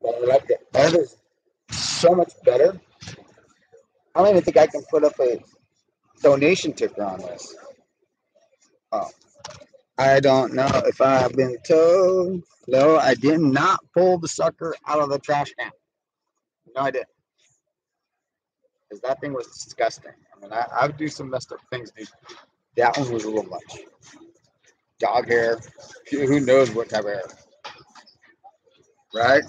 But I like the others so much better. I don't even think I can put up a donation ticker on this. Oh, I don't know if I've been told. No, I did not pull the sucker out of the trash can. No, I didn't. Because that thing was disgusting. I mean, I would do some messed up things, dude. That one was a little much. Dog hair. Who knows what type of hair? Right?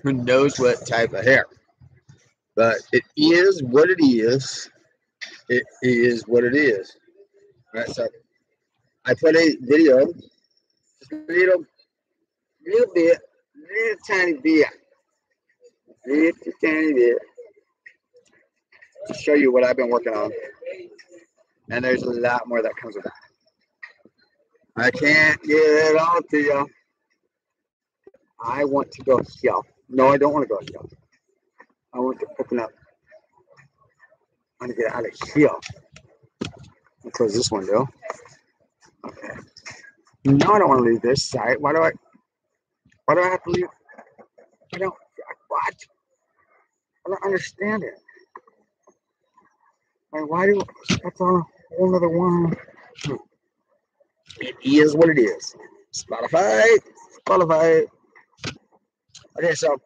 Who knows what type of hair? But it is what it is. It is what it is. Right? So I put a video, just a little bit, little tiny bit, little tiny bit, to show you what I've been working on. And there's a lot more that comes with that. I can't get it all to you. I want to go here. No, I don't want to go here. I want to open up. I want to get out of here. I'll close this window. Okay. No, I don't want to leave this side. Why do I have to leave? I don't, what? I don't understand it. Like, why do, that's on a whole other one. It is what it is. Spotify. Okay, so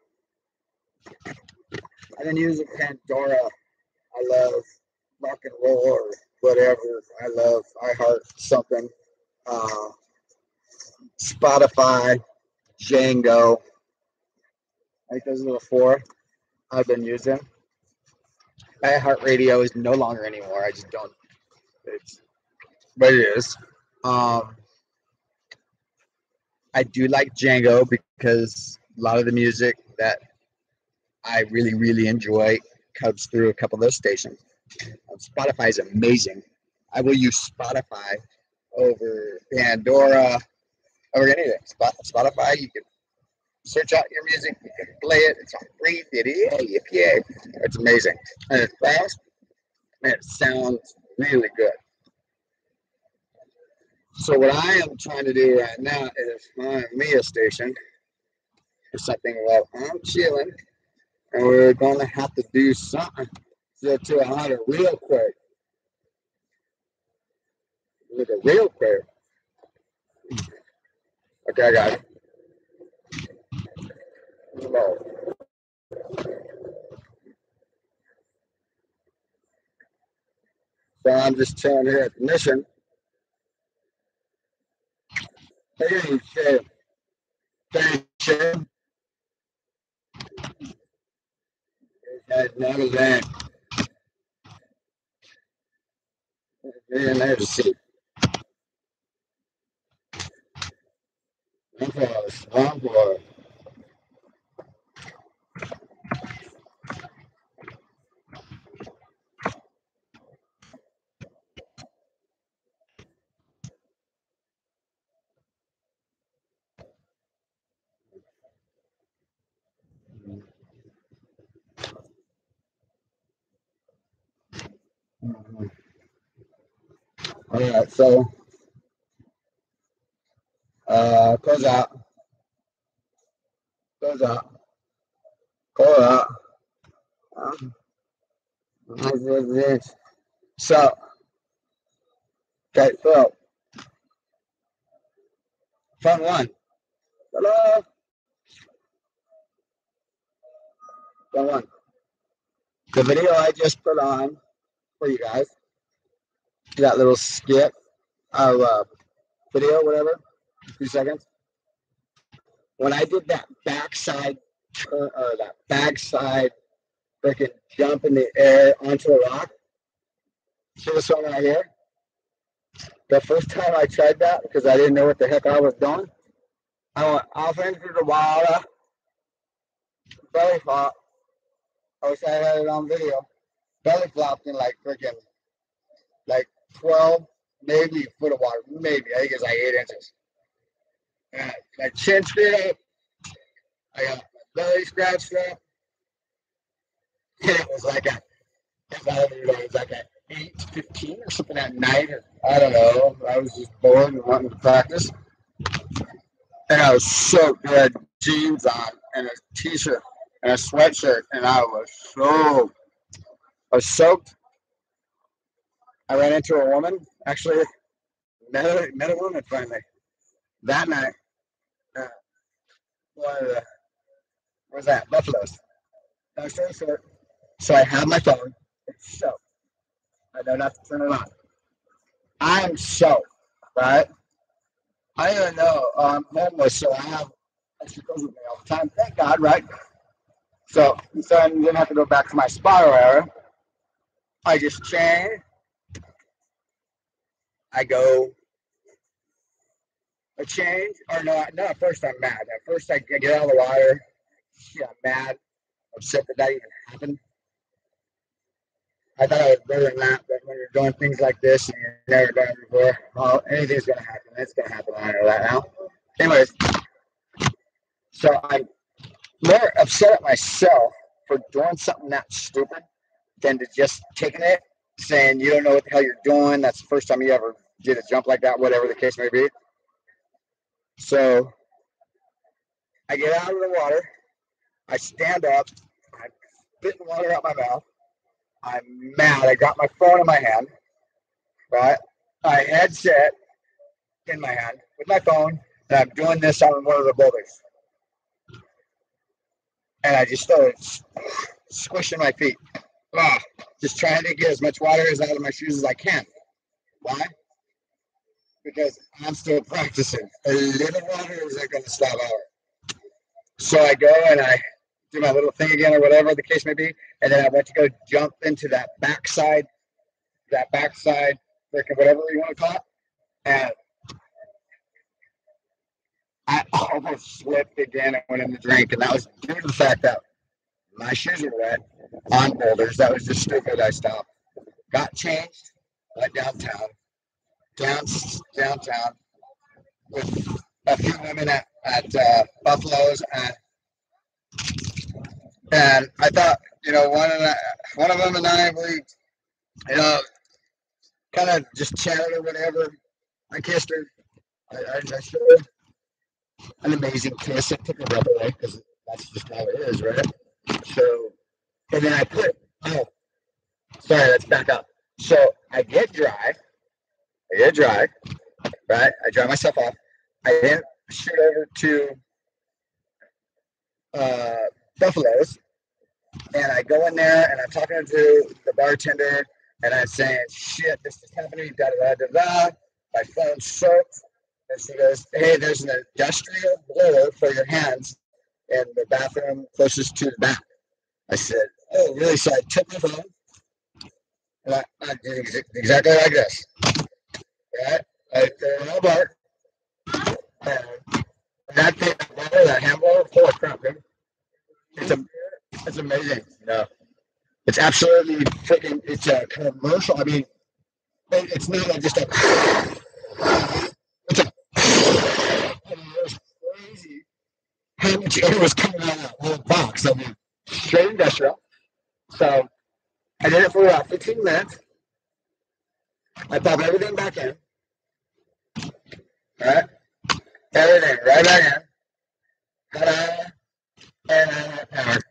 I've been using Pandora. I love rock and roll or whatever. I love iHeart something. Spotify, Django. I think those are the four I've been using. iHeartRadio is no longer anymore. I just don't. It's, but it is. I do like Django because a lot of the music that I really, really enjoy comes through a couple of those stations. Spotify is amazing. I will use Spotify over Pandora, over anything. Spotify, you can search out your music, you can play it. It's on free. Yeah. It's amazing. And it's fast, and it sounds really good. So what I am trying to do right now is find me a station or something while I'm chilling, and we're going to have to do something to 100 real quick. Look at real quick. Okay, I got it. So I'm just chilling here at the mission. Hey, Shane. Thanks, Shane. Another day. There's a seat. I'm for it. All right, so close out. So, okay, so front one. Hello. Front one. The video I just put on for you guys. That little skit of video, whatever, 2 seconds. When I did that backside turn or that backside freaking jump in the air onto a rock, see this one right here? The first time I tried that, because I didn't know what the heck I was doing, I went off into the water, belly flop. I wish I had it on video. Belly flopped in like freaking, like 12, maybe a foot of water, maybe. I think it's like 8 inches. And my chin straight up. I got my belly scratched up. And it was like a 8:15 or something at night. Or, I don't know. I was just bored and wanting to practice. And I was soaked. I had jeans on. and a t-shirt and a sweatshirt, and I was soaked. I ran into a woman, actually met a woman finally that night. Uh, one of the, what was that? Buffaloes. No, short. So I have my phone. It's soaked. I know not to turn it on. I'm soaked, right? I don't even know. I'm homeless, so I have extra clothes with me all the time. Thank God, right? So I didn't have to go back to my spot or whatever. I just change. I change. Or no, at first I'm mad. At first I get out of the water. Yeah, I'm mad. Upset that even happened. I thought I was better than that, but when you're doing things like this and you've never done it before, well, anything's going to happen. It's going to happen. I know that now. Anyways, so I'm more upset at myself for doing something that stupid than to just taking it, saying you don't know what the hell you're doing. That's the first time you ever did a jump like that, whatever the case may be. So I get out of the water. I stand up. I'm spitting water out my mouth. I'm mad. I got my phone in my hand, right? My headset in my hand with my phone, and I'm doing this on one of the boulders. And I just started squishing my feet. Just trying to get as much water out of my shoes as I can. Why? Because I'm still practicing. A little water isn't going to stop out. So I go and I do my little thing again or whatever the case may be. And then I went to go jump into that backside, freaking whatever you want to call it. And I almost slipped again and went in the drink. And that was due to the fact that my shoes were wet on boulders. That was just stupid. I stopped. Got changed. Went downtown with a few women at Buffalo's, and I thought, one of them and I, we, kind of just chatted or whatever. I kissed her. I showed her an amazing kiss. It took her breath away because that's just how it is, right? So, and then let's back up. So I get dry, right? I dry myself off. I then shoot over to Buffalo's, and I go in there and I'm talking to the bartender, and I'm saying, "Shit, this is happening." Da da da da. My phone's soaked, and she goes, "Hey, there's an industrial blower for your hands in the bathroom closest to the back." I said, "Oh, really?" So I took my phone, and I did exactly like this. Right? I threw it on a bar, and that thing, that hand blower, holy crap, dude. It's amazing. It's absolutely freaking. It's a commercial. I mean, it's not just a. It's a. It was crazy how much air was coming out of that little box. I mean, straight industrial. So I did it for about 15 minutes. I popped everything back in. Right? Everything right back in. Ta-da! And then it powered.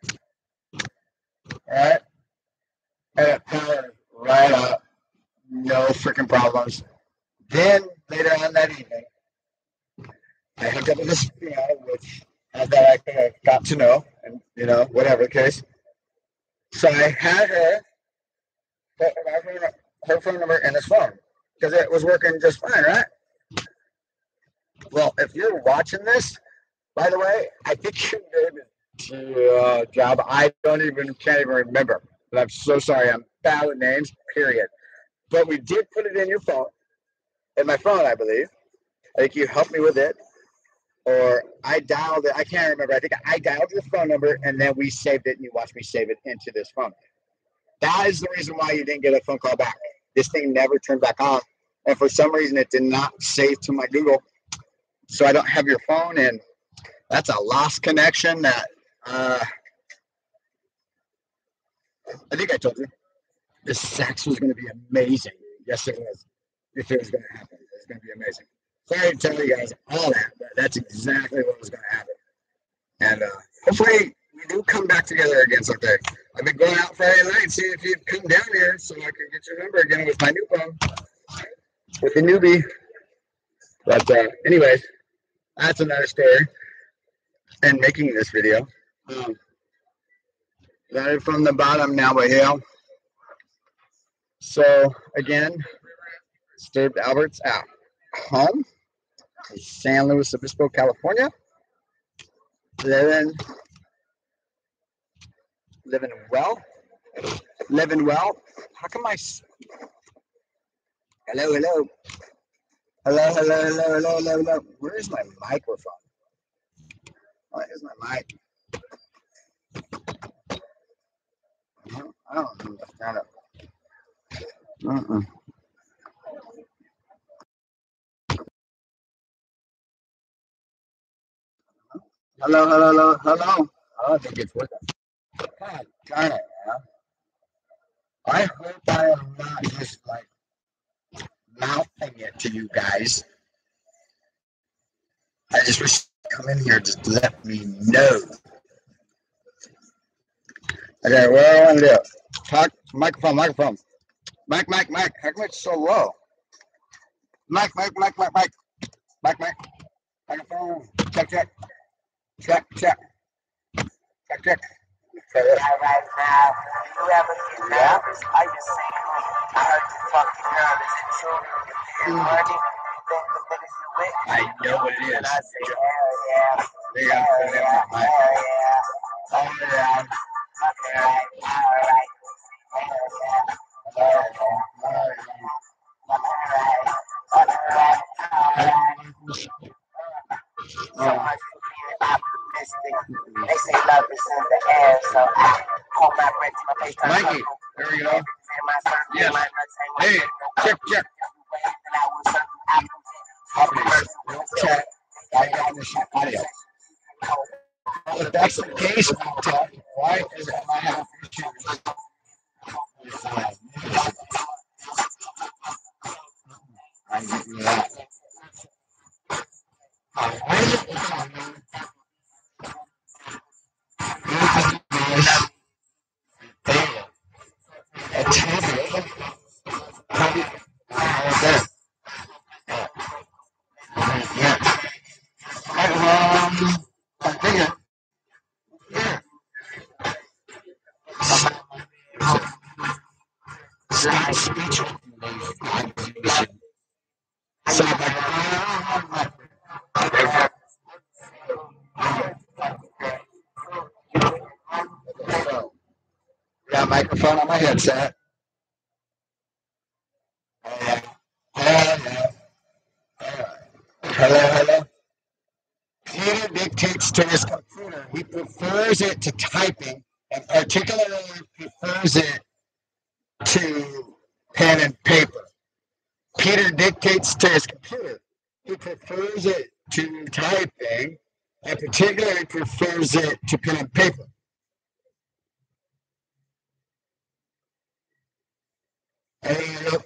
Right? And it powered right up. No freaking problems. Then later on that evening, I hooked up with this female, which I thought I could have got to know, and whatever the case. So I had her phone number in his phone because it was working just fine, right? Well, if you're watching this, by the way, I think your name is Job. I can't even remember. But I'm so sorry. I'm bad with names, period. But we did put it in your phone, in my phone, I believe. I think you helped me with it, or I dialed it. I can't remember. I think I dialed your phone number, and then we saved it, and you watched me save it into this phone. That is the reason why you didn't get a phone call back. This thing never turned back on, and for some reason, it did not save to my Google. So I don't have your phone, and that's a lost connection that I think I told you. This sex was going to be amazing. Yes, it was. If it was going to happen, it was going to be amazing. Sorry to tell you guys all that, but that's exactly what was going to happen. And hopefully we do come back together again someday. I've been going out Friday night, seeing if you'd come down here so I could get your number again with my new phone, with the newbie. But anyways, that's another story. And making this video. Started from the bottom now by hill. So again, Steve Alberts at home in San Luis Obispo, California. Living well. Living well. How come I? Hello. Where's my microphone? Where's my mic? I don't understand it. Hello. I don't think it's working. God darn it, man. I hope I am not just like mouthing it to you guys. I just wish you'd come in here just to let me know. Okay, what do I want to do? Talk, microphone. Mic. How come it's so low? Mic. Microphone. Check. Right now, you ever get nervous? I just saying, I heard you fucking girl. Is it true? You money? Think the niggas you with? I know what it is. And I say, hell yeah. They got to put it in my mic. All right. So much for being optimistic. They say love is in the air, so I hold my breath to my face. Mikey, there we go. Yes. Hey, check. Check. I got this audio. If that's the case, why is it my opportunity? I'm getting that. Got a microphone on my headset. Hello. Peter dictates to his computer. He prefers it to typing, and particularly prefers it to pen and paper. Peter dictates to his computer. He prefers it to typing, and particularly prefers it to pen and paper. Hello.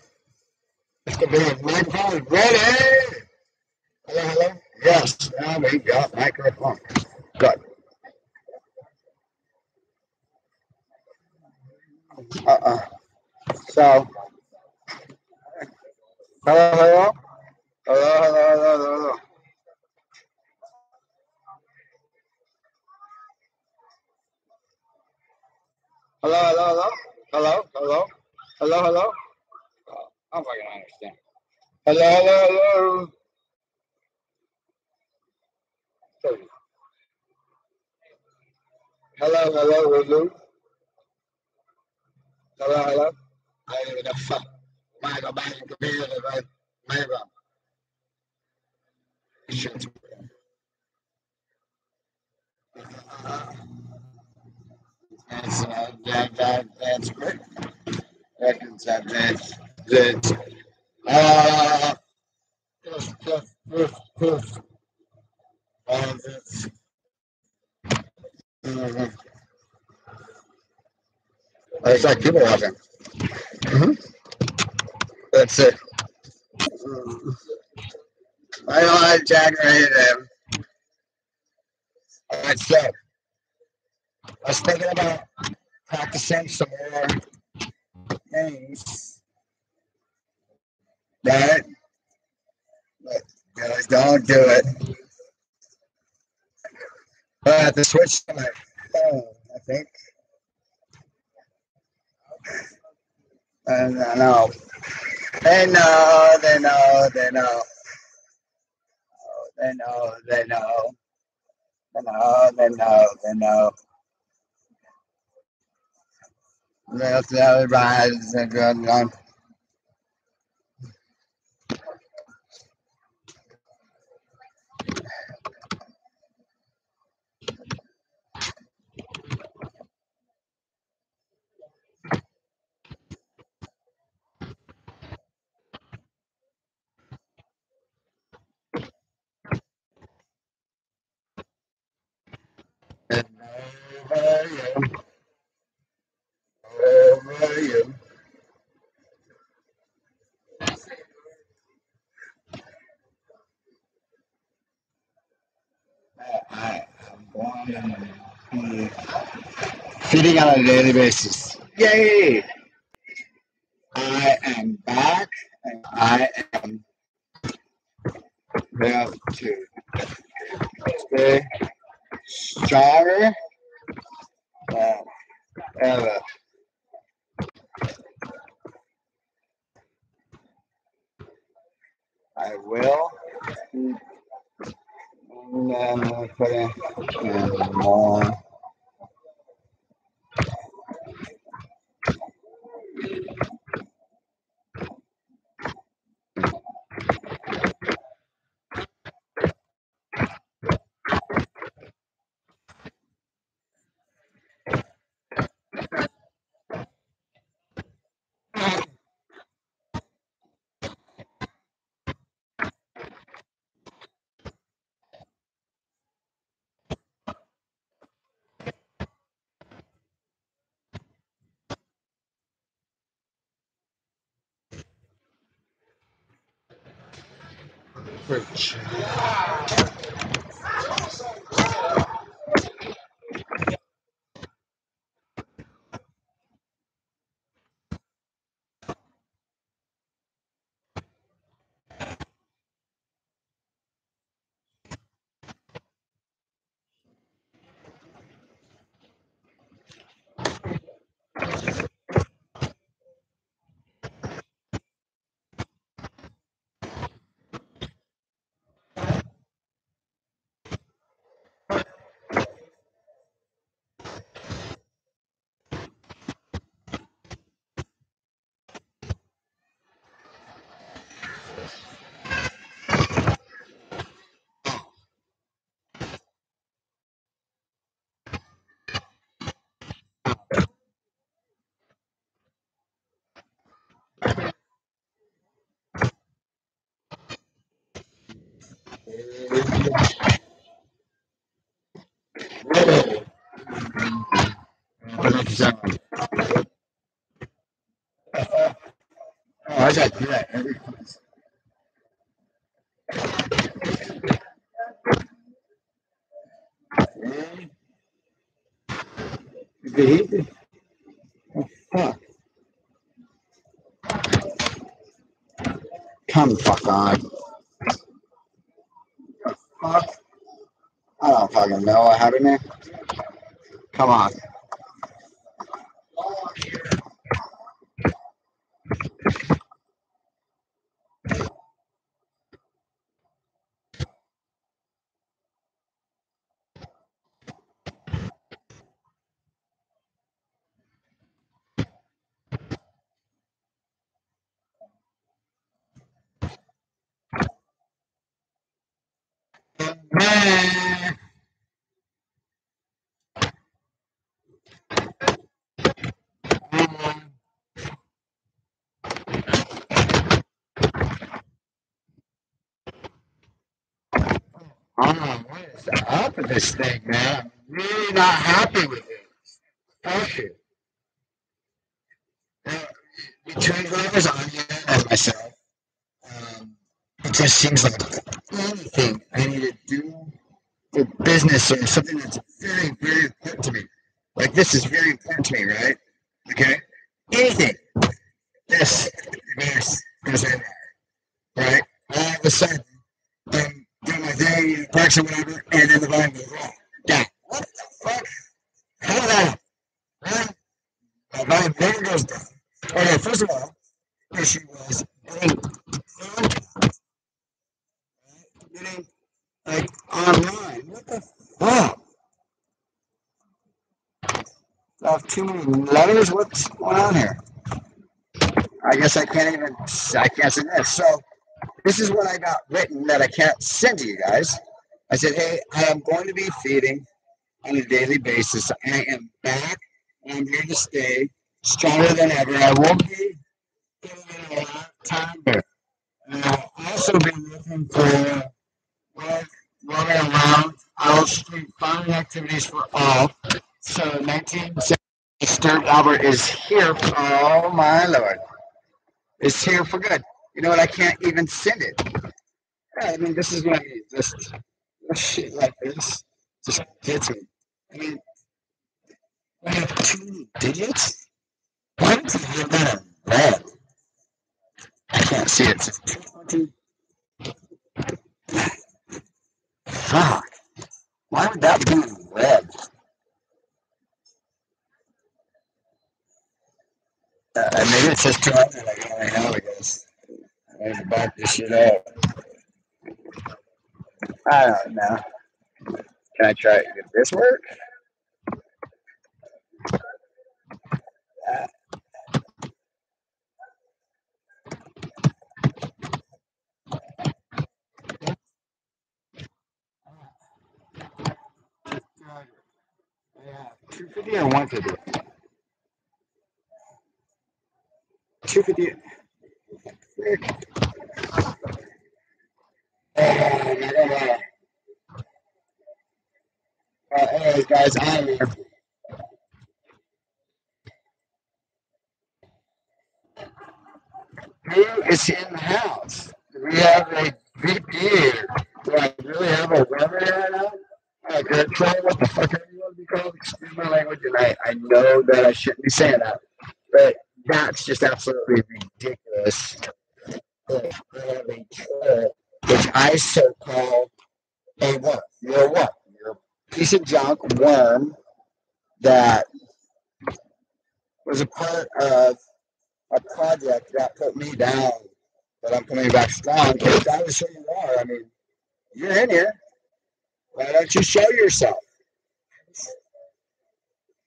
It's going to be a microphone. Ready? Hello. Yes, now we got microphone. Good. So, hello. Hello. I'm fucking understand. Hello. Hello. I don't even know. My go back and compare it right. My wrong. That's great. That's it's like people walking. That's it. I don't like Jack right there. That's it. I was thinking about practicing some more things that, but guys, don't do it. I have to switch to my phone, I think. And I know. They know, they know, they know. They know, they know. They know, they know, they know. They'll rise and go on. And over you, over you. I am going to be feeding on a daily basis. Yay! I am back, and I am there to stay stronger than ever. I will never put in more. Preach. I got to do that every class. Easy. Huh. Come fuck on. Fuck. I don't fucking know what happened there. Come on. Oh, what is up with this thing, man? I'm really not happy with it. Fuck it. Between whoever's on here and myself, it just seems like anything I need to do for business or something that's very, very important to me. like this is very important to me, right? Okay, anything, this verse goes in there, right? All of a sudden, I'm doing my thing in the parks or whatever, and then the volume goes wrong. Yeah, what the fuck? How did that? Huh? My volume never goes down. Okay, first of all, issue was getting like online. What the fuck? I have too many letters. What's going on here? I guess I can't send this. So this is what I got written that I can't send to you guys. I said, hey, I am going to be feeding on a daily basis. I am back and I'm here to stay stronger than ever. I won't be giving it a lot of time here. And I'll also be looking for roaming around Owl Street farming activities for all. So 1970 Stuart Albert is here. Oh my lord. It's here for good. You know what? I can't even send it. Yeah, I mean, this is what I mean. Just shit like this just gets me. I mean, I have too many digits. Why does it have that in red? I can't see it. It's 220. Fuck. Why would that be in red? Maybe it says 200. I don't really know, I guess. I need to back this shit up. I don't know. Can I try it? Did this work? Yeah, 250 or 150? 250. Anyways, guys, I'm here. Who is in the house? Do we have a VP? Do I really have a runner right now? Control, what the fuck are you want to be called? Excuse my language, and I know that I shouldn't be saying that, but that's just absolutely ridiculous. If I have a troll, which I so call a what? You're what? You're a piece of junk worm that was a part of a project that put me down, but I'm coming back strong. If that is who you are, I mean, you're in here. Why don't you show yourself?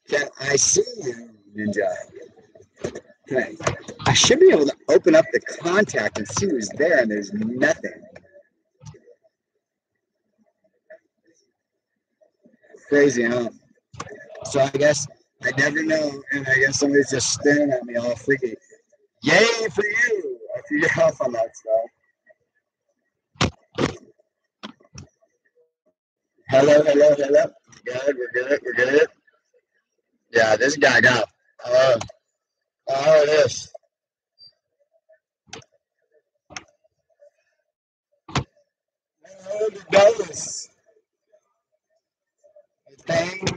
Can I see you, Ninja? Okay. I should be able to open up the contact and see who's there, and there's nothing. Crazy, huh? So I guess I never know, and I guess somebody's just staring at me all freaky. Yay for you! I feel your health on that stuff. Hello. We're good. Yeah, this guy got. This. Oh, the dollars. Thing.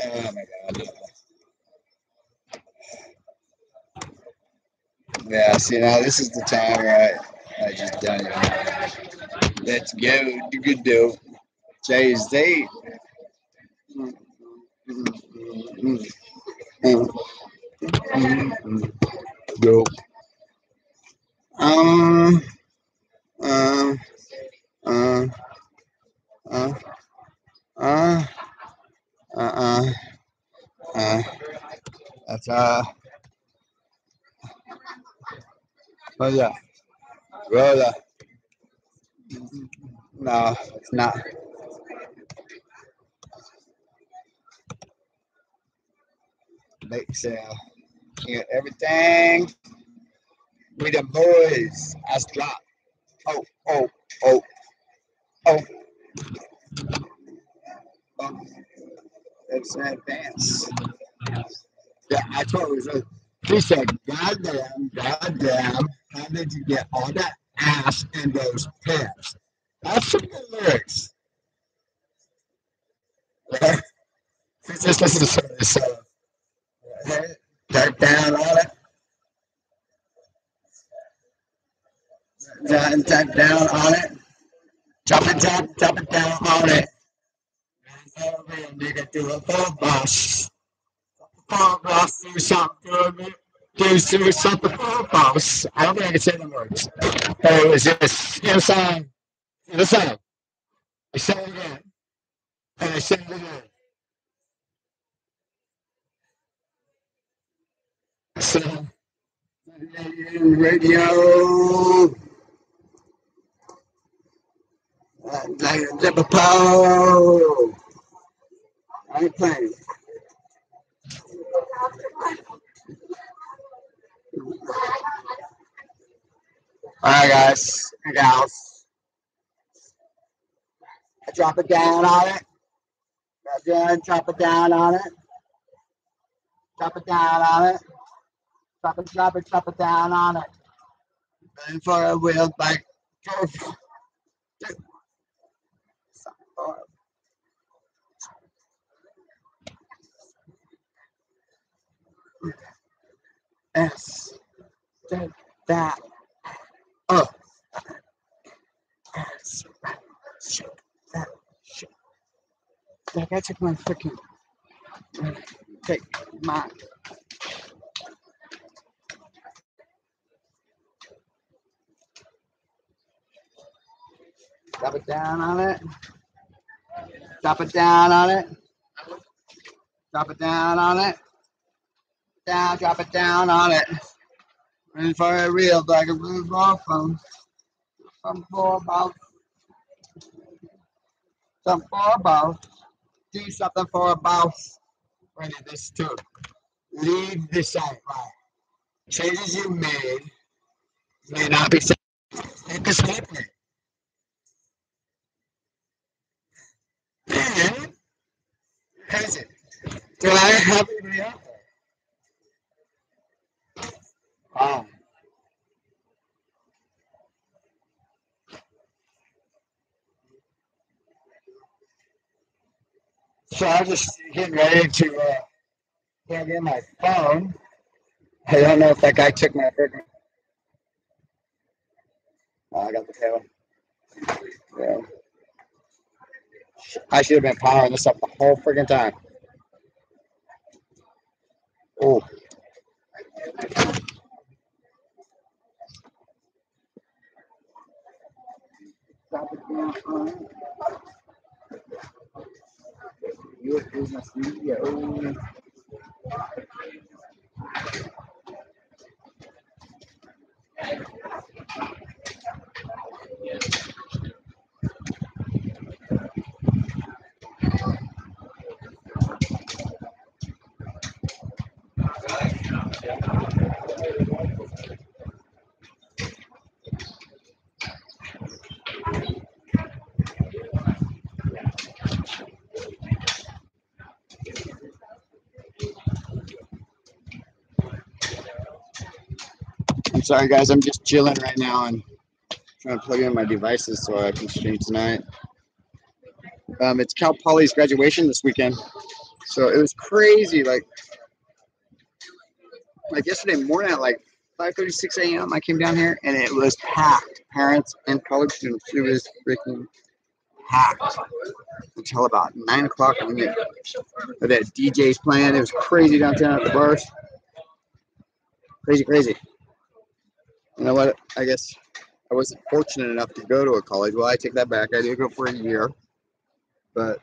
Oh my god. Yeah, see now this is the time where I just done it. Let's go. Do good though. Today's date. Go. That's oh yeah. Well, no, it's not. Lake sale. Get everything. We the boys. I drop. Oh. It's in advance. Yeah, I told her. She said, goddamn, how did you get all that ass in those pants? That's some good lyrics. Just listen to some of this. Dirt down on it. Dirt down on it. Drop it down on it. Nigga, do a full boss. Full boss, do something good. Do something full boss. I don't think I can say the words. But it was just, you know, song. The song. I say it again. And I say it again. So, radio. Like Liverpool. I ain't playing. Alright, guys and gals. I drop it down on it. Again, drop it down on it. Drop it down on it. Drop it down on it. Going for a wheel bike. S. Take that. Oh. S. Shake that shit. That guy took my freaking. Take my. Drop it down on it. Drop it down on it. Drop it down on it. Down, drop it down on it. And for a real like a blue ball from four balls. Some four balls. Do something for a boss. Ready this too. Leave the site right. Changes you made may not be safe. It is happening. And has it? Do I have anybody out there? Wow. So I'm just getting ready to plug in my phone. I don't know if that guy took my freaking. Oh, I got the tail. Yeah. I should have been powering this up the whole freaking time. Oh. Your business media. I'm sorry, guys. I'm just chilling right now and trying to plug in my devices so I can stream tonight. It's Cal Poly's graduation this weekend, so it was crazy. Like yesterday morning at like 5:36 a.m. I came down here and it was packed. Parents and college students. It was freaking packed until about 9 o'clock. And they had DJs playing. It was crazy downtown at the bars. Crazy. You know what? I guess I wasn't fortunate enough to go to a college. Well, I take that back. I did go for a year, but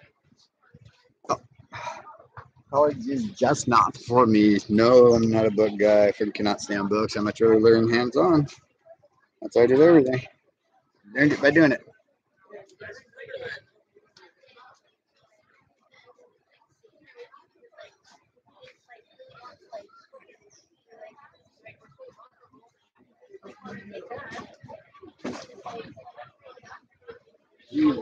college is just not for me. No, I'm not a book guy. I cannot stand books. I'm much rather learn hands-on. That's why I did everything. Learned it by doing it. He's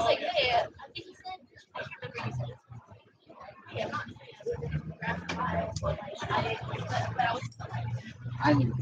like, hey, I think I need to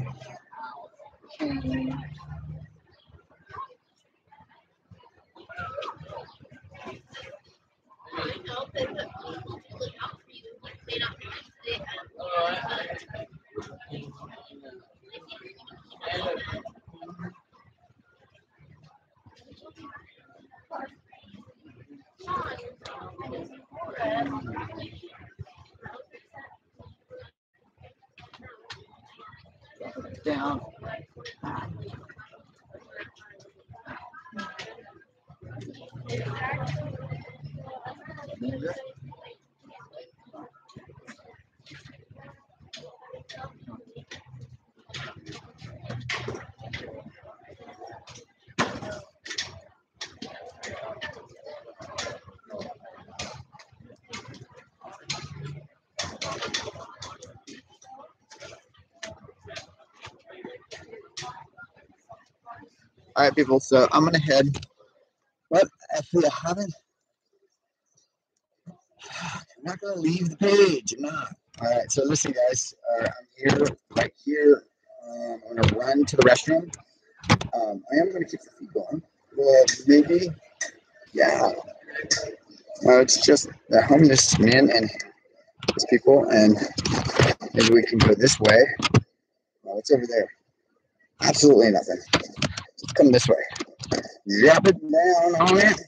down. All right, people. So I'm gonna head. What? Actually, I haven't. I'm not gonna leave the page. I'm not. All right. So listen, guys. I'm here, right here. I'm gonna run to the restroom. I am gonna keep the feed going. Well, maybe. Yeah. It's just the homeless men and these people, and maybe we can go this way. What's over there? Absolutely nothing. Just come this way. Drop it down on it.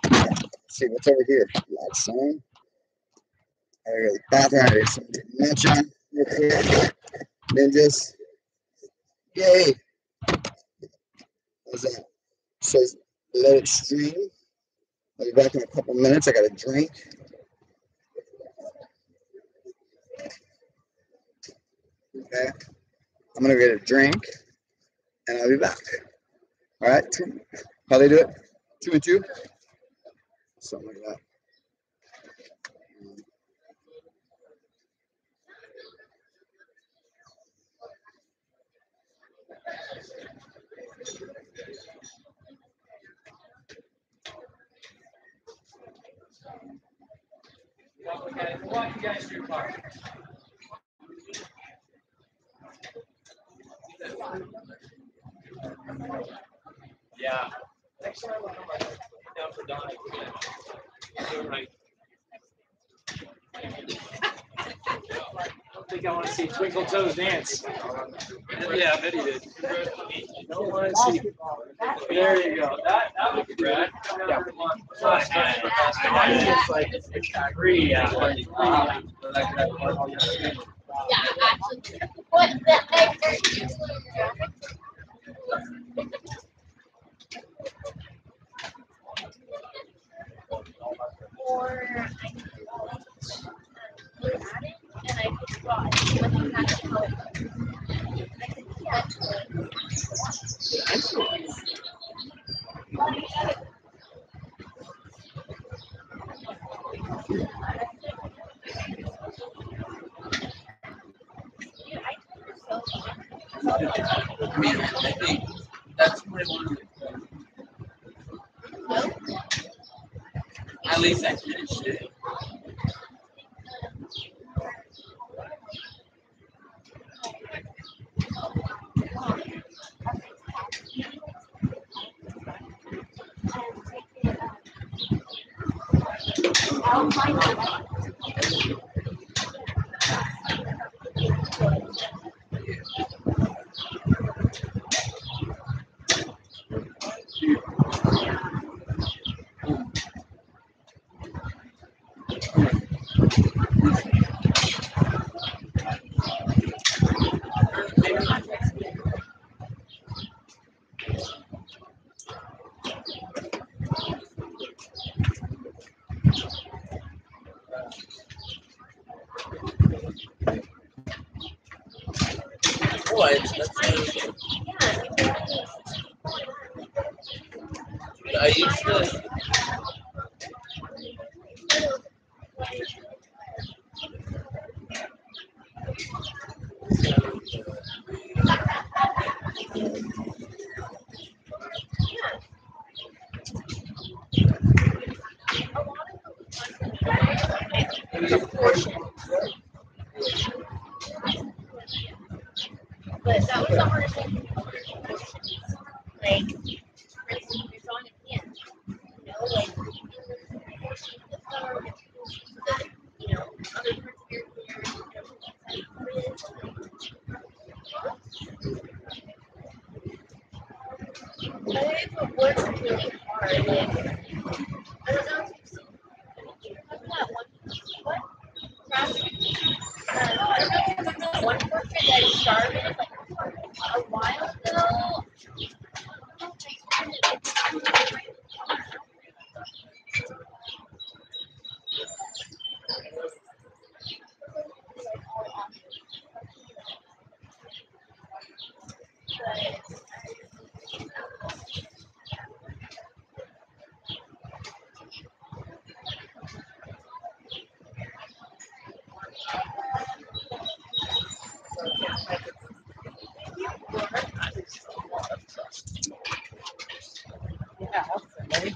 Let's see what's over here. Light sign. I got the bathroom. I got some ninja here. Ninjas. Yay. What's that? It says let it stream. I'll be back in a couple minutes. I got a drink. Okay. I'm gonna get a drink and I'll be back. All right. How they do it? 2 and 2? Something like that. Okay, walk you guys to your car. Yeah. Next time I'll come down for Donnie. Right. I think I want to see Twinkle Toes dance. Yeah, I bet he did. Don't want to see. There you go. That would be rad. Yeah. It's like three. Yeah, actually. What the heck are you doing? Or I can add it and I can draw it. But that's how it goes. I mean, I think that's what I wanted. At least I finished it. I'll find it. I used to. Like, for instance, you're drawing a hand, like, other parts of your hair, I think it works really hard. Like, I don't know if you've seen that one. I don't know if you remember that one portrait that started like a while ago. Yeah, absolutely.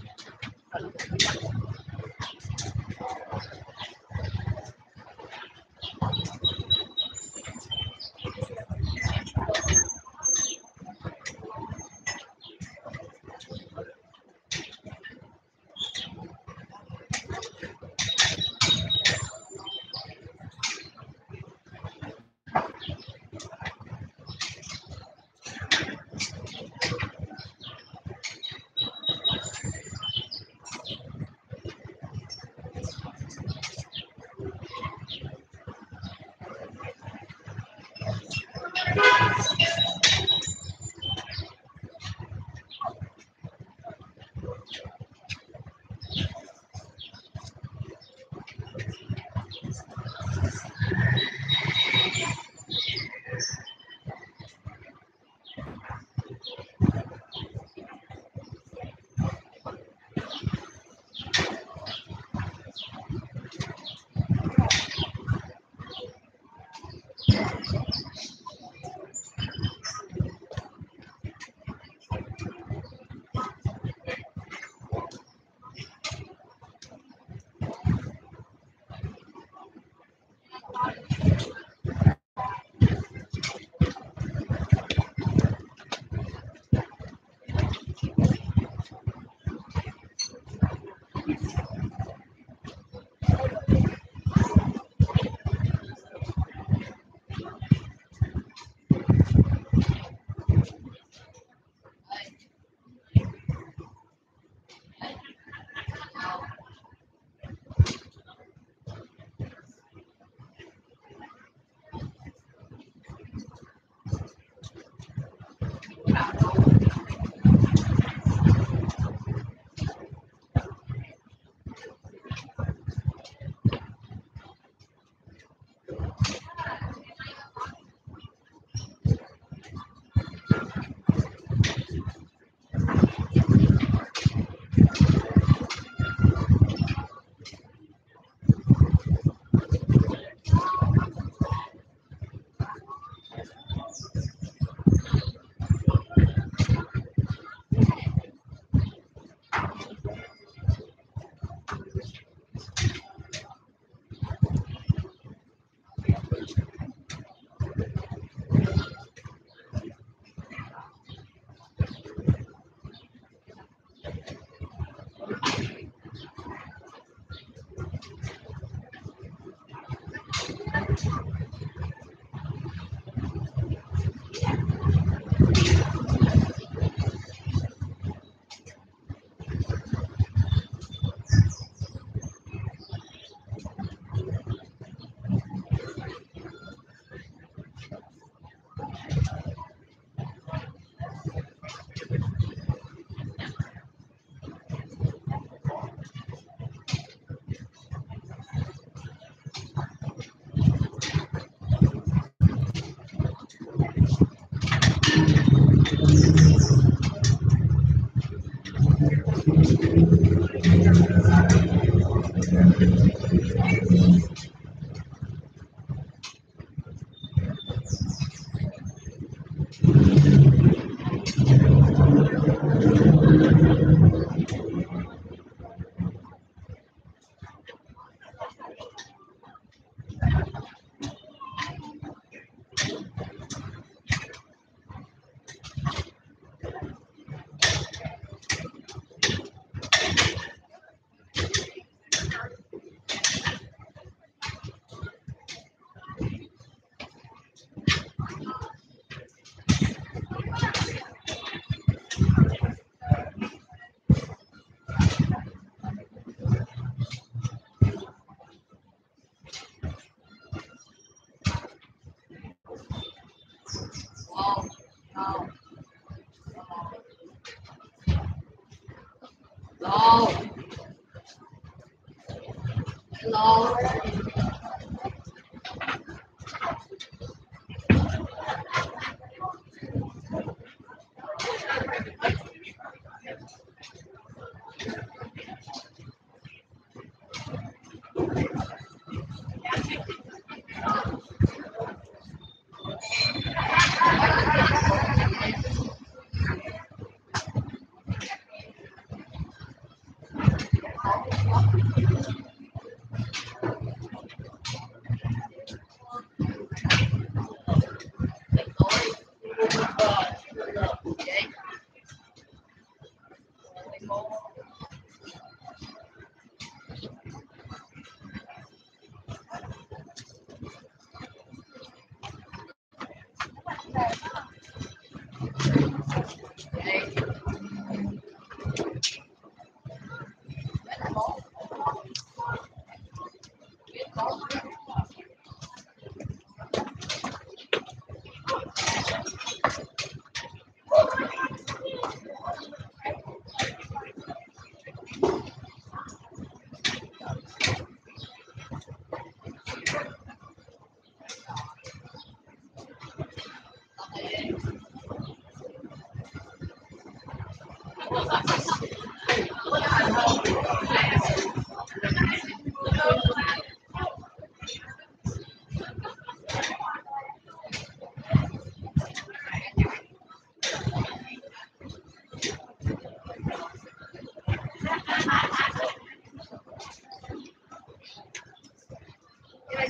Hello.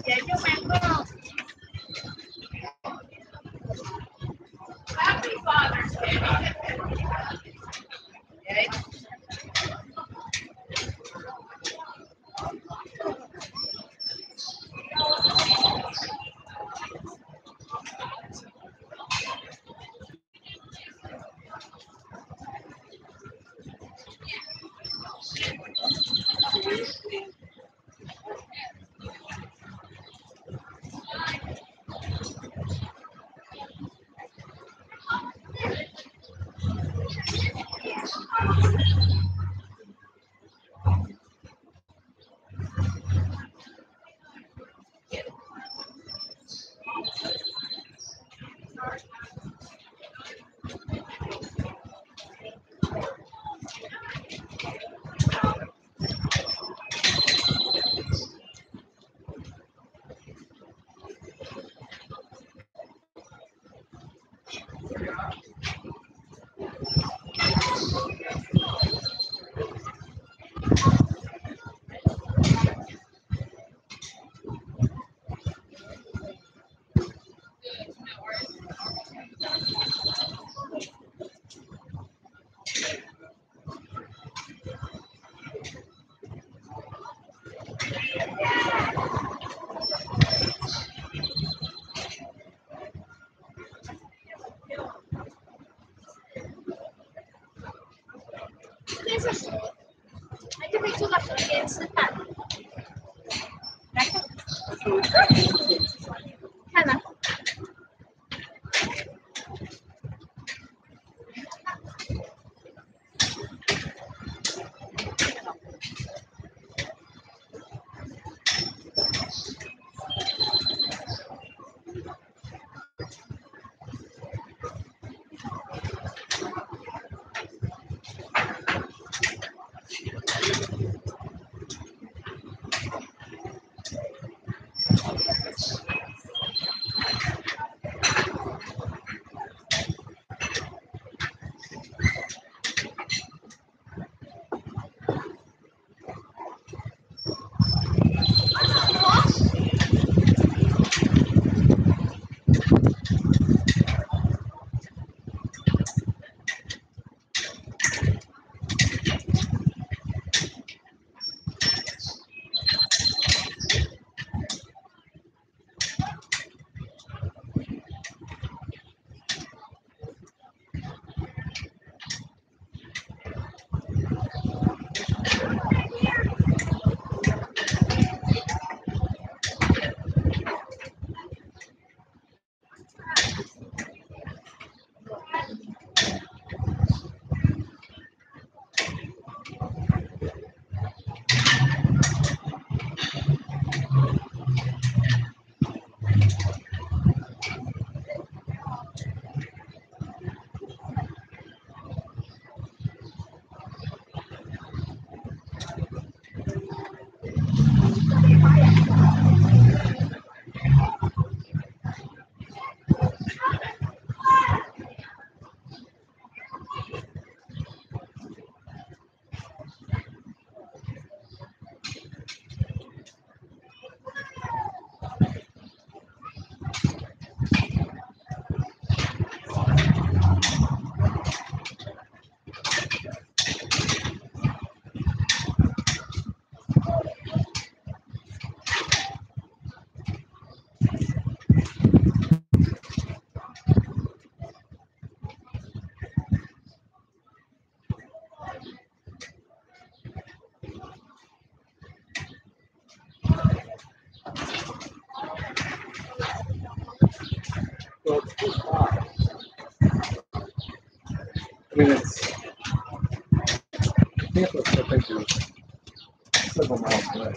Để cho bạn không? Happy Father's Day. Okay. Anh cho mình chút là cái吃饭。来看，看了。I mean, it's campus, I think, is several miles away.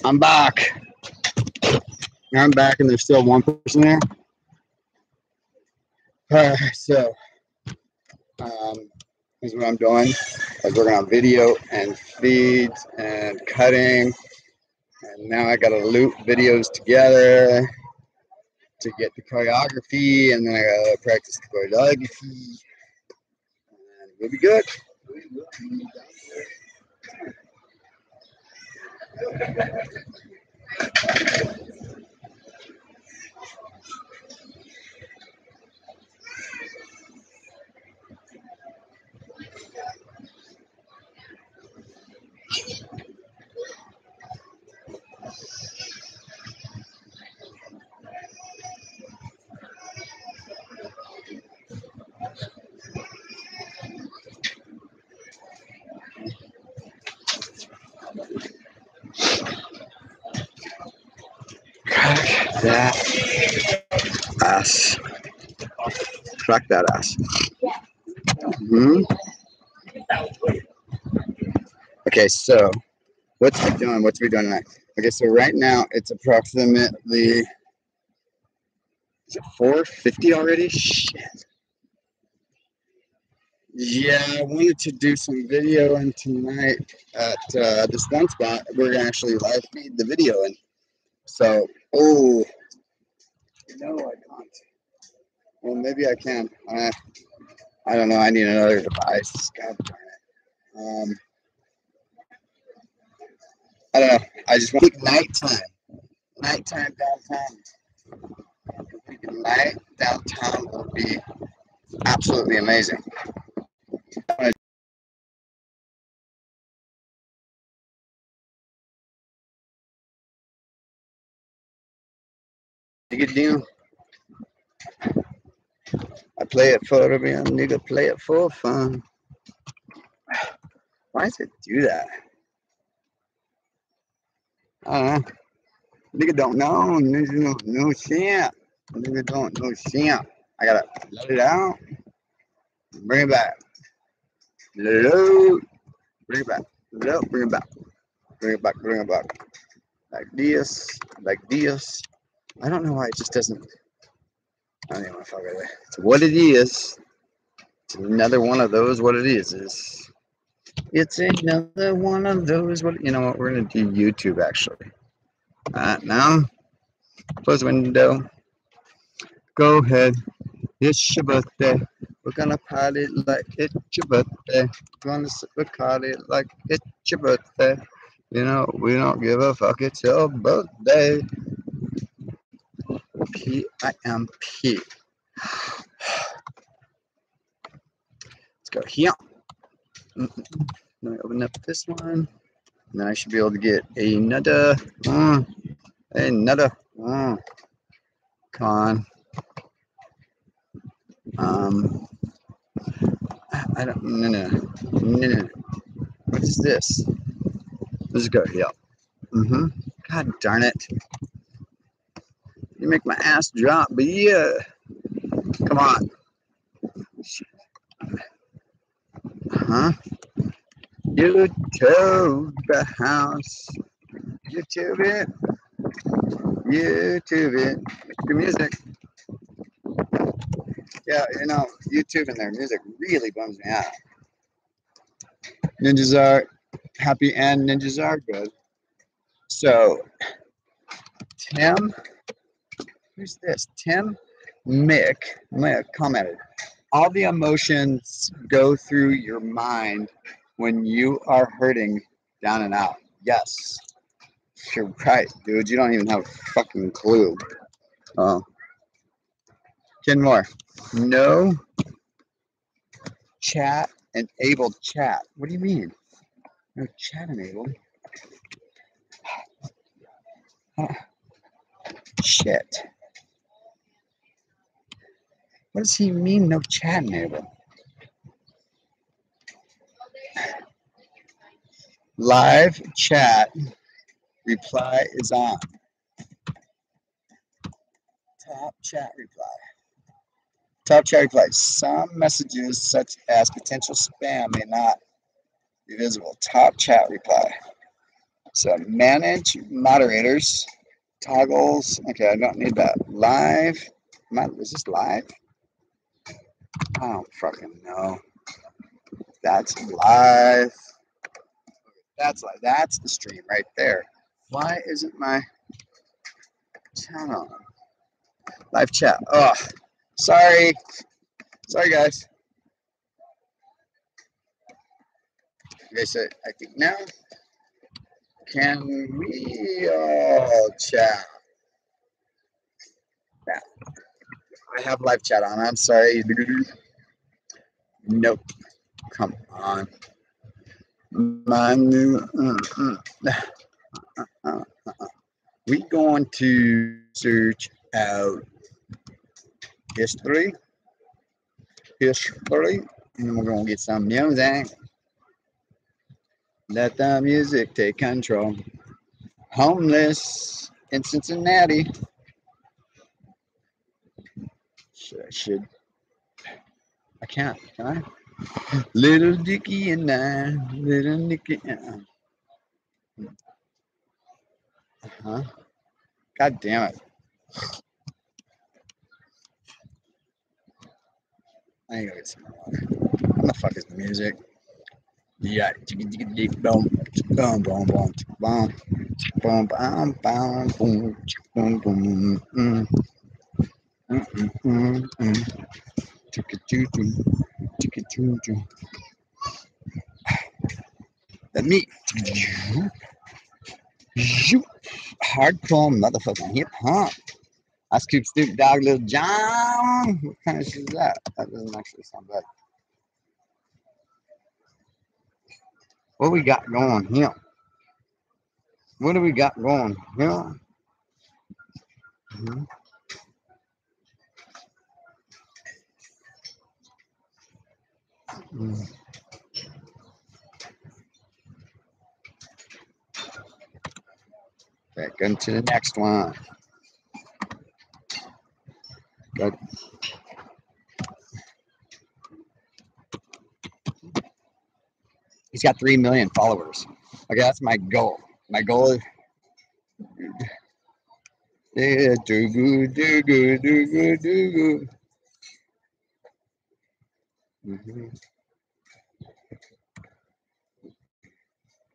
I'm back. I'm back, and there's still one person there. So here's what I'm doing. I was working on video and feeds and cutting, and now I got to loop videos together to get the choreography, and then I got to practice the choreography, and we'll be good. Crack that ass. Crack that ass. Okay, so what's we doing? What's we doing tonight? Okay, so right now it's approximately Is it 4:50 already? Shit. Yeah, I wanted to do some video and tonight at this one spot. We're gonna actually live feed the video and so no, I can't. Well, maybe I can. I don't know. I need another device. God darn it. I don't know. I just want nighttime. Nighttime downtown. Night downtown will be absolutely amazing. Nigga deal. I play it for the real, nigga. Play it for fun. Why does it do that? I don't know. Nigga don't know. Nigga don't know shit. Nigga don't know shit. I gotta let it out. Bring it back. Let it out. Bring it back. Let it out. Bring it back. Bring it back. Bring it back. Like this. Like this. I don't know why it just doesn't. I don't even want to fuck with it. It's what it is. It's another one of those. What it is. It's another one of those. What you know? What we're gonna do YouTube actually. Now, close window. Go ahead. It's your birthday. We're gonna party like it's your birthday. We're gonna party like it's your birthday. You know, we don't give a fuck. It's your birthday. PIMP. Let's go here. Let me open up this one. And then I should be able to get another. Another. Come on. I don't. No. What is this? Let's go here. God darn it. You make my ass drop, but yeah. Come on. YouTube the house. YouTube it. YouTube it. The music. Yeah, you know, YouTube and their music really bums me out. Ninjas are happy and ninjas are good. So, Tim, who's this? Tim Mick commented, all the emotions go through your mind when you are hurting down and out. Yes, you're right, dude. You don't even have a fucking clue. Ken Moore, no chat enabled chat. What do you mean? No chat enabled? Shit. What does he mean, no chat enabled? Live chat reply is on. Top chat reply. Top chat reply. Some messages, such as potential spam, may not be visible. Top chat reply. So manage moderators, toggles. Okay, I don't need that. Live. Is this live? I don't fucking know. That's live. That's live. That's the stream right there. Why isn't my channel live chat? Oh, sorry. Sorry, guys. Okay, so I think now, can we all chat? Yeah. I have live chat on. I'm sorry. Nope. Come on. My new. We going to search out history, and we're gonna get some music. Let the music take control. Homeless in Cincinnati. I can't, can I? Little Dicky and I, little Nicky and I. God damn it. I ain't gonna get some more water. What the fuck is the music? Yeah, boom, boom, boom, boom, boom, boom, boom, boom, boom, boom, boom, the meat. Hardcore motherfucking hip hop. I Scoop Snoop Dogg, Little John. What kind of shit is that? That doesn't actually sound bad. What we got going here? What do we got going here? Back into the next one. Good. He's got 3 million followers. Okay, that's my goal. My goal is yeah, do good, do good, do good, do good.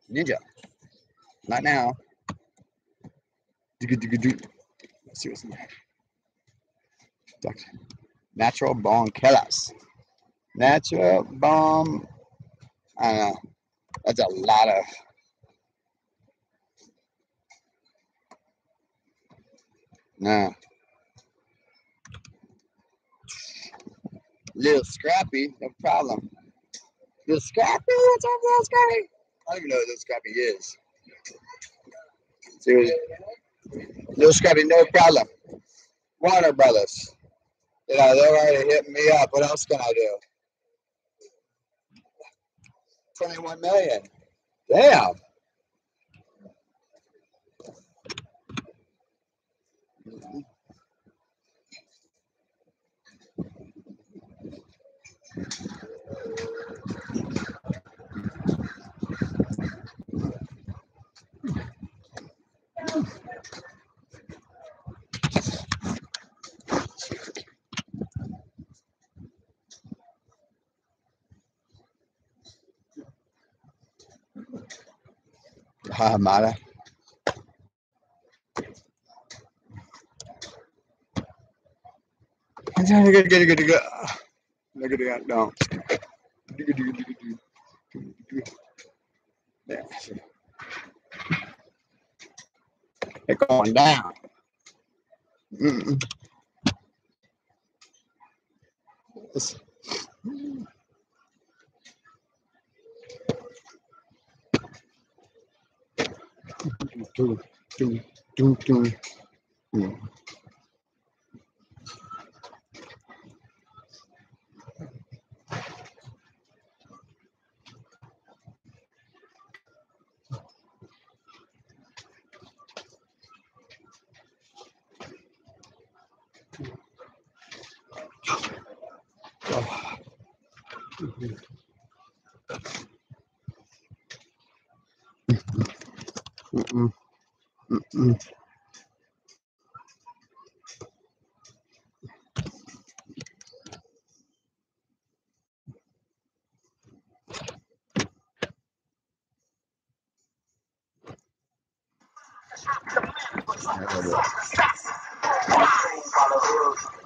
Ninja. Not now. Do good, do good, do. Let's see what's in there. Natural bone killers. Natural bone. I don't know. That's a lot of. No. Little Scrappy, no problem. Little Scrappy? What's up, Little Scrappy? I don't even know what Little Scrappy is. Seriously. Little Scrappy, no problem. Warner Brothers. You know, they're already hitting me up. What else can I do? 21 million. Damn. Mara. No. They're going down.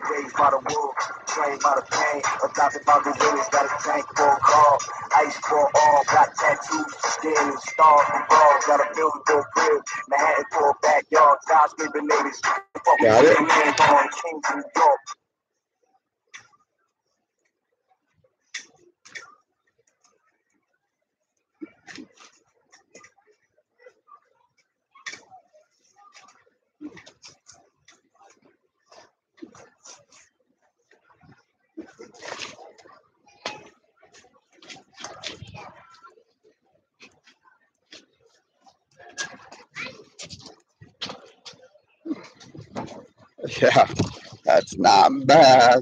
Raised by the wolves, trained by the pain, adopted by the winners, got a tank for a call, ice for all, got tattoos, skin and stars and balls, got a building for a crib, Manhattan for a backyard, skyscraper ladies, Got it. land on Kings in New York. Yeah, that's not bad.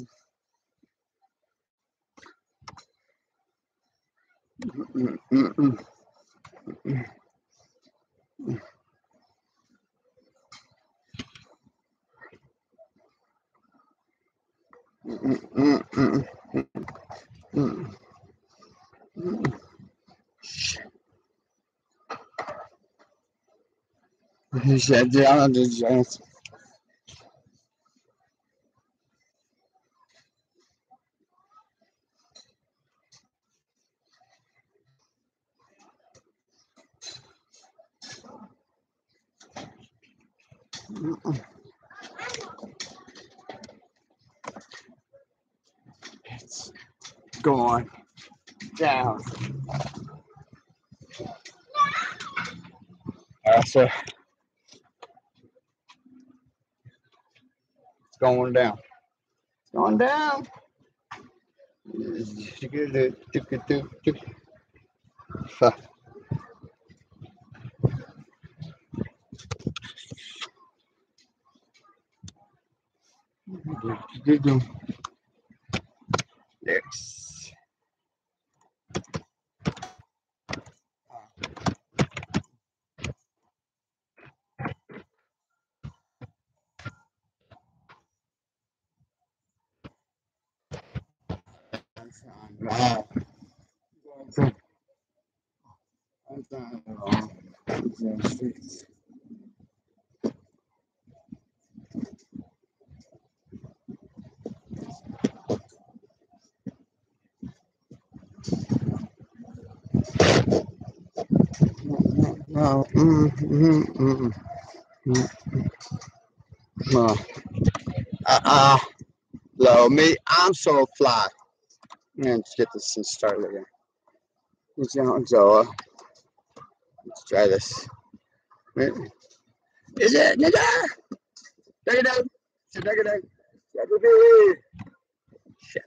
Mm. Mm. Shit, down the joints. It's going down. So it's going down. It's going down. Yes. Wow. No. No. Hello, me. I'm so fly. Let's get this thing started again. Let's try this. Is it nigga? Negative. It's a negative. Shit.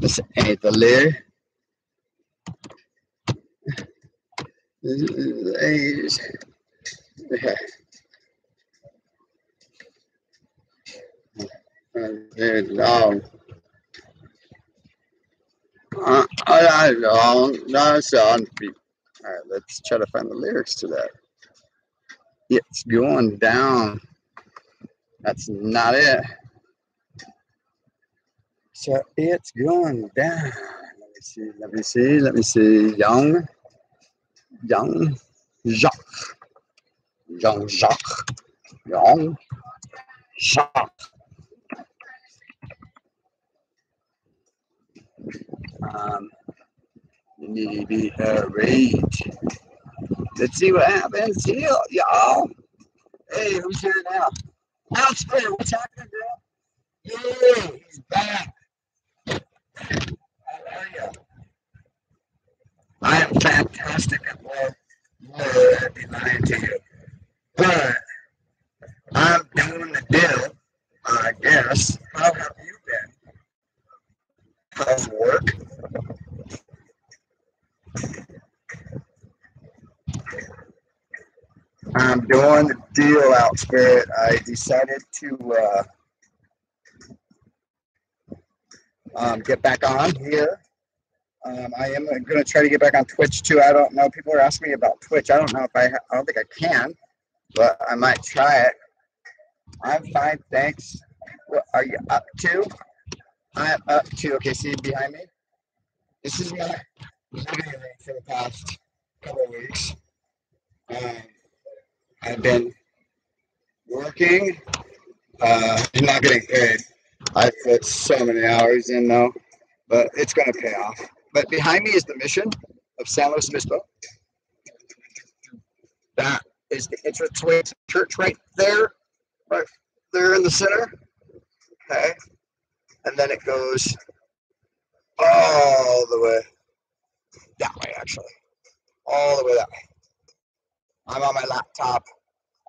This ain't the lid. I don't. That's on beat. All right, let's try to find the lyrics to that. It's going down. That's not it. So it's going down. Let me see. Young Jacques. Young Jacques. You need to be rage. Let's see what happens here, y'all. Hey, who's here now? Alex, what's happening, bro? Yeah, he's back. How are you? I am fantastic at work. I'd be lying to you. But I'm doing the deal, I guess. How have you been? How's work? I'm doing the deal out, Spirit. I decided to get back on here. I am going to try to get back on Twitch too. I don't know. People are asking me about Twitch. I don't know if I don't think I can, but I might try it. I'm fine, thanks. What are you up to? I'm up to. Okay, see behind me. This is my living room for the past couple of weeks. I've been working and not getting paid. I put so many hours in though, but it's going to pay off. But behind me is the mission of San Luis Obispo. That is the entranceway to the church right there in the center. Okay. And then it goes all the way that way, actually. All the way that way. I'm on my laptop.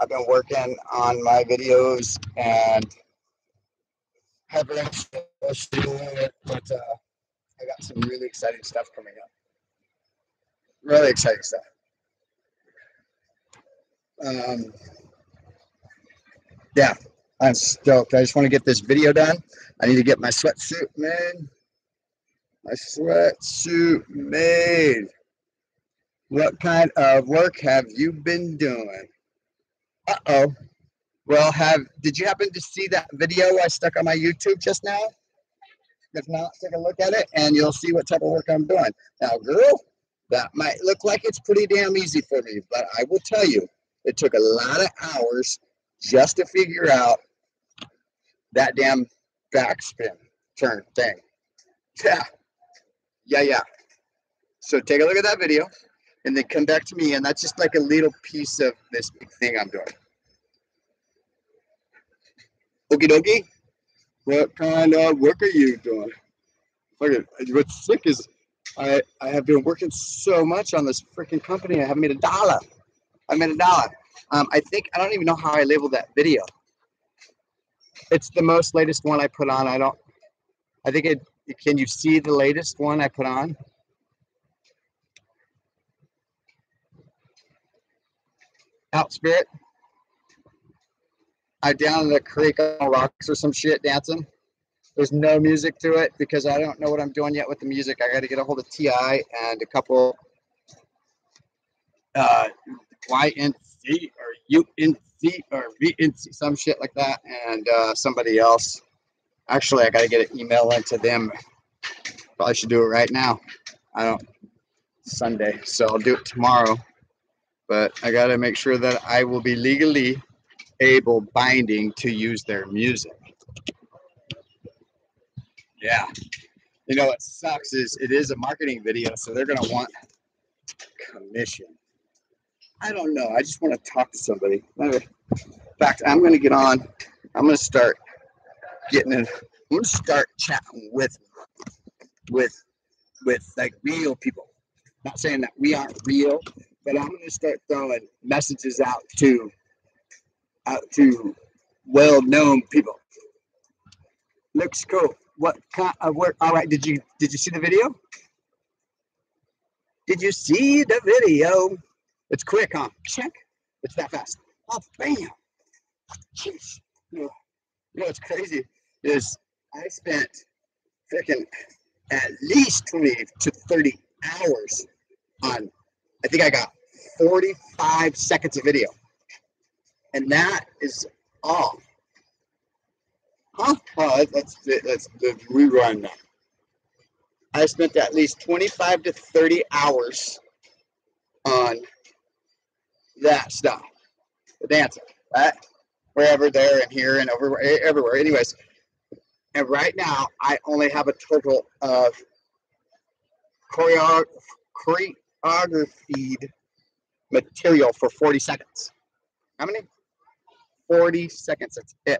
I've been working on my videos and haven't supposed to do it, but I got some really exciting stuff coming up. Really exciting stuff. Yeah, I'm stoked. I just want to get this video done. I need to get my sweatsuit made. My sweatsuit made. What kind of work have you been doing? Uh-oh. Well, did you happen to see that video I stuck on my YouTube just now? If not, take a look at it and you'll see what type of work I'm doing. Now, girl, that might look like it's pretty damn easy for me, but I will tell you, it took a lot of hours just to figure out that damn backspin turn thing. Yeah. So take a look at that video and then come back to me, and that's just like a little piece of this big thing I'm doing. Okie dokie. What kind of work are you doing? Look, what's sick is I have been working so much on this freaking company. I haven't made $1. I made $1. I don't even know how I labeled that video. It's the most latest one I put on. Can you see the latest one I put on? Out Spirit. I down in the creek on rocks or some shit dancing. There's no music to it because I don't know what I'm doing yet with the music. I got to get a hold of TI and a couple YNC or UNC or VNC, some shit like that, and somebody else. Actually, I got to get an email into them. Probably should do it right now. Sunday, so I'll do it tomorrow. But I got to make sure that I will be legally binding to use their music. Yeah. You know what sucks is it is a marketing video, so they're going to want commission. I don't know. I just want to talk to somebody. In fact, I'm going to get on. I'm going to start getting in. I'm going to start chatting with like real people. Not saying that we aren't real, but I'm going to start throwing messages out to well-known people. Looks cool. What kind of work? All right. Did you see the video? Did you see the video? It's quick, huh? Check. It's that fast. Oh, bam. Jeez. You know what's crazy is I spent freaking at least 20 to 30 hours on, I think I got 45 seconds of video. And that is all. Huh? Oh, let's rerun that. I spent at least 25 to 30 hours on that stuff. The dancing, right? Wherever, there, and here, and everywhere. Anyways, and right now, I only have a total of choreographied material for 40 seconds. How many? 40 seconds. That's it.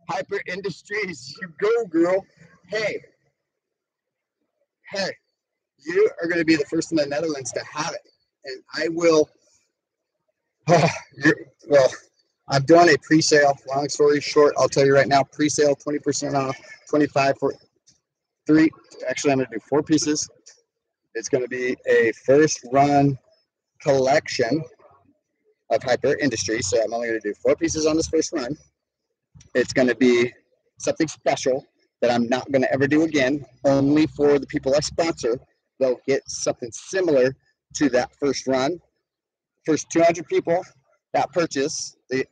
Hyper Industries, you go, girl. Hey, you are going to be the first in the Netherlands to have it. And I will, I'm doing a pre-sale. Long story short, I'll tell you right now, pre-sale, 20% off, 25 for 3. Actually, I'm going to do 4 pieces. It's going to be a first run collection of Hyper Industries. So I'm only going to do 4 pieces on this first run. It's going to be something special that I'm not going to ever do again. Only for the people I sponsor, they'll get something similar to that first run. First 200 people that purchase, the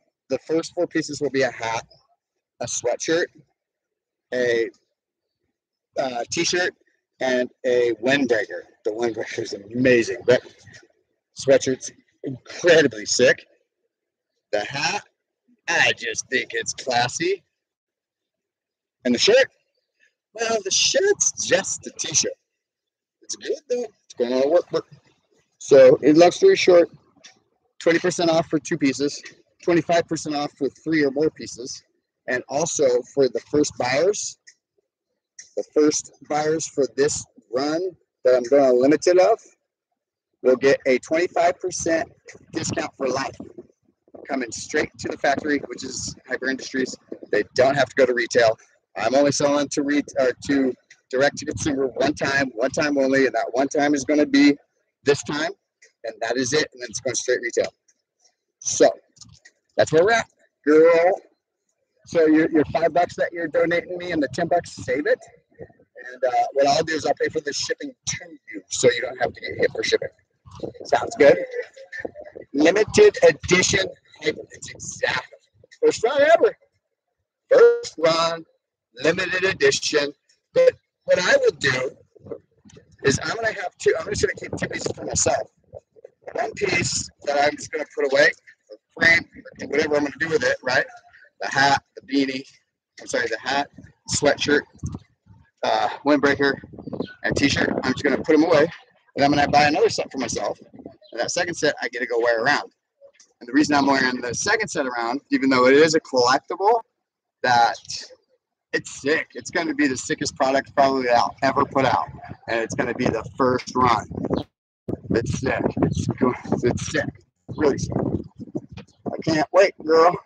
first 4 pieces will be a hat, a sweatshirt, a t-shirt, and a windbreaker. The windbreaker is amazing, but sweatshirt's incredibly sick. The hat, I just think it's classy. And the shirt, well, the shirt's just a t-shirt. It's good though. It's going to work. So, in long story short, 20% off for 2 pieces, 25% off for 3 or more pieces, and also for the first buyers for this run that I'm going to limited of, will get a 25% discount for life, coming straight to the factory, which is Hyper Industries. They don't have to go to retail. I'm only selling to direct to consumer one time only, and that one time is going to be this time, and that is it, and then it's going straight retail. So that's where we're at, girl. So your $5 that you're donating me and the $10, save it. And what I'll do is I'll pay for the shipping to you, so you don't have to get hit for shipping. Sounds good. Limited edition. It's exactly first run ever. First run, limited edition. But what I would do is I'm just going to keep 2 pieces for myself. One piece that I'm just going to put away, or frame, or whatever I'm going to do with it, right? The hat, the beanie, the hat, sweatshirt, windbreaker, and t-shirt. I'm just going to put them away. And I'm going to buy another set for myself. And that second set, I get to go wear around. And the reason I'm wearing the second set around, even though it is a collectible, that it's sick. It's going to be the sickest product probably I'll ever put out. And it's going to be the first run. It's sick. It's sick. Really sick. I can't wait, girl.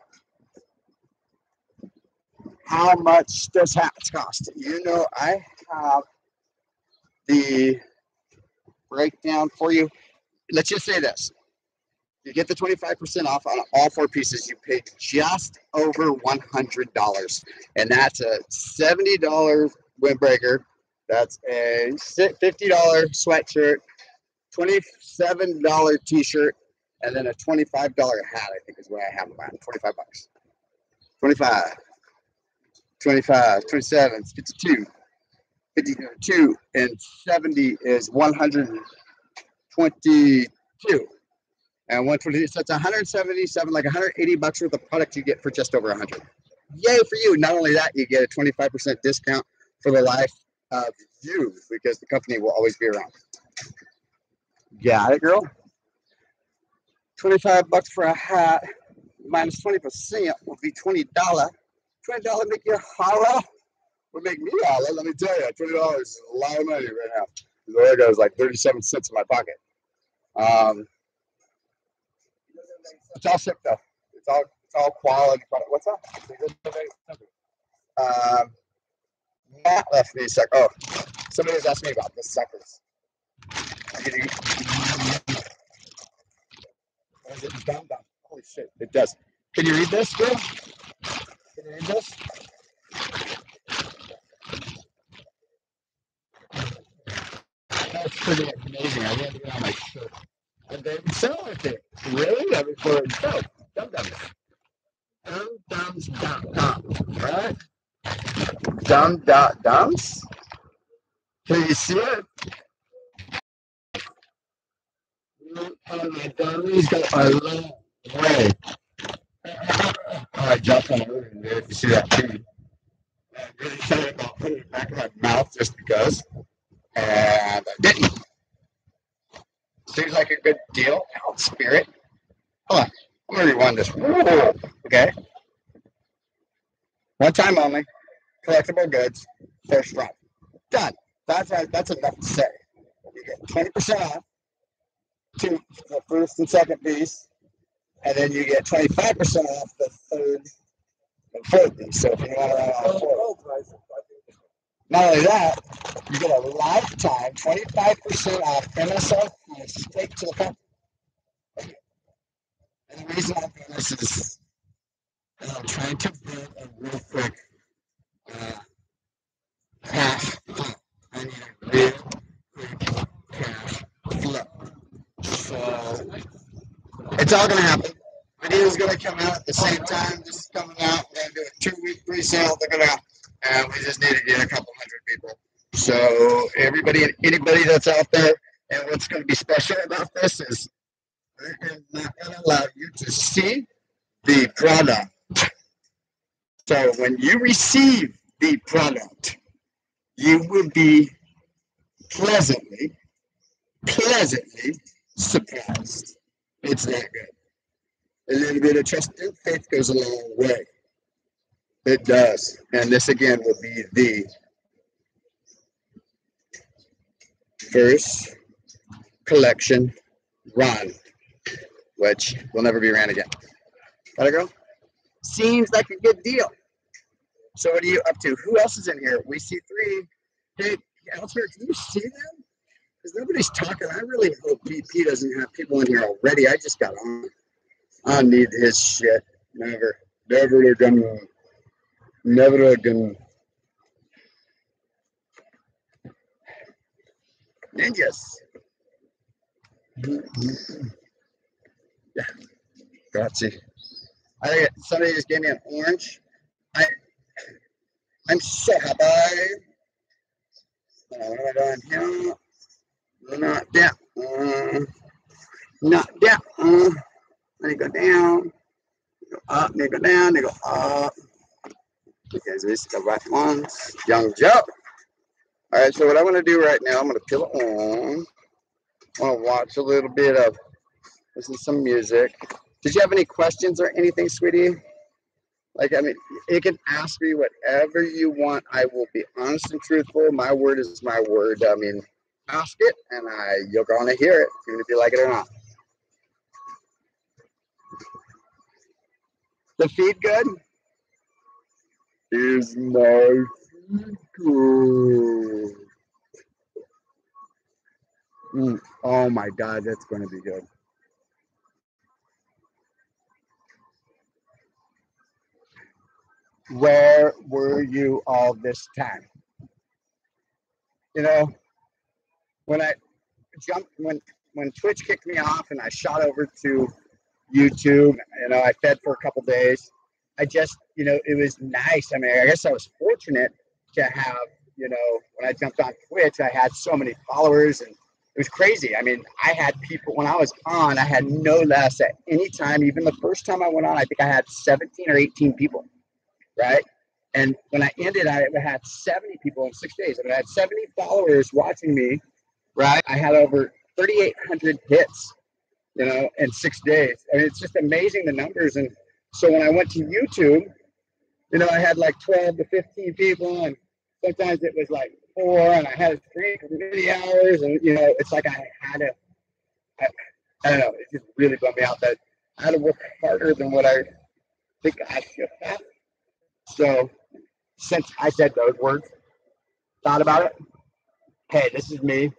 How much does hats cost? You know, I have the breakdown for you. Let's just say this. You get the 25% off on all 4 pieces. You pay just over $100. And that's a $70 windbreaker. That's a $50 sweatshirt, $27 t-shirt, and then a $25 hat, I think is what I have them at. $25. 25, 25, 27, 52, 52, and 70 is 122. And 120, so it's 177, like $180 worth of product you get for just over 100. Yay for you. Not only that, you get a 25% discount for the life of you, because the company will always be around. Got it, girl? $25 for a hat minus 20% will be $20. $20 make you holla? Would make me holla, let me tell you. $20 is a lot of money right now. The other guy was like 37 cents in my pocket. It's all sick though. It's all quality product. What's up? Matt left me a sec. Oh, somebody was asking me about the suckers. Is it dumb? Holy shit, it does. Can you read this, Bill? Can you read this? That's pretty amazing. I read it on my shirt. And they sell it. Really? I mean, for itself. Dum-dums. Dumdums.com. Right? Dum.dums? Can you see it? He's got a long way. I jumped on it. If you see that too. I'm really excited about putting it back in my mouth just because. And I didn't. Seems like a good deal. Out spirit. Hold on. I'm going to rewind this. Okay. One time only. Collectible goods. First run. Done. That's enough to say. You get 20% off to the first and second piece. And then you get 25% off the third and fourth piece. So if you want to run all 4. Not only that, you get a lifetime 25% off MSRP straight to the company. And the reason I'm doing this is I'm trying to build a real quick cash flow. I need a real quick cash flow. So it's all going to happen. Video's going to come out at the same time. This is coming out. We're going to do a 2-week pre-sale. They're going to, and we just need to get a couple hundred people. So everybody and anybody that's out there, and what's going to be special about this is we're not going to allow you to see the product. So when you receive the product, you will be pleasantly surprised. It's that good. A little bit of trust and faith goes a long way. It does. And this again will be the first collection run, which will never be ran again. Gotta go? Seems like a good deal. So what are you up to? Who else is in here? We see 3. Hey, Elsewhere, can you see them? Because nobody's talking. I really hope BP doesn't have people in here already. I just got on. I need his shit. Never. Never again. Never again. Ninjas. Yeah, gotcha. I think somebody just gave me an orange. I'm so happy. What am I doing here? Not down. Not down. Let me go down. Go up. They go down. They go up. Because this is the right ones. Young Joe. All right. So what I want to do right now, I'm going to peel it on. I want to watch a little bit of listen to some music. Did you have any questions or anything, sweetie? Like, I mean, you can ask me whatever you want. I will be honest and truthful. My word is my word. I mean, ask it, and you're gonna hear it, even if you like it or not. The feed good? Is my feed good? Oh my God, that's going to be good. Where were you all this time? You know, when I jumped, when Twitch kicked me off and I shot over to YouTube, you know, I fed for a couple days. I just, you know, it was nice. I mean, I guess I was fortunate to have, you know, when I jumped on Twitch, I had so many followers and it was crazy. I mean, I had people when I was on, I had no less at any time. Even the first time I went on, I think I had 17 or 18 people, right? And when I ended, I had 70 people in 6 days. I mean, I had 70 followers watching me, right? I had over 3,800 hits, you know, in 6 days. I mean, it's just amazing the numbers. And so when I went to YouTube, you know, I had like 12 to 15 people, and sometimes it was like 4, and I had to stream for many hours, and you know, it's like I don't know, it just really bummed me out that I had to work harder than what I think I should have. So since I said those words, thought about it, hey, this is me.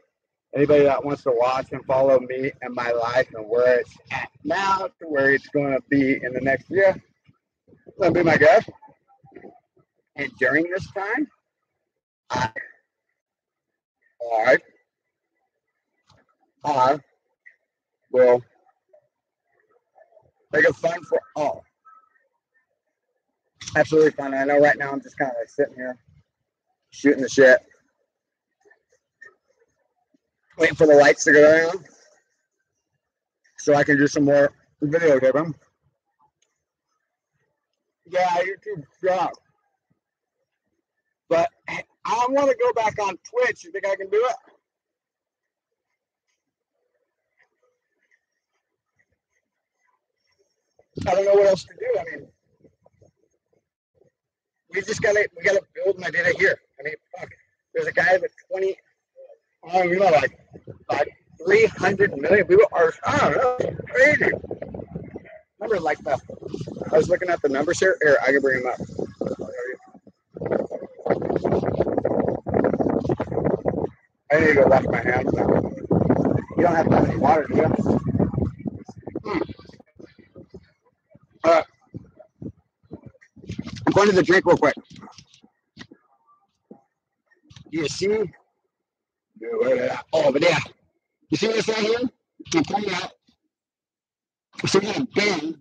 Anybody that wants to watch and follow me and my life and where it's at now to where it's going to be in the next year, that'll be my guest. And during this time, I will make it fun for all. Absolutely fun. I know right now I'm just kind of like sitting here shooting the shit, waiting for the lights to go down so I can do some more video giving. Yeah, YouTube sucks. But I want to go back on Twitch. You think I can do it? I don't know what else to do. I mean, we gotta build my data here. I mean, fuck. There's a guy with 20, you know, like 300 million people are. I don't know, crazy. Remember, like the I was looking at the numbers here. Here, I can bring them up. I need to go wash my hands now. You don't have to have any water, do you? I'm going to the drink real quick. You see? Oh, over there. You see this right here? I'm coming out. So you got a bend.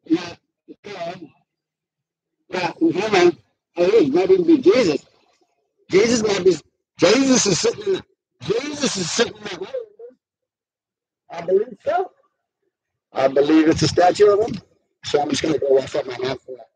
Yeah, yeah, human. It might even be Jesus. Jesus might be. Jesus is sitting in the. Jesus is sitting in the. I believe so. I believe it's a statue of him. So I'm just gonna go wash up my hands for that.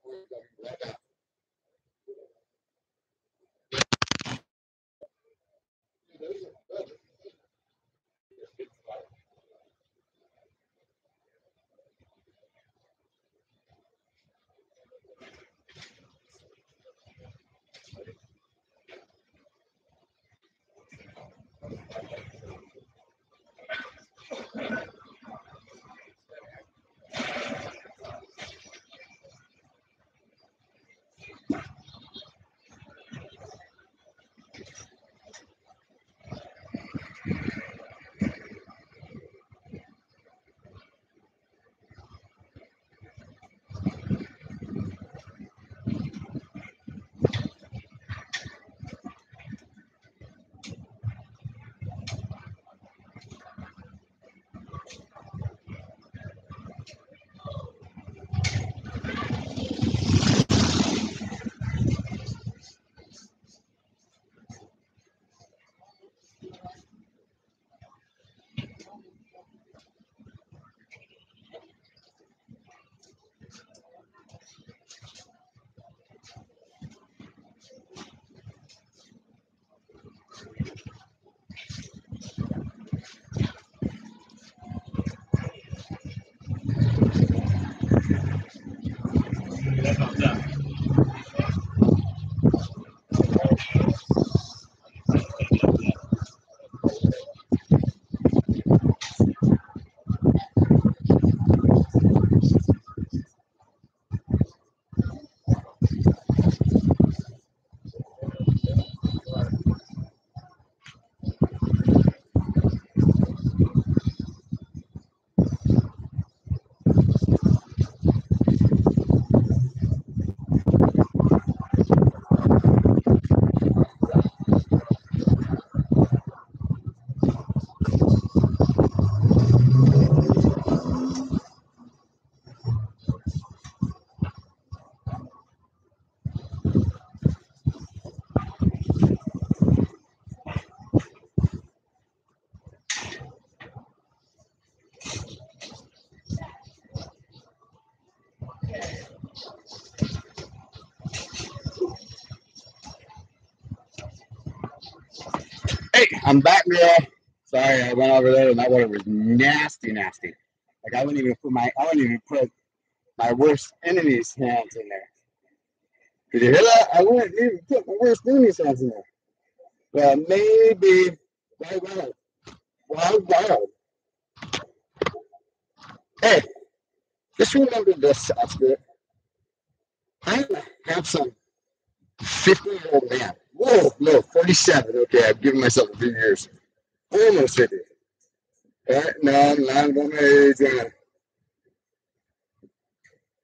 That comes up. Hey, I'm back, girl. Sorry, I went over there and that water was nasty, nasty. Like I wouldn't even put my worst enemy's hands in there. Did you hear that? I wouldn't even put my worst enemy's hands in there. Well, maybe wild. Hey, just remember this, Oscar. I'm a handsome 50-year-old man. Whoa, no, 47. Okay, I've given myself a few years. Almost 50. All right, no, I'm not about my age.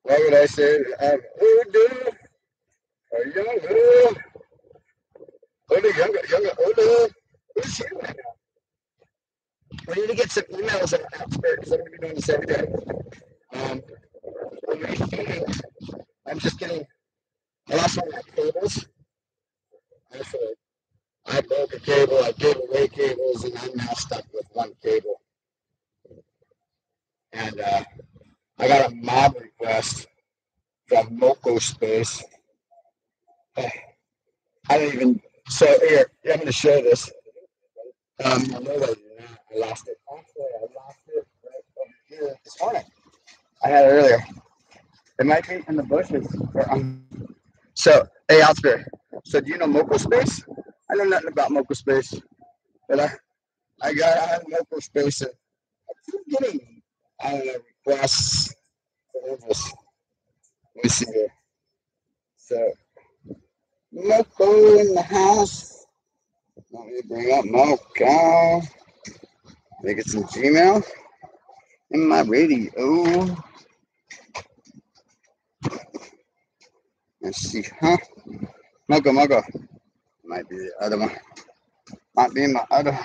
Why would I say I'm older or younger? Older. Who's here right now? We need to get some emails out because I'm going to be doing this every day. I'm just kidding. I lost one of my cables. Actually, I broke a cable. I gave away cables, and I'm now stuck with one cable. And I got a mob request from Moco Space. I don't even. So here, I'm going to show this. I lost it. Actually, I lost it right over here this morning. I had it earlier. It might be in the bushes. So, hey, Oscar. So, do you know Moco Space? I know nothing about Moco Space, but I have Moco Space. And I'm getting, I don't know, requests for this. Let me see here. So, Moco in the house. Let me bring up Moco. Make it some Gmail in my radio. Let's see, huh? Moco. Might be the other one. Might be my other.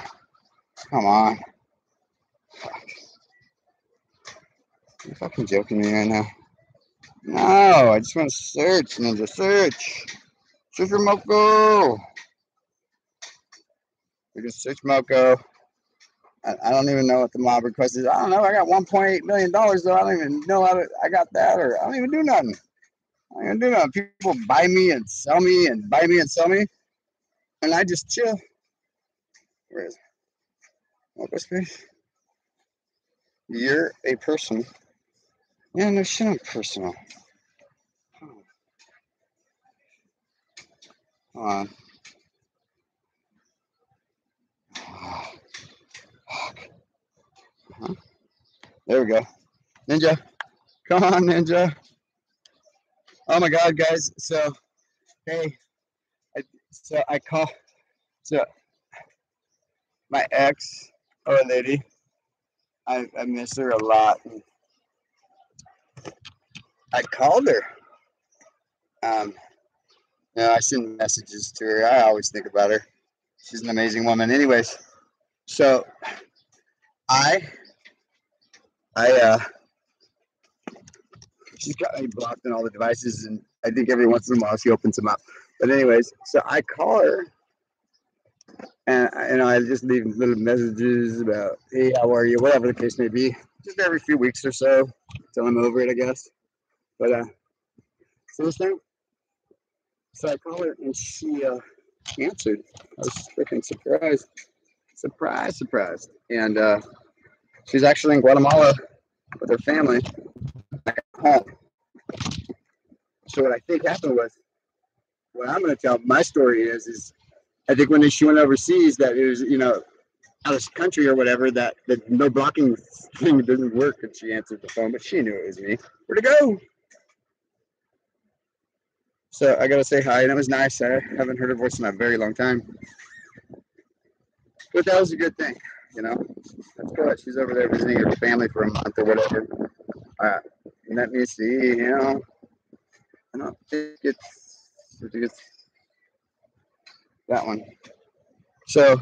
Come on. You're fucking joking me right now. No, I just want to search, Ninja. Search for Moco. We can search Moco. I don't even know what the mob request is. I don't know. I got $1.8 million, though. I don't even know how I got that, or I don't even do nothing. I don't even do nothing. People buy me and sell me and buy me and sell me, and I just chill. Where is it? Moco Space? You're a person. Yeah, no shit, I'm personal. Hold on. There we go. Ninja. Come on, Ninja. Oh my God, guys. So, hey, I call. So, my ex, or lady, I miss her a lot. I called her. I send messages to her. I always think about her. She's an amazing woman. Anyways, so she's got me blocked on all the devices, and I think every once in a while she opens them up. But anyways, so I call her, and I just leave little messages about, hey, how are you, whatever the case may be, just every few weeks or so, till I'm over it, I guess. But so I call her, and she answered. I was freaking surprised. Surprised. And she's actually in Guatemala with her family back home. So what I think happened was, what I'm going to tell my story is I think when she went overseas, that it was, out of the country or whatever, that the no blocking thing didn't work, and she answered the phone, but she knew it was me. Where'd it go? So I got to say hi, and it was nice. I haven't heard her voice in a very long time. But that was a good thing, That's good. She's over there visiting her family for a month or whatever. Let me see, I don't think it's that one. So,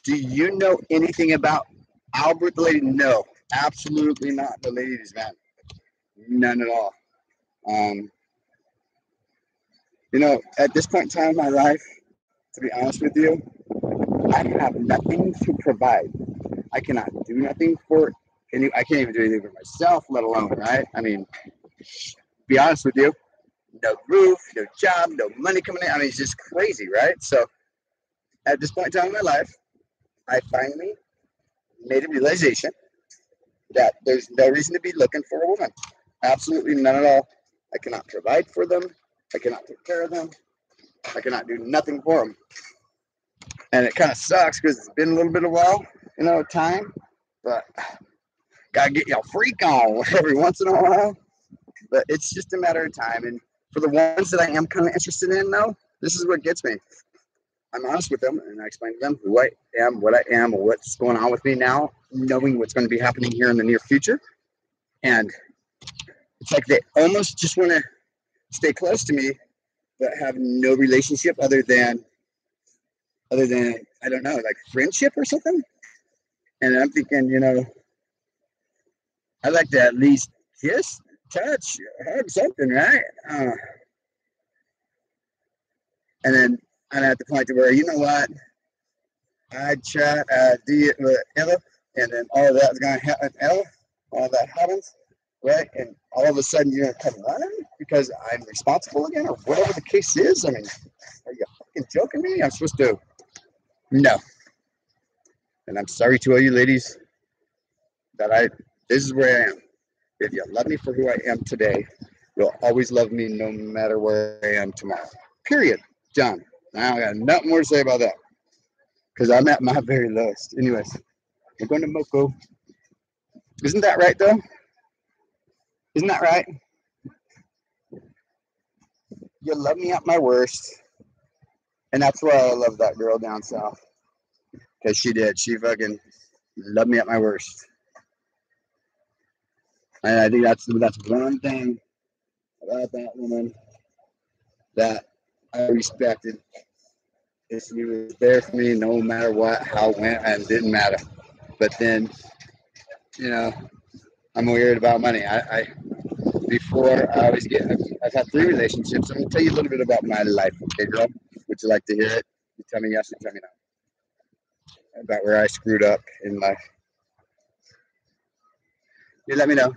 do you know anything about Albert the lady? No, absolutely not the ladies, man. None at all. At this point in time in my life, to be honest with you, I have nothing to provide. I cannot do nothing for I can't even do anything for myself, let alone, right? I mean, be honest with you, no roof, no job, no money coming in. I mean, it's just crazy, right? So at this point in time in my life, I finally made a realization that there's no reason to be looking for a woman. Absolutely none at all. I cannot provide for them. I cannot take care of them. I cannot do nothing for them. And it kind of sucks because it's been a little bit of a while, time. But gotta get y'all freak on every once in a while. But it's just a matter of time. And for the ones that I am kind of interested in, though, this is what gets me. I'm honest with them, and I explain to them who I am, what's going on with me now, knowing what's going to be happening here in the near future. And it's like they almost just want to stay close to me, but have no relationship other than I don't know, like friendship or something. And I'm thinking, I'd like to at least kiss, touch, hug, something, right? And then I'm at the point to where, you know what? I'd try do it with Ella, and then all of that's going to happen. Ella, all that happens, right? And all of a sudden you're going to come running because I'm responsible again, or whatever the case is. I mean, are you fucking joking me? I'm supposed to? No. And I'm sorry to all you ladies that this is where I am. If you love me for who I am today, you'll always love me no matter where I am tomorrow. Period. Done. I got nothing more to say about that. Because I'm at my very lowest. Anyways, we're going to Moco. Isn't that right, though? Isn't that right? You love me at my worst. And that's why I love that girl down south. Because she did. She fucking loved me at my worst. And I think that's one thing about that woman that I respected. Is she was there for me no matter what, how it went, and it didn't matter. But then, I'm weird about money. I've had 3 relationships. I'm gonna tell you a little bit about my life, okay, girl? Would you like to hear it? You tell me yes, you tell me no. About where I screwed up in life. You let me know.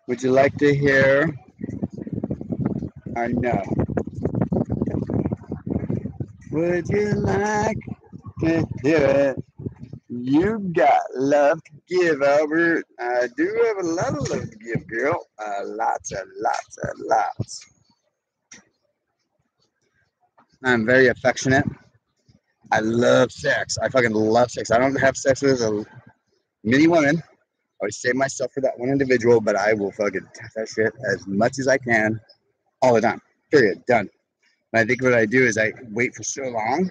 Would you like to hear? I know. Would you like to hear it? You got love to give, Albert. I do have a lot of love to give, girl. Lots and lots and lots. I'm very affectionate. I love sex. I fucking love sex. I don't have sex with many women. I always save myself for that one individual, but I will fucking touch that shit as much as I can all the time. Period. Done. And I think what I do is I wait for so long,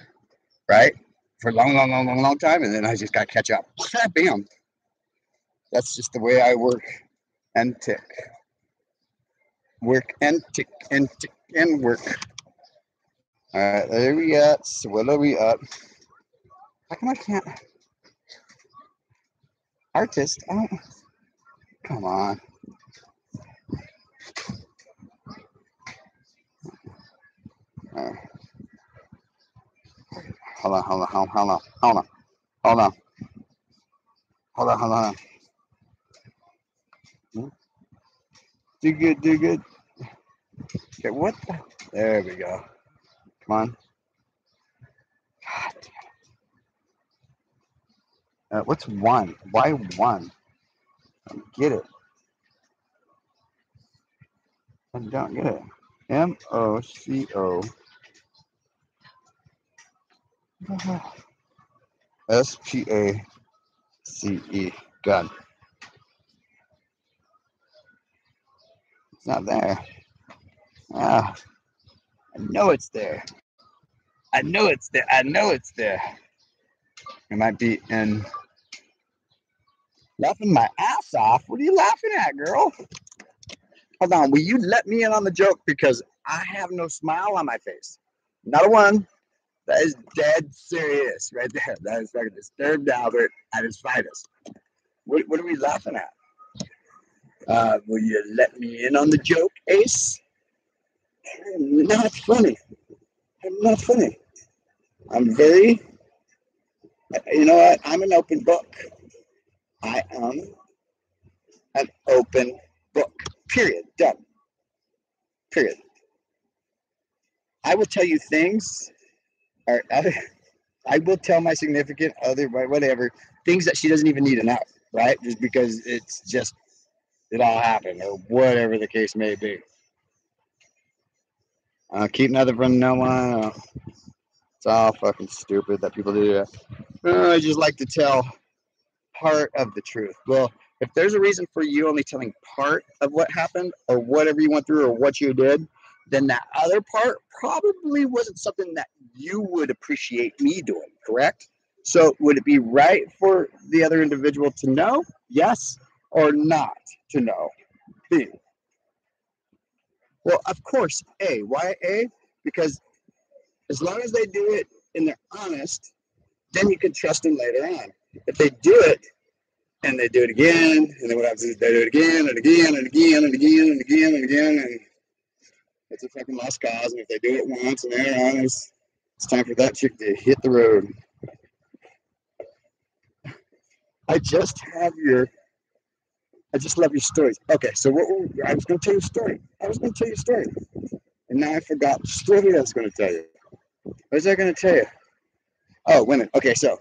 right? For a long time, and then I just got to catch up. Bam. That's just the way I work and tick. Work and tick and tick and work. All right, there we go. So what are we up? How come I can't? Artist? Oh, come on. Hold on. Do good. Okay, what the? There we go. Come on. God damn it. What's 1? Why 1? I don't get it. I don't get it. M-O-C-O. S-P-A-C-E. Gun. It's not there. Ah, I know it's there. I know it's there. I know it's there. It might be in. Laughing my ass off. What are you laughing at, girl? Hold on. Will you let me in on the joke? Because I have no smile on my face. Not a one. That is dead serious right there. That is like a disturbed Albert at his finest. What are we laughing at? Will you let me in on the joke, Ace? I'm not funny. I'm not funny. I'm very, you know what? I'm an open book. I am an open book. Period. Done. Period. I will tell you things, or I will tell my significant other, whatever, things that she doesn't even need to know, right? Just because it all happened, or whatever the case may be. Keep nothing from no one. It's all fucking stupid that people do that. I just like to tell part of the truth. Well, if there's a reason for you only telling part of what happened or whatever you went through or what you did, then that other part probably wasn't something that you would appreciate me doing, correct? So would it be right for the other individual to know, yes, or not to know? B. Well, of course, A. Why A? Because as long as they do it and they're honest, then you can trust them later on. If they do it and they do it again, and then what happens is they do it again and again and again and again and again and again, and it's a fucking lost cause. And if they do it once and they're honest, it's time for that chick to hit the road. I just love your stories. Okay, so I was going to tell you a story. And now I forgot the story I was going to tell you. What was I going to tell you? Oh, women. Okay, so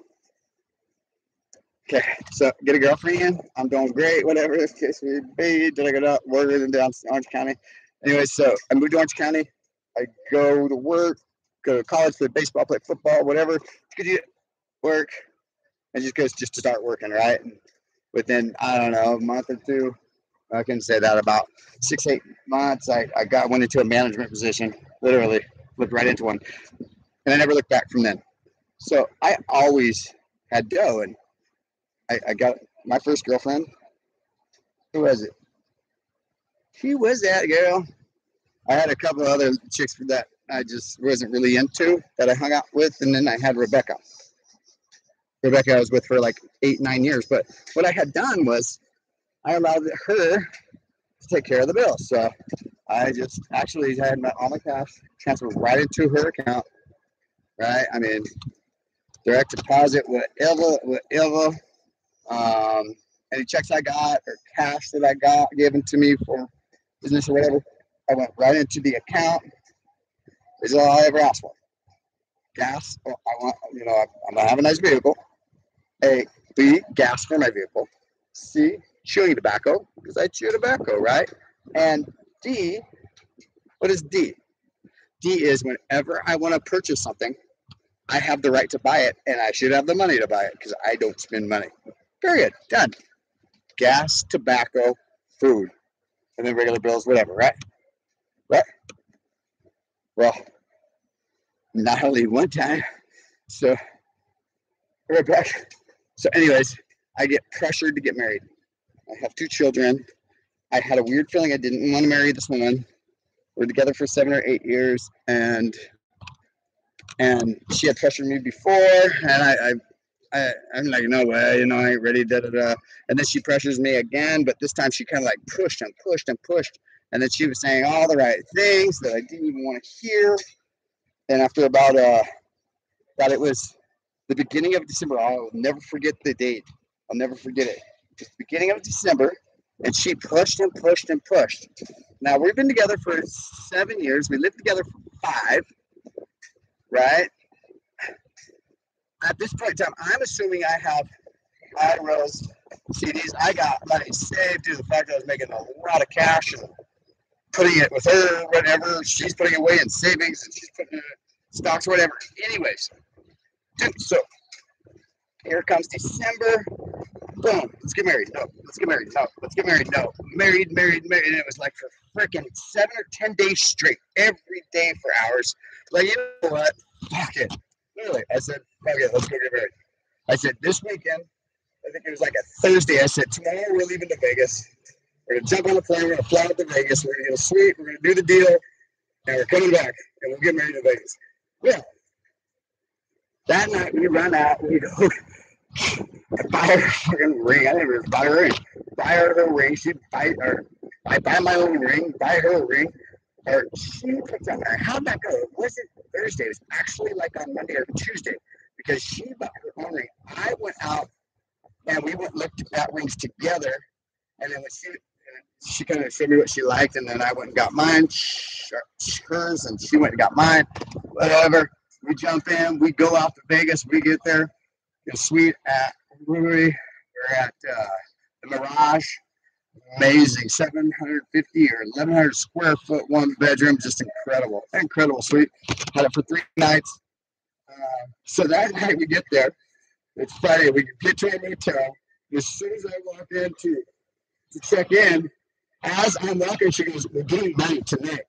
get a girlfriend. I'm doing great, whatever this case may be. Did I go to work in down Orange County? Anyway, so I moved to Orange County. I go to work, go to college, play baseball, play football, whatever. Work, and just goes just to start working, right? And within, I don't know, a month or two, I can say that about 6-8 months, I went into a management position, literally flipped right into one, and I never looked back from then. So I always had dough, and I got my first girlfriend. Who was it? She was that girl. I had a couple other chicks that I just wasn't really into that I hung out with, and then I had Rebecca. I was with for like 8-9 years, but what I had done was I allowed her to take care of the bills. So I just actually had all my cash transferred right into her account, right? I mean, direct deposit, whatever. Any checks I got or cash that I got given to me for business or whatever, I went right into the account. This is all I ever asked for. Gas, I want, I'm gonna have a nice vehicle. A, B, gas for my vehicle. C, chewing tobacco, because I chew tobacco, right? And D, what is D? D is whenever I want to purchase something, I have the right to buy it, and I should have the money to buy it because I don't spend money. Period. Done. Gas, tobacco, food, and then regular bills, whatever, right? Right? Well, not only one time, so right back. So anyways, I get pressured to get married. I have 2 children. I had a weird feeling I didn't want to marry this woman. We're together for 7 or 8 years, and she had pressured me before, and I'm like, no way, I ain't ready, da da da. And then she pressures me again, but this time she kind of like pushed and pushed and pushed, and then she was saying all the right things that I didn't even want to hear. And after about that, it was the beginning of December. I'll never forget the date. I'll never forget it. It's the beginning of December, and she pushed and pushed and pushed. Now, we've been together for 7 years. We lived together for 5. right? At this point in time, I'm assuming I rose CDs. I got money saved due to the fact that I was making a lot of cash and putting it with her, whatever. She's putting it away in savings and she's putting it in stocks, whatever. Anyways, dude, so here comes December. Boom, let's get married. No, let's get married. No, let's get married. No, married. And it was like for freaking 7 or 10 days straight, every day for hours. Like, you know what? Fuck it. Literally, I said, fuck it, let's go get married. I said, this weekend, I think it was like a Thursday, I said, tomorrow we're leaving to Vegas. We're going to jump on a plane, we're going to fly out to Vegas, we're going to get a suite, we're going to do the deal, and we're coming back, and we'll get married in Vegas. Yeah. That night, we run out, we go, I buy her a fucking ring. I didn't even buy her a ring. Buy her a ring. I buy my own ring, buy her a ring. Or she puts on there. How'd that go? It wasn't Thursday. It was actually like on Monday or Tuesday because she bought her own ring. I went out and we went looked at rings together. And then when she kind of showed me what she liked, and then I went and got mine, hers, and she went and got mine. Whatever. We jump in. We go out to Vegas. We get there. The suite at we're at the Mirage. Amazing, 750 or 1,100 square foot, one bedroom, just incredible suite. Had it for 3 nights. So that night we get there. It's Friday. We get to a motel. As soon as I walk in to check in, as I'm walking, she goes, "We're getting married tonight,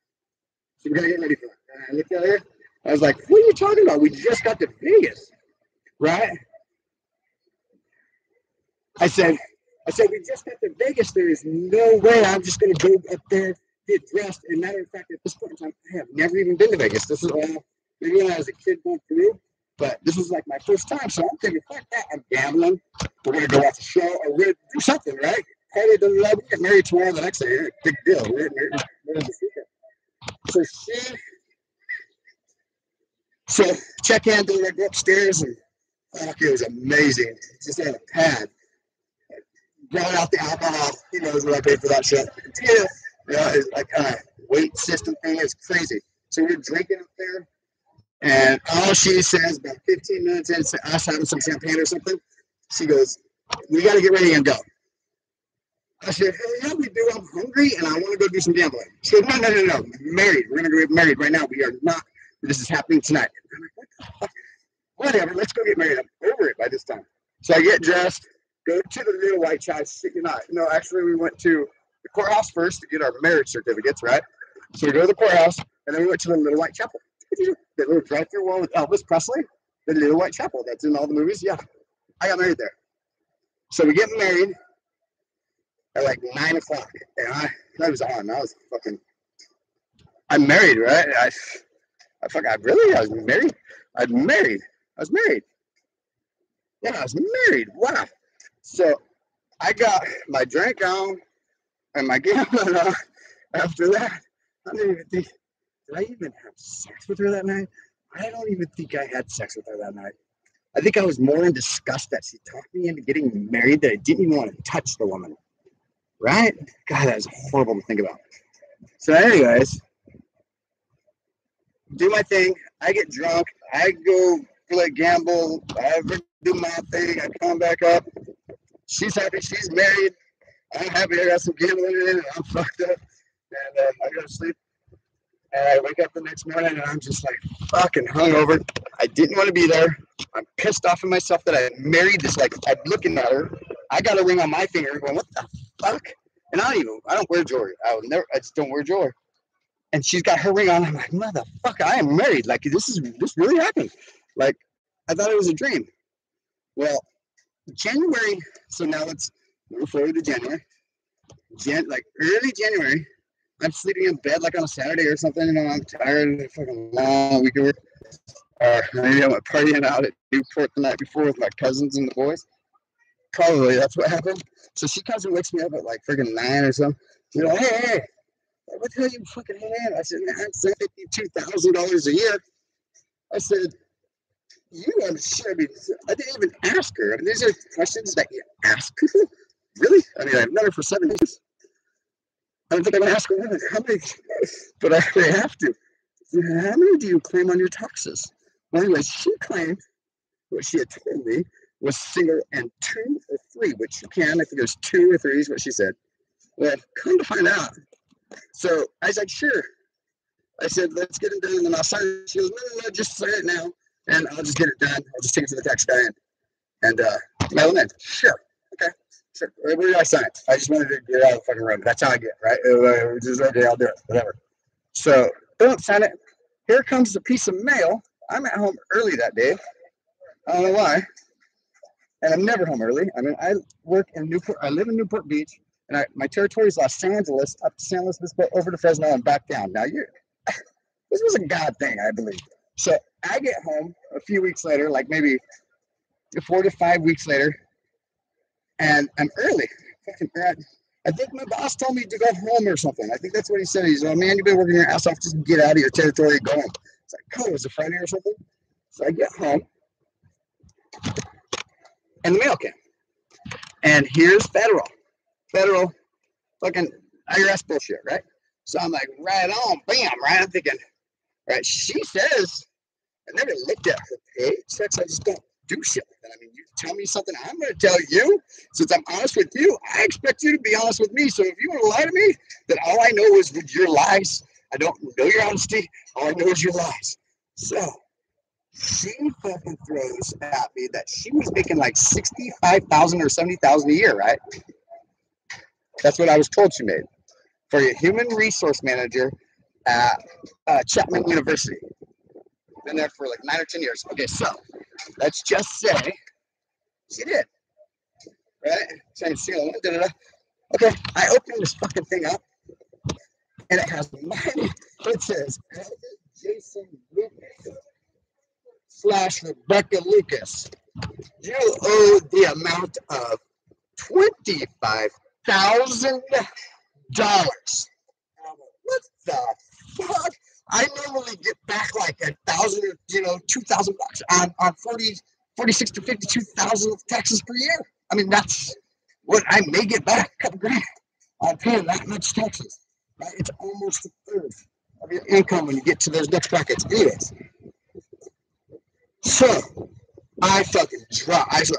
so we gotta get ready for it." And I looked at her. I was like, "What are you talking about? We just got to Vegas, right?" I said, we just got to Vegas. There is no way I'm just going to go up there, get dressed. And matter of fact, at this point in time, I have never even been to Vegas. This is all, maybe when I was a kid going through, but this was like my first time. So I'm thinking, fuck that. I'm gambling. We're going to go watch a show or we're going to do something, right? Party to love. We get married tomorrow the next day. Big deal. We're married this weekend. So check in, go upstairs, and fuck, it was amazing. Just on a pad. Brought out the alcohol. He knows what I paid for that shit. Yeah. It's like weight system thing is crazy. So we're drinking up there, and all she says about 15 minutes into us having some champagne or something, she goes, "We got to get ready and go." I said, "Hey, yeah, we do. I'm hungry and I want to go do some gambling." She goes, No. Married. We're going to go get married right now. We are not. This is happening tonight. I'm like, what the fuck? Whatever. Let's go get married. I'm over it by this time. So I get dressed. Go to the Little White Chapel. No, actually, we went to the courthouse first to get our marriage certificates, right? So we go to the courthouse, and then we went to the Little White Chapel. The little drive-through wall with Elvis Presley, the Little White Chapel. That's in all the movies. Yeah, I got married there. So we get married at like 9 o'clock, and I was on. I was fucking. I'm married, right? I was married. I was married. Yeah, I was married. Wow. So I got my drink on and my gambling on. After that, I didn't even think, did I even have sex with her that night? I don't even think I had sex with her that night. I think I was more in disgust that she talked me into getting married that I didn't even want to touch the woman. Right? God, that was horrible to think about. So anyways, do my thing. I get drunk. I go play gamble. I do my thing. I come back up. She's happy. She's married. I'm happy. I got some gambling in it. And I'm fucked up. And I go to sleep. And I wake up the next morning and I'm just like fucking hungover. I didn't want to be there. I'm pissed off at myself that I married this. Like, I'm looking at her. I got a ring on my finger going, what the fuck? And I don't wear jewelry. I just don't wear jewelry. And she's got her ring on. I'm like, motherfucker, I am married. Like, this really happened. Like, I thought it was a dream. Well, January, so now let's move forward to January. Like early January, I'm sleeping in bed like on a Saturday or something, and I'm tired of a fucking long week of work. Or maybe I went partying out at Newport the night before with my cousins and the boys. Probably that's what happened. So she comes and wakes me up at like freaking 9 or something. She's like, hey, what the hell you fucking hanging out? I said, man, I'm $52,000 a year. I said, you understand? I mean, I didn't even ask her. I mean, these are questions that you ask people. Really? I mean, I've known her for 7 years. I don't think I'm gonna ask her how many, but I have to. How many do you claim on your taxes? Anyway, she claimed what she had told me was single and 2 or 3, which you can. I think it was 2 or 3 is what she said. Well, come to find out. So I was like, sure. I said, let's get it done, and then I'll sign it. She goes, no, just sign it now, and I'll just get it done. I'll just take it to the tax guy and mail it in. Sure. Okay. Sure. Where do I sign it? I just wanted to get out of the fucking room. That's how I get, right? Just right there, I'll do it. Whatever. So don't sign it. Here comes the piece of mail. I'm at home early that day. I don't know why. And I'm never home early. I mean, I work in Newport. I live in Newport Beach, and my territory is Los Angeles, up to San Luis Obispo, over to Fresno, and back down. Now, this was a God thing, I believe. So I get home a few weeks later, like maybe 4 to 5 weeks later, and I'm early. I think my boss told me to go home or something. I think that's what he said. He's like, man, you've been working your ass off. Just get out of your territory and go home. It's like, cool, was it Friday or something? So I get home, and the mail came. And here's federal fucking IRS bullshit, right? So I'm like, right on, bam, right? I'm thinking, right, she says, I never looked at her paychecks. I just don't do shit like that. I mean, you tell me something, I'm going to tell you. Since I'm honest with you, I expect you to be honest with me. So if you want to lie to me, then all I know is with your lies. I don't know your honesty. All I know is your lies. So she fucking throws at me that she was making like $65,000 or $70,000 a year, right? That's what I was told she made for a human resource manager at Chapman University. Been there for like 9 or 10 years. Okay, so let's just say she did, right? Saying single, okay, I opened this fucking thing up, and it has mine. It says Jason Lucas / Rebecca Lucas. You owe the amount of $25,000. What the fuck? I normally get back like $1,000 or $2,000 on 46 to 52,000 of taxes per year. I mean, that's what I may get back, a couple grand on paying that much taxes. Right? It's almost a third of your income when you get to those next brackets. Anyways, so I fucking drop. I said,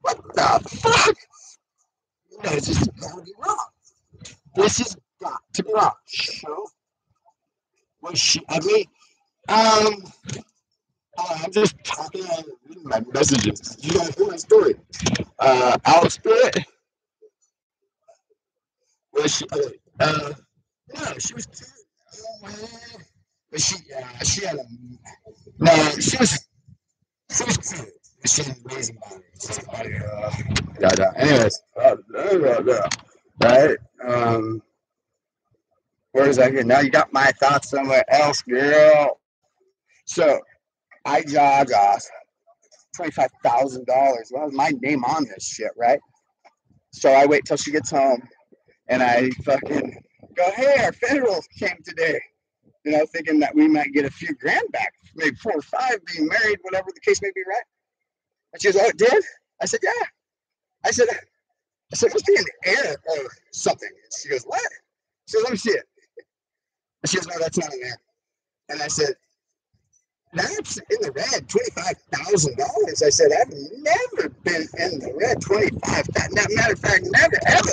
what the fuck? No, this has got to be wrong. This has got to be wrong. So, well, I mean, I'm just talking and reading my messages. You guys hear my story. Alex Spirit. Was she? No, she was too. She had a. No, she was cute. She had amazing body. Anyways, right. Where is that here? Now you got my thoughts somewhere else, girl. So I jog off $25,000. Well, my name on this shit, right? So I wait till she gets home, and I fucking go, hey, our federal came today. Thinking that we might get a few grand back, maybe 4 or 5, being married, whatever the case may be, right? And she goes, oh, it did? I said, yeah. I said, it must be in the air or something. She goes, what? She goes, let me see it. And she goes, no, that's not in there. And I said, that's in the red, $25,000. I said, I've never been in the red, 25,000. Matter of fact, never, ever.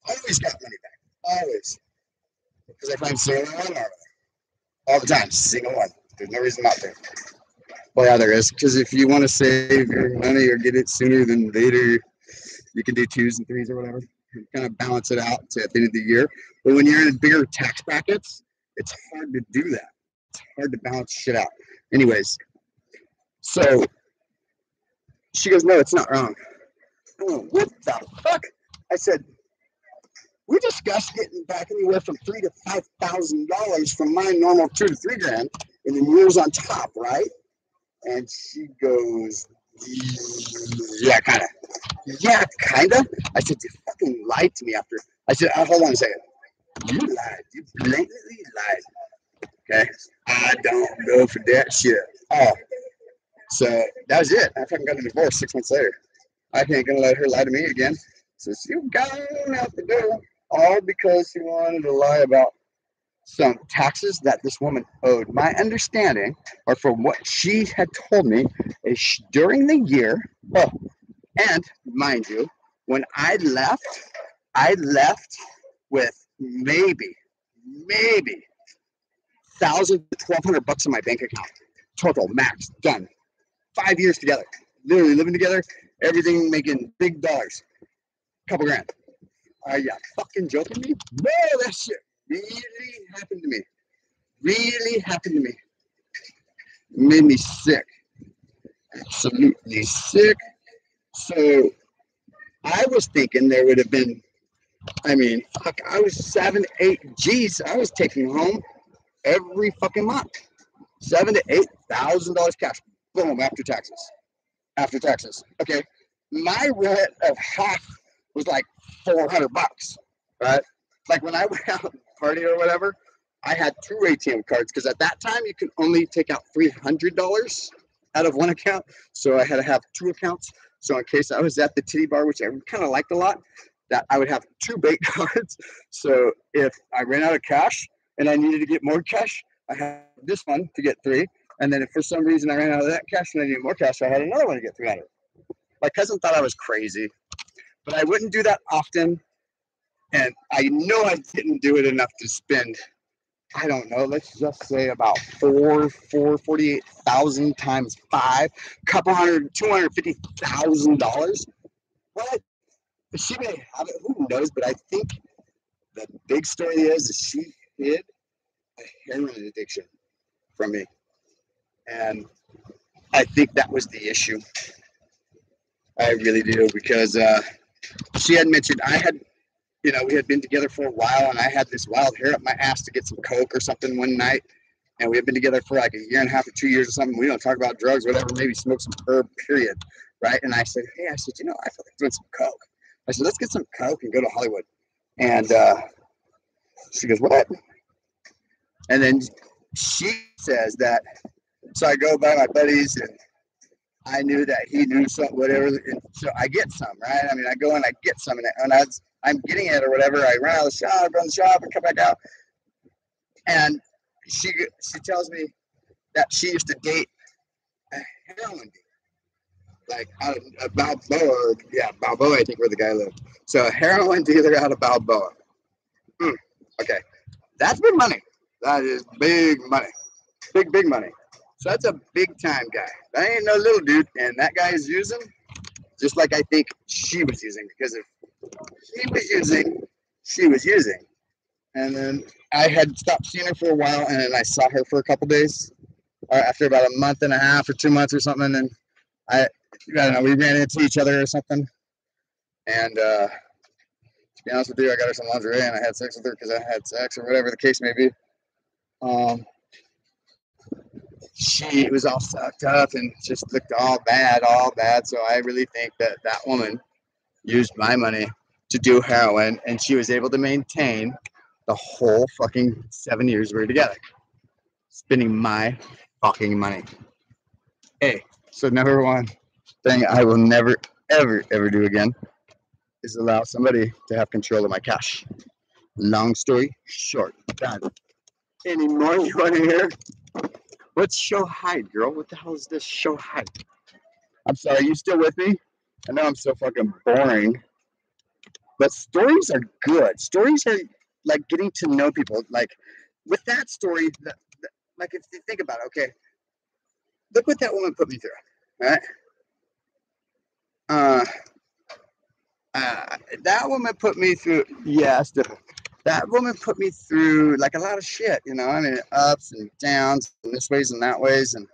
Always got money back, always. Because I find single one all the time, single one. There's no reason not to. Well, yeah, there is. Because if you want to save your money or get it sooner than later, you can do 2s and 3s or whatever. You kind of balance it out to at the end of the year. But when you're in bigger tax brackets, it's hard to do that. It's hard to balance shit out. Anyways, so she goes, no, it's not wrong. Oh, what the fuck? I said, we discussed getting back anywhere from $3,000 to $5,000 from my normal 2 to 3 grand, and then yours on top, right? And she goes, yeah, kind of. Yeah, kind of. I said, you fucking lied to me after. I said, hold on a second. You lied. You blatantly lied. Okay? I don't go for that shit. Oh. So that was it. I fucking got a divorce 6 months later. I ain't gonna let her lie to me again. So she got out the door. All because she wanted to lie about some taxes that this woman owed. My understanding, or from what she had told me, is during the year, oh, and mind you, when I left with maybe $1,000 to $1,200 in my bank account. Total, max, done. 5 years together. Literally living together, everything making big dollars. Couple grand. Are you fucking joking me? No, that shit really happened to me. Really happened to me. Made me sick. Absolutely sick. So I was thinking there would have been, I mean, fuck, I was 7, 8 G's I was taking home every fucking month. $7,000 to $8,000 cash. Boom, after taxes. After taxes. Okay. My rent of half was like $400, right? Like when I went out and party or whatever, I had 2 ATM cards because at that time you could only take out $300 out of one account. So I had to have 2 accounts. So in case I was at the titty bar, which I kind of liked a lot, that I would have 2 bait cards. So if I ran out of cash and I needed to get more cash, I had this one to get 3. And then if for some reason I ran out of that cash and I needed more cash, I had another one to get 300. My cousin thought I was crazy, but I wouldn't do that often. And I know I didn't do it enough to spend, I don't know, let's just say about 48,000 times 5, couple hundred, $250,000. What? She may have it, who knows? But I think the big story is she hid a heroin addiction from me. And I think that was the issue. I really do, because she had mentioned we had been together for a while, and I had this wild hair up my ass to get some coke or something one night, and we had been together for like 1.5 years or 2 years or something. We don't talk about drugs, whatever, maybe smoke some herb, period, right? And I said, hey, I feel like doing some coke. I said, let's get some coke and go to Hollywood. And she goes, what? And then she says that, so I go by my buddies, and I knew that he knew something, whatever. And so I get some, right? I mean, I go and I get some, and I'm getting it or whatever. I run out of the shop, run the shop, and come back out. And she tells me that she used to date a heroin dealer, like out of Balboa. Yeah, Balboa, I think, where the guy lived. So a heroin dealer out of Balboa. Okay, that's big money. That is big money. Big money. So that's a big time guy. That ain't no little dude. And that guy is using just like I think she was using, because if he was using, she was using. And then I had stopped seeing her for a while, and then I saw her for a couple days, or after about 1.5 months or 2 months or something. And I don't know, we ran into each other or something. And to be honest with you, I got her some lingerie and I had sex with her because I had sex, or whatever the case may be. She was all sucked up and just looked all bad. So I really think that woman used my money to do heroin, and she was able to maintain the whole fucking 7 years we were together, spending my fucking money. Hey, so number one thing I will never, ever, ever do again is allow somebody to have control of my cash. Long story short, done. Any more you want to hear? What's show hide, girl? What the hell is this show hide? I'm sorry, you still with me? I know I'm so fucking boring. But stories are good. Stories are like getting to know people. Like with that story, like if you think about it, okay, look what that woman put me through, right? That woman put me through, yes, that woman put me through like a lot of shit, you know, I mean, ups and downs, and this ways and that ways. And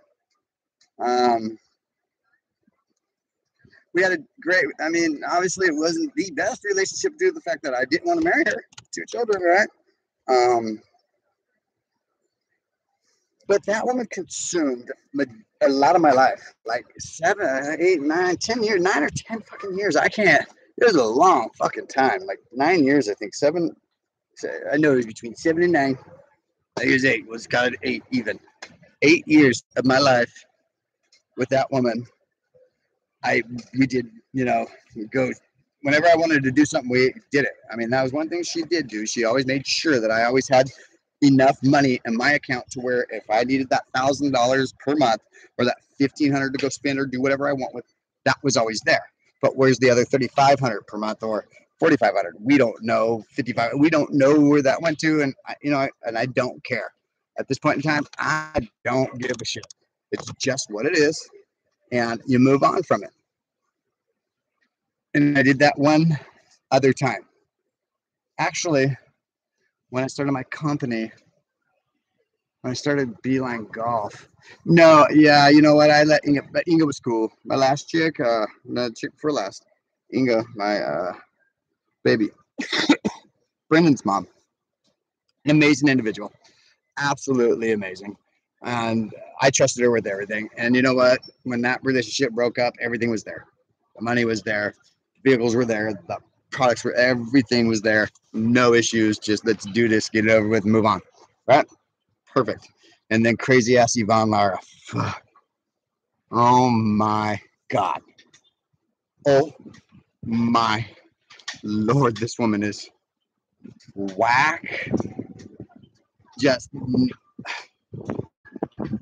we had a great, I mean, obviously it wasn't the best relationship due to the fact that I didn't want to marry her. 2 children, right? But that woman consumed a lot of my life, like 7, 8, 9, 10 years, 9 or 10 fucking years. I can't, it was a long fucking time, like 9 years, I think. 7, I know it was between 7 and 9. I think it was 8, was kind of 8 even. 8 years of my life with that woman. We did, you know, go, whenever I wanted to do something, we did it. I mean, that was one thing she did do. She always made sure that I always had enough money in my account to where if I needed that $1,000 per month or that $1,500 to go spend or do whatever I want with, that was always there. But where's the other $3,500 per month or $4,500? We don't know. 55. We don't know where that went to, and I don't care. At this point in time, I don't give a shit. It's just what it is, and you move on from it. And I did that one other time. Actually, when I started my company, when I started Beeline Golf. No, yeah, you know what? I let Inga, but Inga was cool. My last chick, the chick before last, Inga, my baby, Brendan's mom, an amazing individual, absolutely amazing. And I trusted her with everything. And you know what? When that relationship broke up, everything was there. The money was there, the vehicles were there, the products were, everything was there. No issues. Just let's do this, get it over with, and move on. Right? Perfect. And then crazy ass Yvonne Lara. Fuck. Oh my God. Oh my Lord, this woman is whack. Just,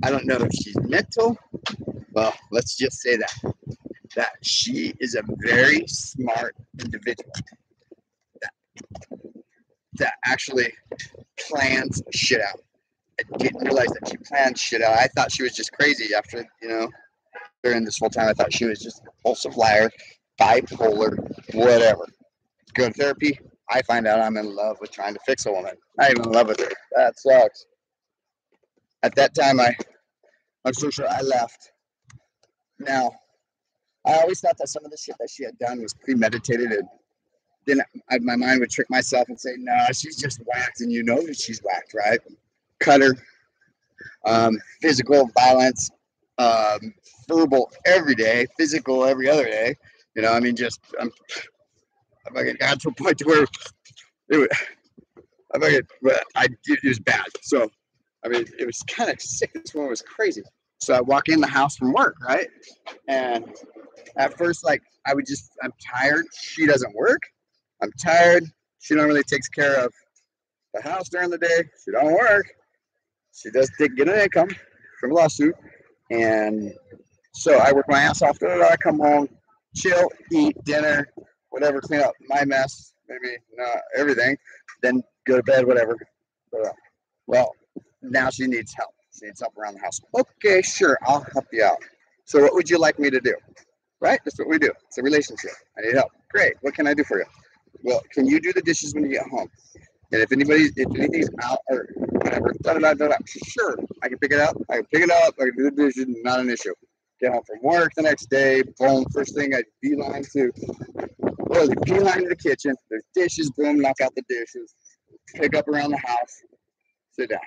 I don't know if she's mental. Well, let's just say that she is a very smart individual that actually plans shit out. I didn't realize that she planned shit out. I thought she was just crazy after, during this whole time. I thought she was just a compulsive liar, bipolar, whatever. Go to therapy. I find out I'm in love with trying to fix a woman. I'm even in love with her. That sucks. At that time, I'm so sure I left. Now, I always thought that some of the shit that she had done was premeditated, and then my mind would trick myself and say, no, she's just whacked, and you know that she's whacked, right? Cut her, physical violence, verbal every day, physical every other day. I mean, just I got to a point to where it was bad. So, I mean, it was kind of sick. This one was crazy. So I walk in the house from work, right? And at first, I'm tired. She doesn't work. I'm tired. She don't really takes care of the house during the day. She don't work. She does get an income from a lawsuit. And so I work my ass off. I come home, chill, eat dinner, whatever, clean up my mess, maybe not everything, then go to bed, whatever. Well, now she needs help. She needs help around the house. Okay, sure, I'll help you out. So what would you like me to do? Right? That's what we do. It's a relationship. I need help. Great. What can I do for you? Well, can you do the dishes when you get home? And if anything's out or whatever, sure, I can pick it up. I can do the dishes, not an issue. Get home from work the next day, boom, first thing I beeline to the kitchen. There's dishes, boom, knock out the dishes. Pick up around the house, sit down.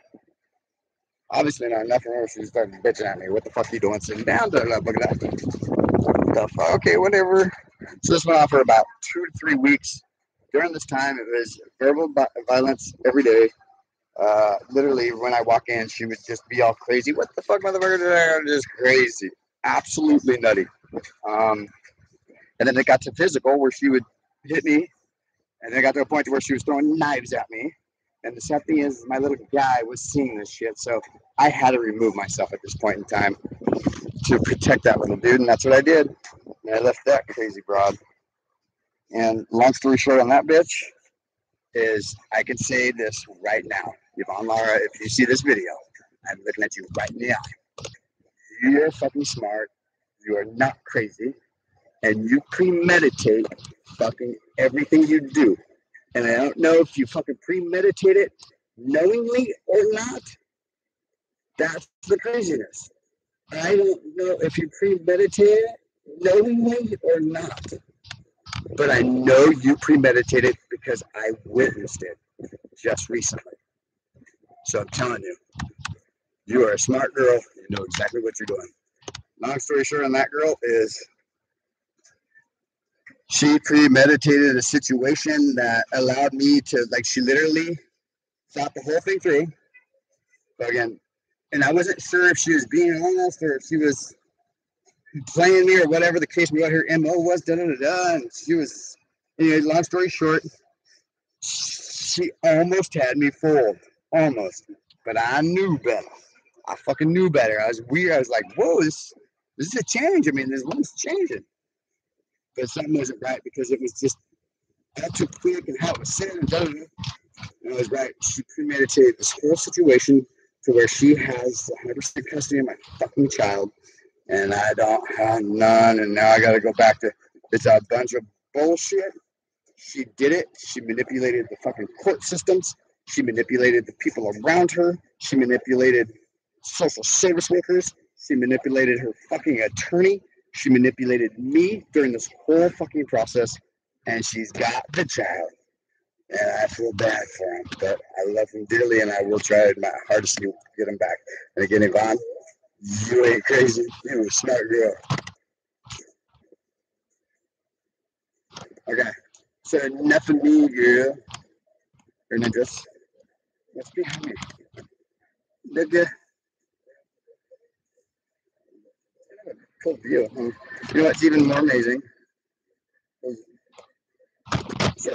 Obviously not nothing wrong. She started bitching at me. What the fuck are you doing sitting down? Look at that. Okay, whatever. So this went on for about 2 to 3 weeks. During this time, it was verbal violence every day. Literally, when I walk in, she would just be all crazy. What the fuck, motherfucker? Just crazy. Absolutely nutty. And then it got to physical, where she would hit me. And then it got to a point where she was throwing knives at me. And the sad thing is, my little guy was seeing this shit. So I had to remove myself at this point in time to protect that little dude. And that's what I did. And I left that crazy broad. And long story short on that bitch is I can say this right now. Yvonne Lara, if you see this video, I'm looking at you right in the eye. You're fucking smart. You are not crazy. And you premeditate fucking everything you do. And I don't know if you fucking premeditate it knowingly or not. That's the craziness. I don't know if you premeditate it knowingly or not. But I know you premeditated it because I witnessed it just recently. So I'm telling you, you are a smart girl. You know exactly what you're doing. Long story short on that girl is she premeditated a situation that allowed me to, she literally thought the whole thing through. But again, and I wasn't sure if she was being honest or if she was playing me or whatever the case, what her MO was, and she was, anyway, long story short, she almost had me fooled. almost. But I knew better. I fucking knew better. I was weird. I was like, whoa, this is a change. I mean, this woman's changing. But something wasn't right because it was just all too quick and how it was said and da da da. And I was right. She premeditated this whole situation to where she has 100% custody of my fucking child. And I don't have none. And now I got to go back to, it's a bunch of bullshit. She did it. She manipulated the fucking court systems. She manipulated the people around her. She manipulated social service workers. She manipulated her fucking attorney. She manipulated me during this whole fucking process. And she's got the child. And I feel bad for him. But I love him dearly and I will try my hardest to get him back. And again, Yvonne, you ain't crazy. You're a smart girl. Okay. So enough of me, girl. Hernandez. What's behind me? Look at cool view. Huh? You know what's even more amazing? So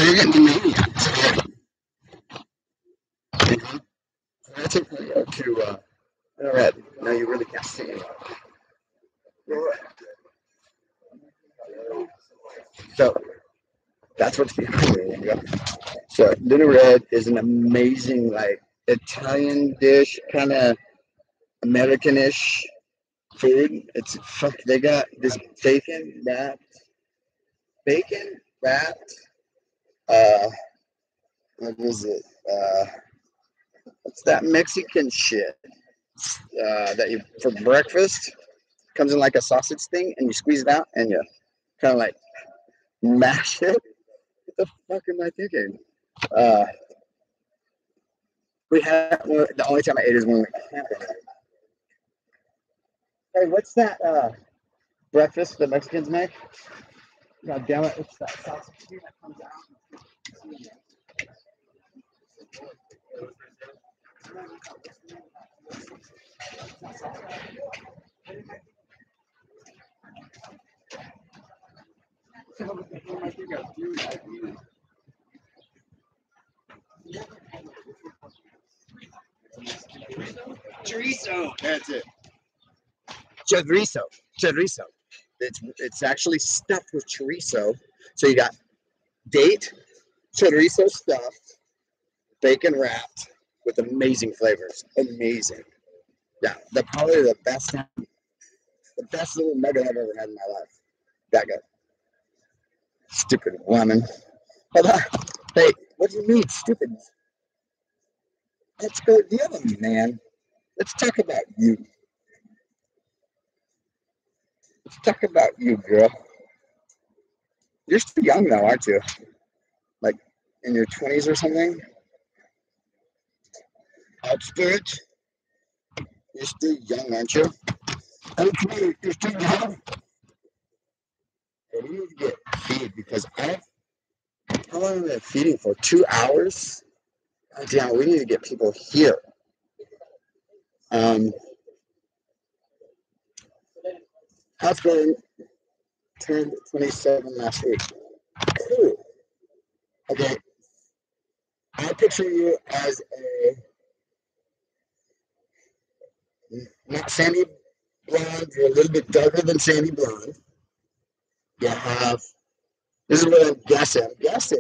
you're getting the maniac today. I took Leo to red. No, you really can't see it. So that's what's behind me. So Little Red is an amazing, like, Italian dish, kind of Americanish food. It's fuck. They got this bacon wrapped. What is it? What's that Mexican shit that you for breakfast? Comes in like a sausage thing, and you squeeze it out, and you kind of like mash it. What the fuck am I thinking? We had the only time I ate is when we went camping. Hey, what's that breakfast the Mexicans make? God damn it! It's that sausage thing that comes out. Chorizo. That's it. Chorizo. It's actually stuffed with chorizo. So you got date, chorizo stuffed, bacon wrapped with amazing flavors. Amazing. Yeah, probably the best little nugget I've ever had in my life. That good. Stupid woman. Hold on. Hey, what do you mean, stupid? Let's go the other man. Let's talk about you. Let's talk about you, girl. You're still young though, aren't you? Like in your 20s or something? Outskirts? You're still young, aren't you? Oh, come here. You're still young. Hey, we need to get feed because how long have I been feeding for? 2 hours? Oh, damn, we need to get people here. House going turned 27 last week. Cool. Okay. I picture you as not sandy blonde, you're a little bit darker than sandy blonde. You have, this is what I'm guessing, because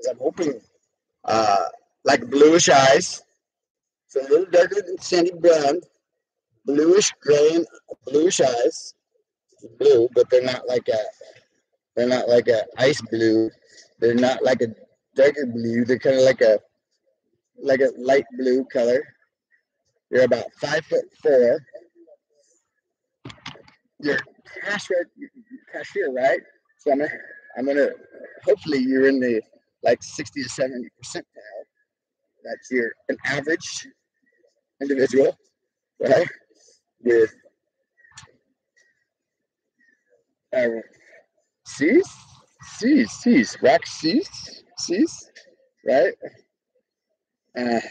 I'm hoping, like bluish eyes, so a little darker than sandy blonde, bluish gray and bluish eyes, blue, but they're not like a ice blue, they're not like a darker blue, they're kind of like a light blue color. You're about 5'4". You're cashier, right? So I'm gonna. Hopefully, you're in the like 60 to 70% percentile. That's an average individual, right? With C's, wax C's, right? Am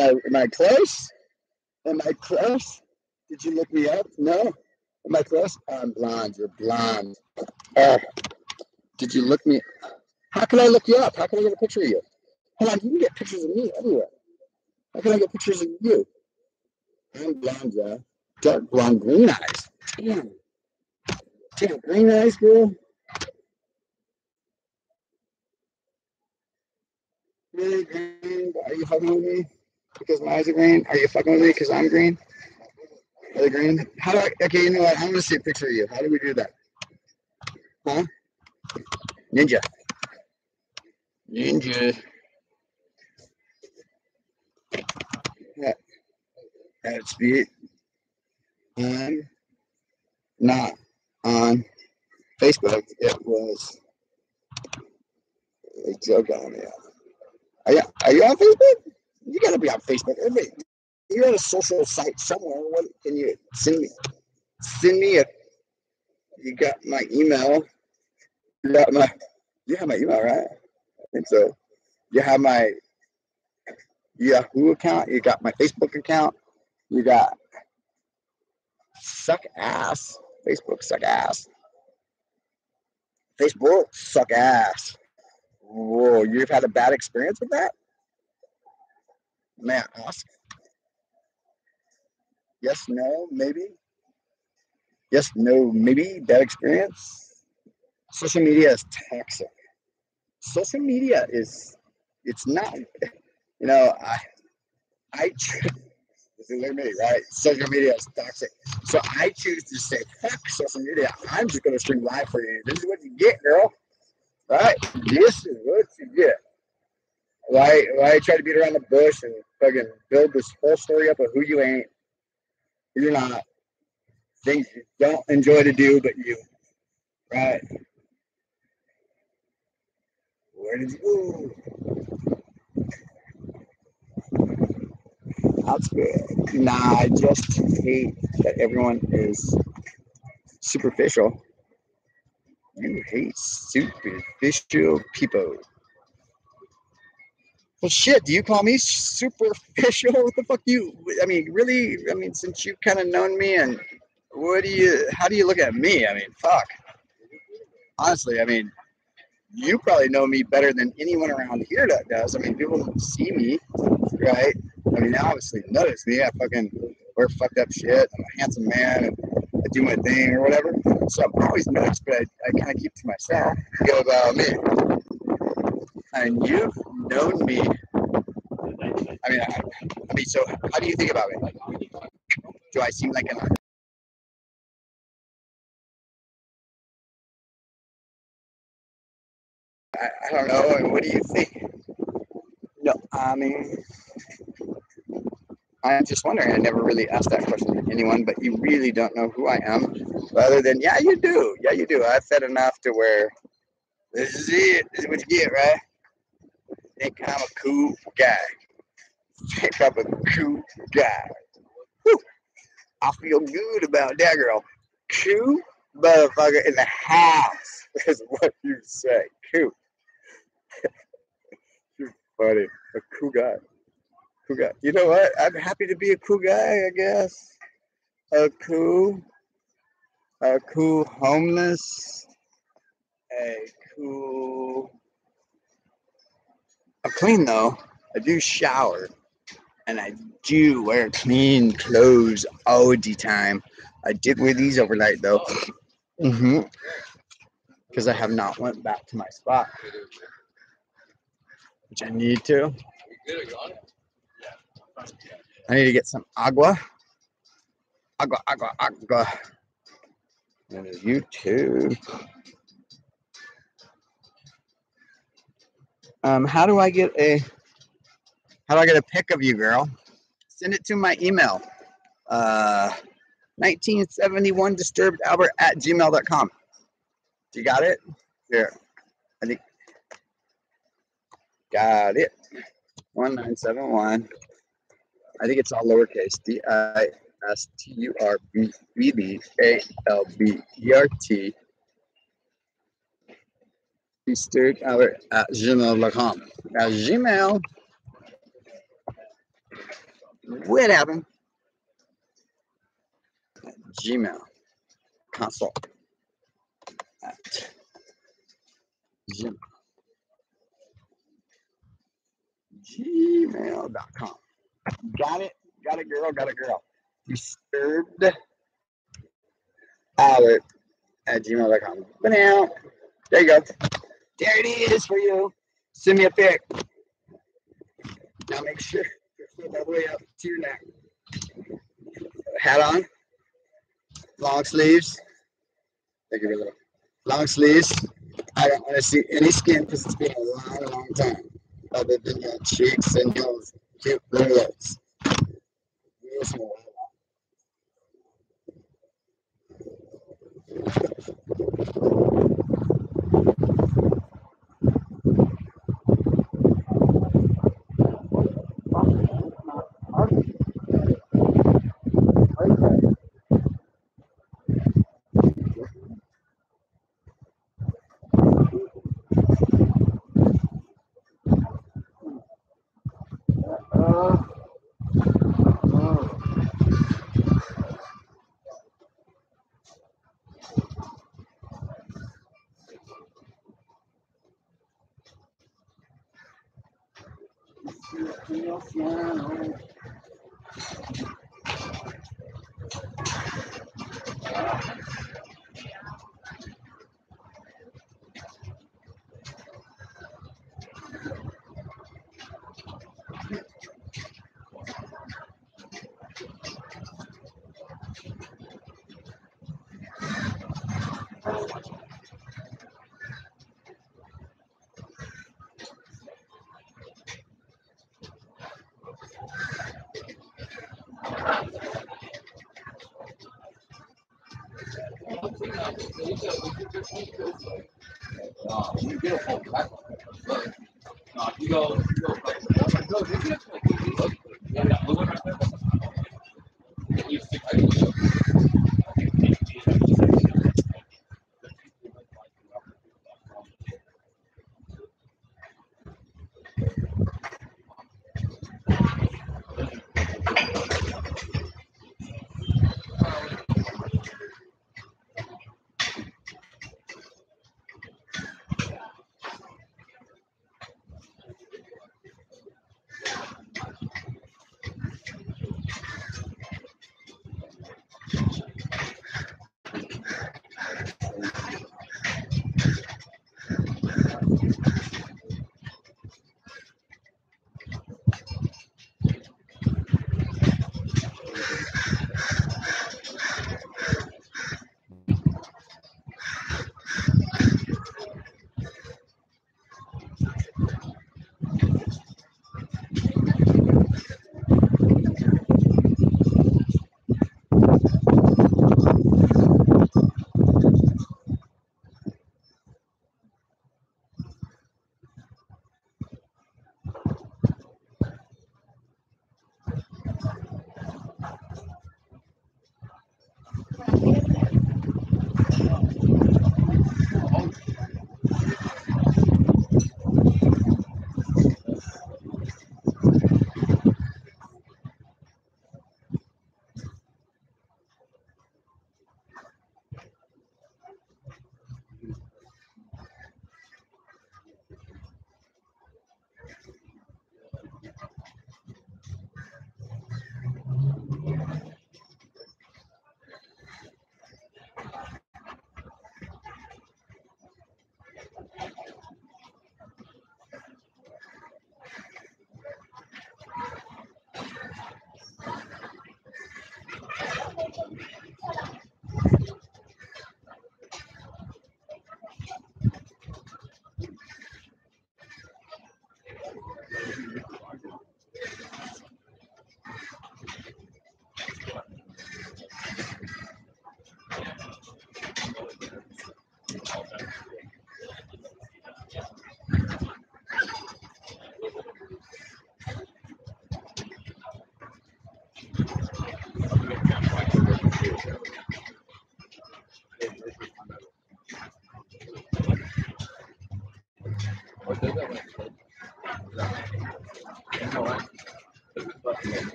I close? Am I close? Did you look me up? No. Am I close? I'm blind. You're blind. Uh, did you look me? How can I look you up? How can I get a picture of you? Hold on, you can get pictures of me anywhere. How can I get pictures of you? I'm blonde, yeah. Dark blonde, green eyes. Damn. Damn, green eyes, girl. Really green? Are you fucking with me? Because my eyes are green? Are you fucking with me because I'm green? Are they green? How do I, okay, you know what? I'm going to see a picture of you. How do we do that? Huh? Ninja. Ninja. Yeah. That's it. I'm not on Facebook. It was a joke on me. Are you on Facebook? You gotta be on Facebook. You're on a social site somewhere. What can you send me? Send me a. You got my email. You have my email, right? I think so. You have my Yahoo account. You got my Facebook account. You got suck ass. Facebook suck ass. Facebook suck ass. Whoa, you've had a bad experience with that? Man, ask. Yes, no, maybe. Yes, no, maybe. Bad experience. Social media is toxic. Social media is, it's not, I choose, look at me, right? Social media is toxic. So I choose to say, fuck social media. I'm just going to stream live for you. This is what you get, girl. Right? This is what you get. Why try to beat around the bush and fucking build this whole story up of who you ain't, who you're not, things you don't enjoy to do, but you, right? Where did you go? That's good. Nah, I just hate that everyone is superficial. You hate superficial people. Well, shit, do you call me superficial? What the fuck I mean, really? I mean, since you've kind of known me and how do you look at me? I mean, fuck. Honestly, I mean, you probably know me better than anyone around here that does. I mean, people see me, right? I mean, they obviously notice me. I fucking wear fucked up shit. I'm a handsome man. And I do my thing or whatever. So I'm always noticed, but I kind of keep to myself. Go about me. And you've known me. I mean, so how do you think about me? Do I seem like an I don't know. I mean, what do you think? No, I mean, I'm just wondering. I never really asked that question to anyone, but you really don't know who I am, other than yeah, you do. Yeah, you do. I've said enough to where this is it. This is what you get, right? Think I'm a cool guy. Think I'm a cool guy. Whew. I feel good about that girl. Cool motherfucker in the house is what you say. Cool. You're funny. A cool guy. Cool guy. You know what? I'm happy to be a cool guy, I guess. A cool homeless, a cool. I'm clean though. I do shower, and I do wear clean clothes all the time. I did wear these overnight though. Because I have not went back to my spot, which I need to. I need to get some agua. Agua. And you too. How do I get a pic of you, girl? Send it to my email. 1971disturbedaLbert@gmail.com. You got it? Here. I think got it. 1971. I think it's all lowercase. DISTURBBALBERT. DisturbedaLbert@gmail.com. Now Gmail. What happened? Gmail. consult at gmail.com. Got it? Got it, girl. Got it, girl. Disturbed Albert at gmail.com. But now, there you go. There it is for you. Send me a pic. Now make sure you flip all the way up to your neck. Hat on. Long sleeves. Thank you, brother. Long sleeves. I don't want to see any skin because it's been a long, long time. Other than your cheeks and your cute little lips. Yes, more.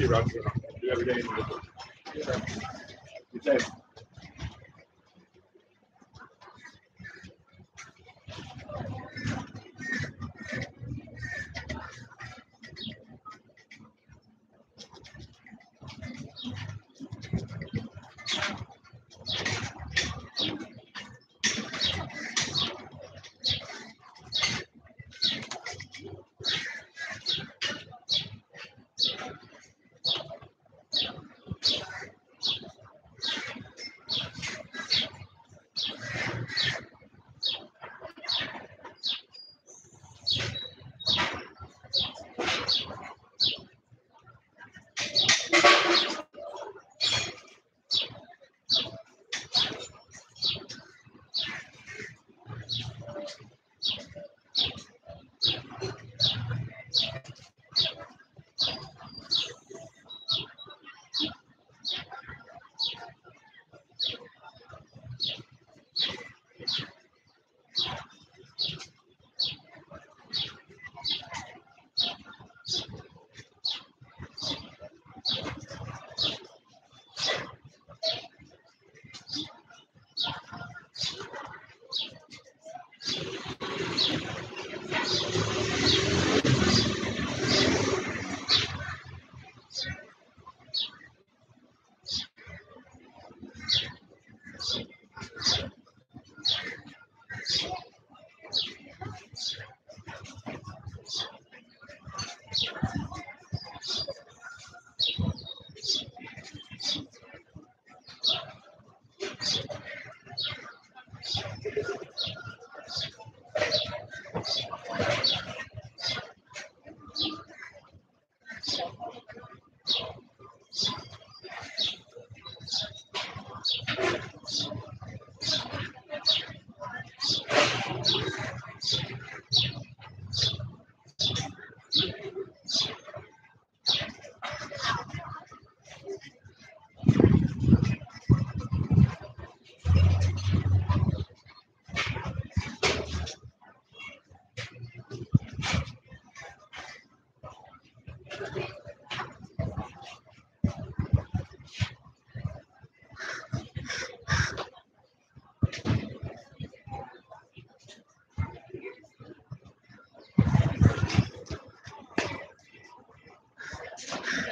runs or not. Do every day individually. Okay.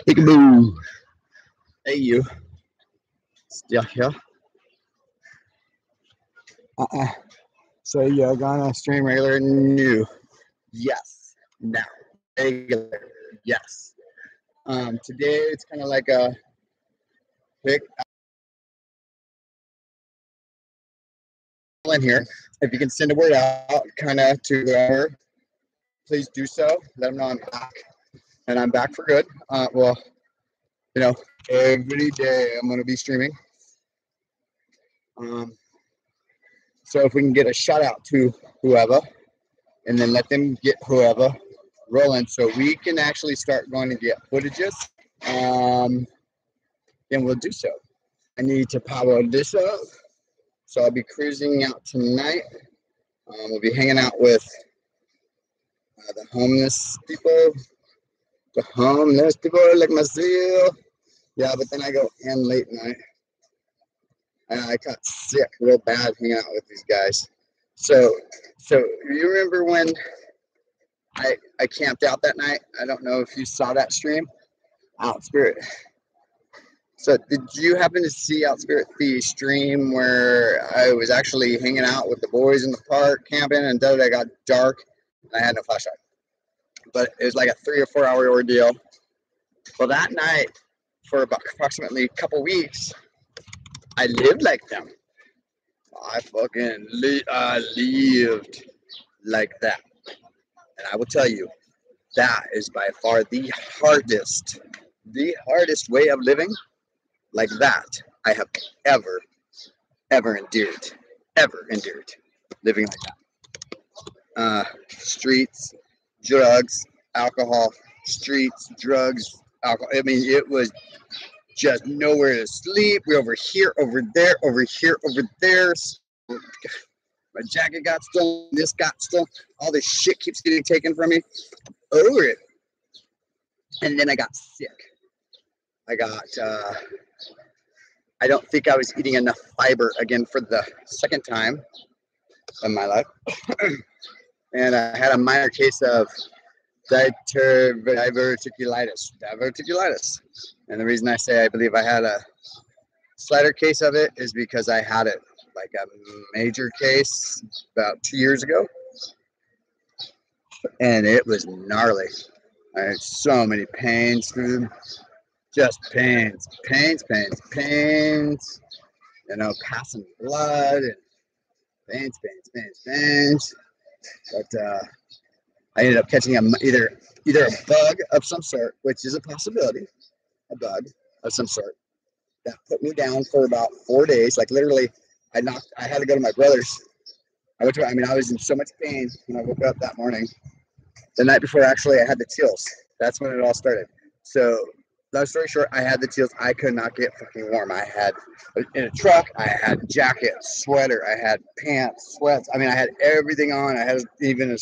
Peekaboo. Hey, you. Still here? So you're gonna stream regular? New. Yes. Now. Regular. Yes. Today it's kind of like a pick in here. If you can send a word out kind of to whoever, please do so. Let them know I'm back. And I'm back for good. Well, you know, every day I'm going to be streaming. So if we can get a shout out to whoever and then let them get whoever rolling so we can actually start going to get footages, then we'll do so. I need to power this up. So I'll be cruising out tonight. We'll be hanging out with the homeless people. The homeless people like myself. Yeah, but then I go in late night. I got sick real bad hanging out with these guys. So you remember when I camped out that night? I don't know if you saw that stream. Out Spirit. So did you happen to see Out Spirit the stream where I was actually hanging out with the boys in the park camping and it got dark and I had no flashlight? But it was like a 3 or 4 hour ordeal. Well, that night for about approximately a couple weeks, I lived like them. I fucking lived like that. And I will tell you, that is by far the hardest way of living like that I have ever endured. Living like that. Streets, drugs, alcohol, streets, drugs, alcohol. I mean, it was just nowhere to sleep. We over here, over there, over here, over there. My jacket got stolen. This got stolen. All this shit keeps getting taken from me. Over it. And then I got sick. I got, I don't think I was eating enough fiber again for the second time in my life. And I had a minor case of diverticulitis. And the reason I say I believe I had a slighter case of it is because I had it like a major case about 2 years ago. And it was gnarly. I had so many pains, dude. Just pains. You know, passing blood and pains. But I ended up catching either a bug of some sort, which is a possibility, a bug of some sort that put me down for about 4 days. Like literally, I had to go to my brother's. I was in so much pain when I woke up that morning. The night before, actually, I had the chills. That's when it all started. So, long story short, I had the chills. I could not get fucking warm. I had in a truck. I had jacket, sweater. I had pants, sweats. I mean, I had everything on. I had even a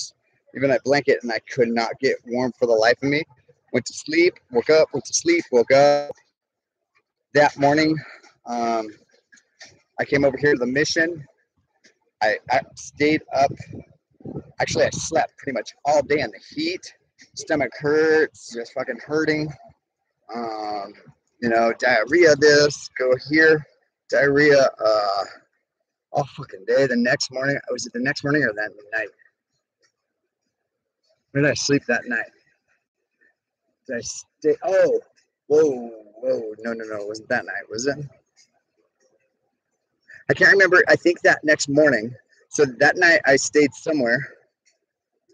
blanket, and I could not get warm for the life of me. Went to sleep, woke up, went to sleep, woke up. That morning, I came over here to the mission. I stayed up. Actually, I slept pretty much all day in the heat. Stomach hurts, just fucking hurting. You know, diarrhea this, go here. Diarrhea all fucking day. The next morning, was it the next morning or that night? When did I sleep that night? Did I stay? Oh, whoa. No. It wasn't that night, was it? I can't remember. I think that next morning. So that night I stayed somewhere.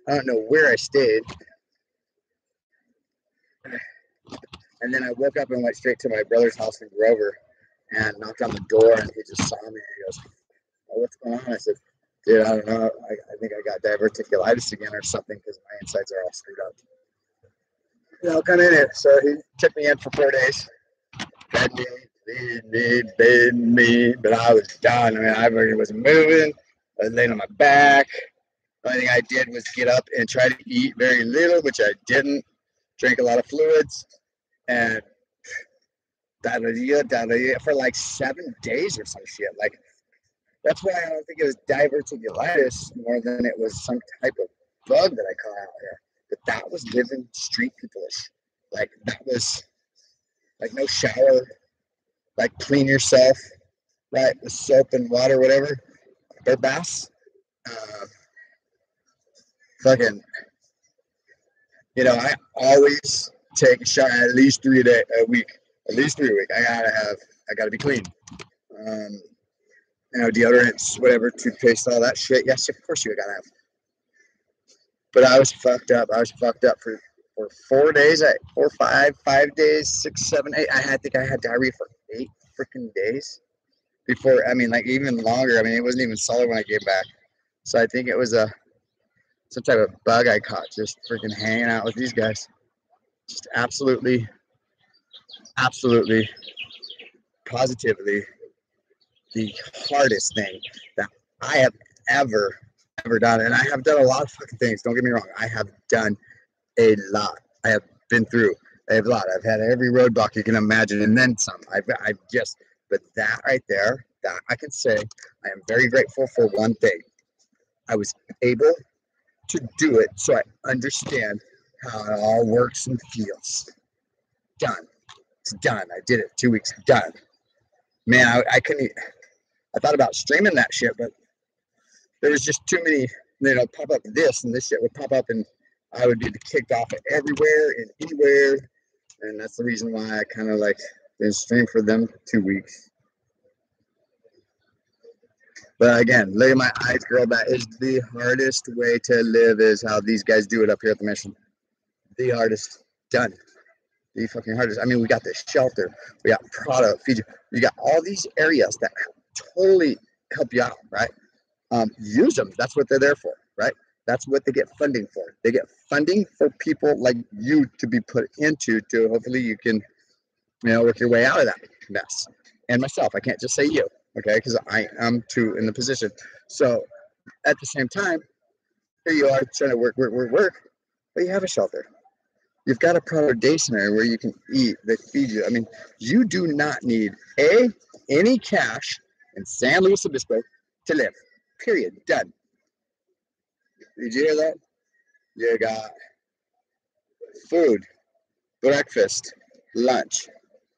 I don't know where I stayed. And then I woke up and went straight to my brother's house in Grover and knocked on the door, and he just saw me and he goes, "Oh, what's going on?" I said, "Dude, I don't know. I think I got diverticulitis again or something because my insides are all screwed up." You know, come in it. So he took me in for 4 days. Fed me, but I was done. I mean, I wasn't moving. I was laying on my back. The only thing I did was get up and try to eat very little, which I didn't. Drank a lot of fluids, and diarrhea for like 7 days or some shit. Like, that's why I don't think it was diverticulitis more than it was some type of bug that I caught out here. But that was living street people-ish. Like, that was like no shower, like clean yourself, right, with soap and water, whatever, bare baths. Fucking, you know, I always take a shower at least 3 days a week. At least 3 a week. I gotta be clean. You know, deodorants, whatever, toothpaste, all that shit. Yes, of course you gotta have. But I was fucked up. For 4 days, 5 days, 6, 7, 8. I think I had diarrhea for 8 freaking days before. I mean, like even longer. I mean, it wasn't even solid when I came back. So I think it was some type of bug I caught just freaking hanging out with these guys. Just absolutely, positively the hardest thing that I have ever done. And I have done a lot of fucking things. Don't get me wrong. I have done a lot. I have been through a lot. I've had every roadblock you can imagine and then some. But that right there, that I can say, I am very grateful for one thing. I was able to do it so I understand how it all works and feels. Done. It's done. I did it. 2 weeks. Done. Man, I couldn't. I thought about streaming that shit, but there was just too many. You know, pop up this and this shit would pop up, and I would be kicked off of everywhere and anywhere. And that's the reason why I kind of like didn't stream for them 2 weeks. But again, look at my eyes, girl. That is the hardest way to live, is how these guys do it up here at the mission. The hardest. Done. The fucking hardest. I mean, we got the shelter. We got product, Fiji. You got all these areas that totally help you out, right? Use them. That's what they're there for, right? That's what they get funding for. They get funding for people like you to be put into, to hopefully you can, you know, work your way out of that mess. And myself, I can't just say you, okay? Because I am too in the position. So at the same time, here you are trying to work, but you have a shelter. You've got a Prado Day Center where you can eat. They feed you. I mean, you do not need any cash in San Luis Obispo to live. Period. Done. Did you hear that? You got food, breakfast, lunch,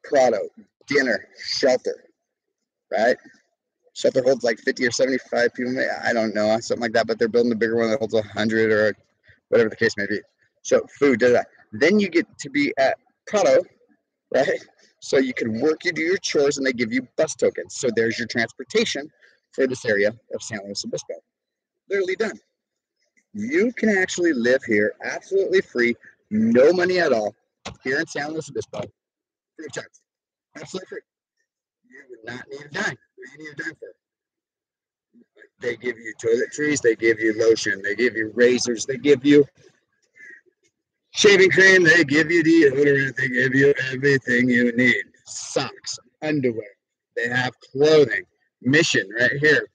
Prado, dinner, shelter, right? Shelter holds like 50 or 75 people. I don't know, something like that, but they're building a bigger one that holds 100 or whatever the case may be. So food, then you get to be at Prado, right? So you can work, you do your chores, and they give you bus tokens. So there's your transportation for this area of San Luis Obispo. Literally done. You can actually live here absolutely free, no money at all, here in San Luis Obispo, free of charge. Absolutely free. You would not need a dime. What do you need a dime for? They give you toiletries, they give you lotion, they give you razors, they give you shaving cream, they give you deodorant, they give you everything you need. Socks, underwear, they have clothing. Mission right here.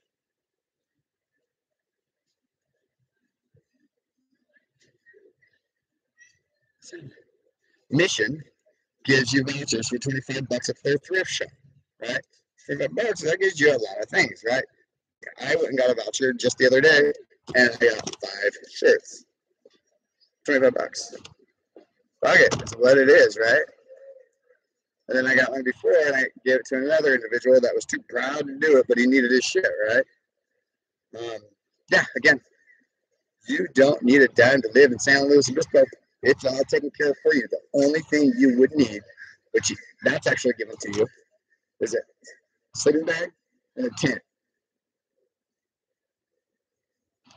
Mission gives you vouchers for $25 at their thrift shop, right? $25, that gives you a lot of things, right? I went and got a voucher just the other day, and I got 5 shirts. $25. Fuck it, that's what it is, right? And then I got one before, and I gave it to another individual that was too proud to do it, but he needed his shit, right? Yeah, again, you don't need a dime to live in San Luis Obispo. It's all taken care of for you. The only thing you would need, which that's actually given to you, is a sleeping bag and a tent.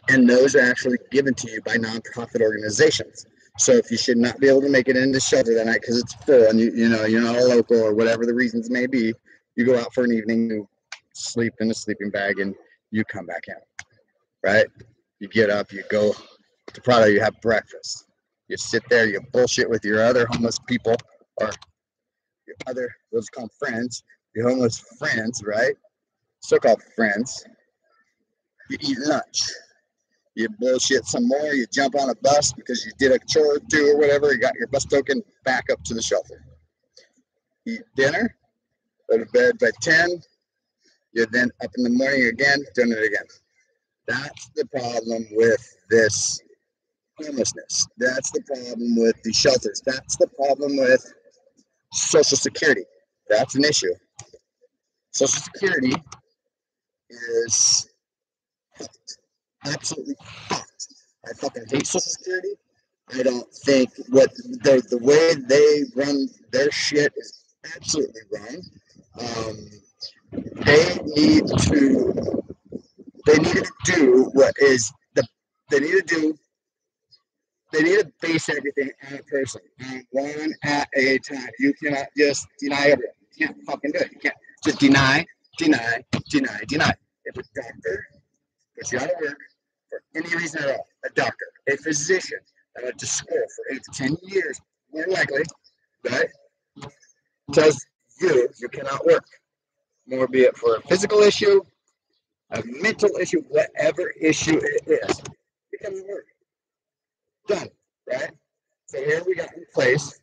And those are actually given to you by nonprofit organizations. So if you should not be able to make it into shelter that night because it's full and you know you're not a local or whatever the reasons may be, you go out for an evening, you sleep in a sleeping bag, and you come back in, right? You get up, you go to Prado, you have breakfast. You sit there, you bullshit with your other homeless people or your other, let's call them friends, your homeless friends, right? So-called friends. You eat lunch. You bullshit some more, you jump on a bus because you did a chore or two or whatever, you got your bus token, back up to the shelter. Eat dinner, go to bed by 10, you're then up in the morning again, doing it again. That's the problem with this homelessness. That's the problem with the shelters. That's the problem with Social Security. That's an issue. Social Security is absolutely fucked. I fucking hate Social Security. I don't think what the way they run their shit is absolutely wrong. They need to do what is they need to base everything on a person, on one at a time. You cannot just deny everything. You can't fucking do it. You can't just deny. If a doctor puts you out of work for any reason at all, a doctor, a physician that went to school for 8 to 10 years, more likely, right, tells you cannot work. More be it for a physical issue, a mental issue, whatever issue it is, you cannot work. Done, right? So here we got in place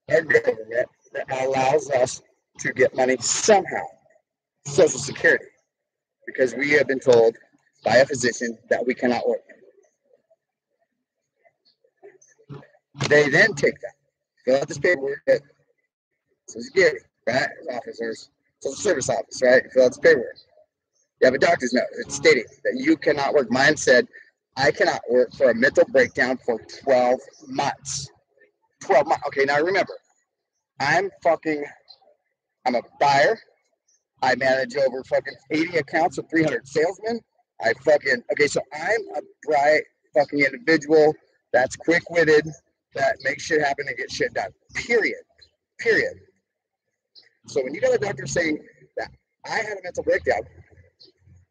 our government that allows us to get money somehow, Social Security, because we have been told by a physician that we cannot work. They then take that, fill out this paperwork at Social Security, right? Officers, Social Service Office, right? Fill out this paperwork. You have a doctor's note. It's stating that you cannot work. Mine said, I cannot work for a mental breakdown for 12 months. 12 months. Okay, now remember, I'm a buyer. I manage over fucking 80 accounts with 300 salesmen. Okay, so I'm a bright fucking individual that's quick-witted, that makes shit happen and gets shit done. Period. So when you got a doctor saying that I had a mental breakdown,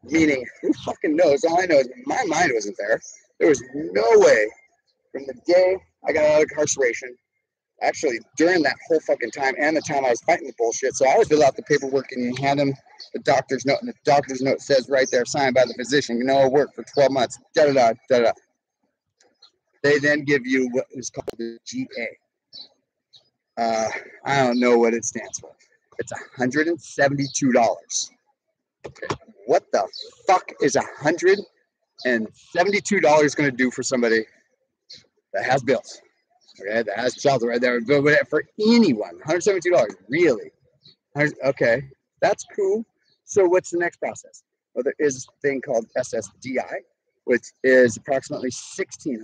meaning who fucking knows? All I know is my mind wasn't there. There was no way from the day I got out of incarceration, actually during that whole fucking time and the time I was fighting the bullshit. So I always fill out the paperwork and you hand them the doctor's note, and the doctor's note says right there, signed by the physician, work for 12 months, da-da-da. They then give you what is called the GA. I don't know what it stands for. It's $172. Okay. What the fuck is $172 going to do for somebody that has bills? Okay, that has shelter right there. But for anyone, $172, really? Okay, that's cool. So what's the next process? Well, there is a thing called SSDI, which is approximately $1,600,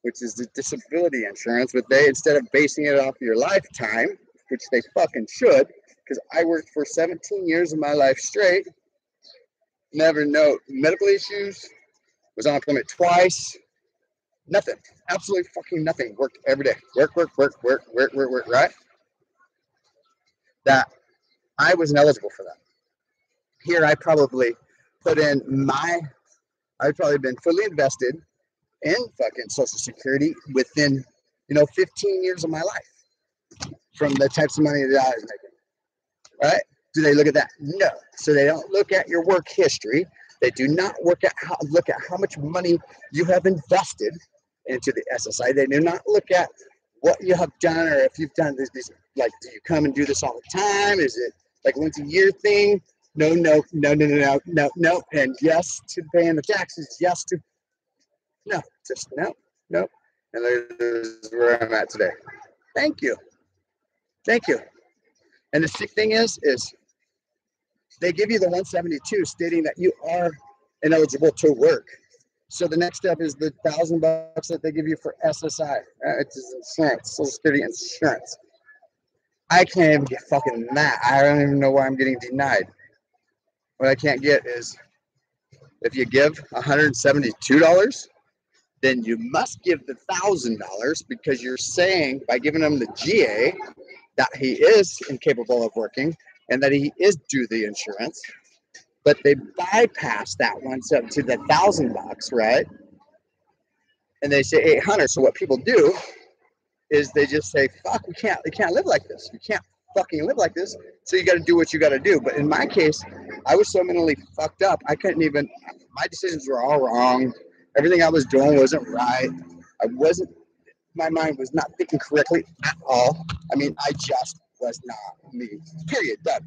which is the disability insurance. But they, instead of basing it off your lifetime, which they fucking should, because I worked for 17 years of my life straight, never no medical issues, was on unemployment twice, nothing, absolutely fucking nothing. Worked every day, work, right? That I wasn't eligible for that. Here, I probably put in I've probably been fully invested in fucking Social Security within, 15 years of my life from the types of money that I was making, right? Do they look at that? No. So they don't look at your work history. They do not look at how much money you have invested into the SSI. They do not look at what you have done, or if you've done this, like, do you come and do this all the time? Is it like once a year thing? No. And yes to paying the taxes. Yes to no. Just no. And there's where I'm at today. Thank you. And the sick thing is they give you the 172 stating that you are ineligible to work. So the next step is the $1,000 that they give you for SSI. It's insurance, Social Security insurance. I can't even get fucking that. I don't even know why I'm getting denied. What I can't get is if you give $172, then you must give the $1,000 because you're saying by giving him the GA that he is incapable of working and that he is due the insurance. But they bypass that one step to the $1,000, right? And they say $800. So what people do is they just say, "Fuck, we can't live like this. We can't fucking live like this. So you got to do what you got to do." But in my case, I was so mentally fucked up. I couldn't even. My decisions were all wrong. Everything I was doing wasn't right. My mind was not thinking correctly at all. I mean, I just was not me. Period. Done.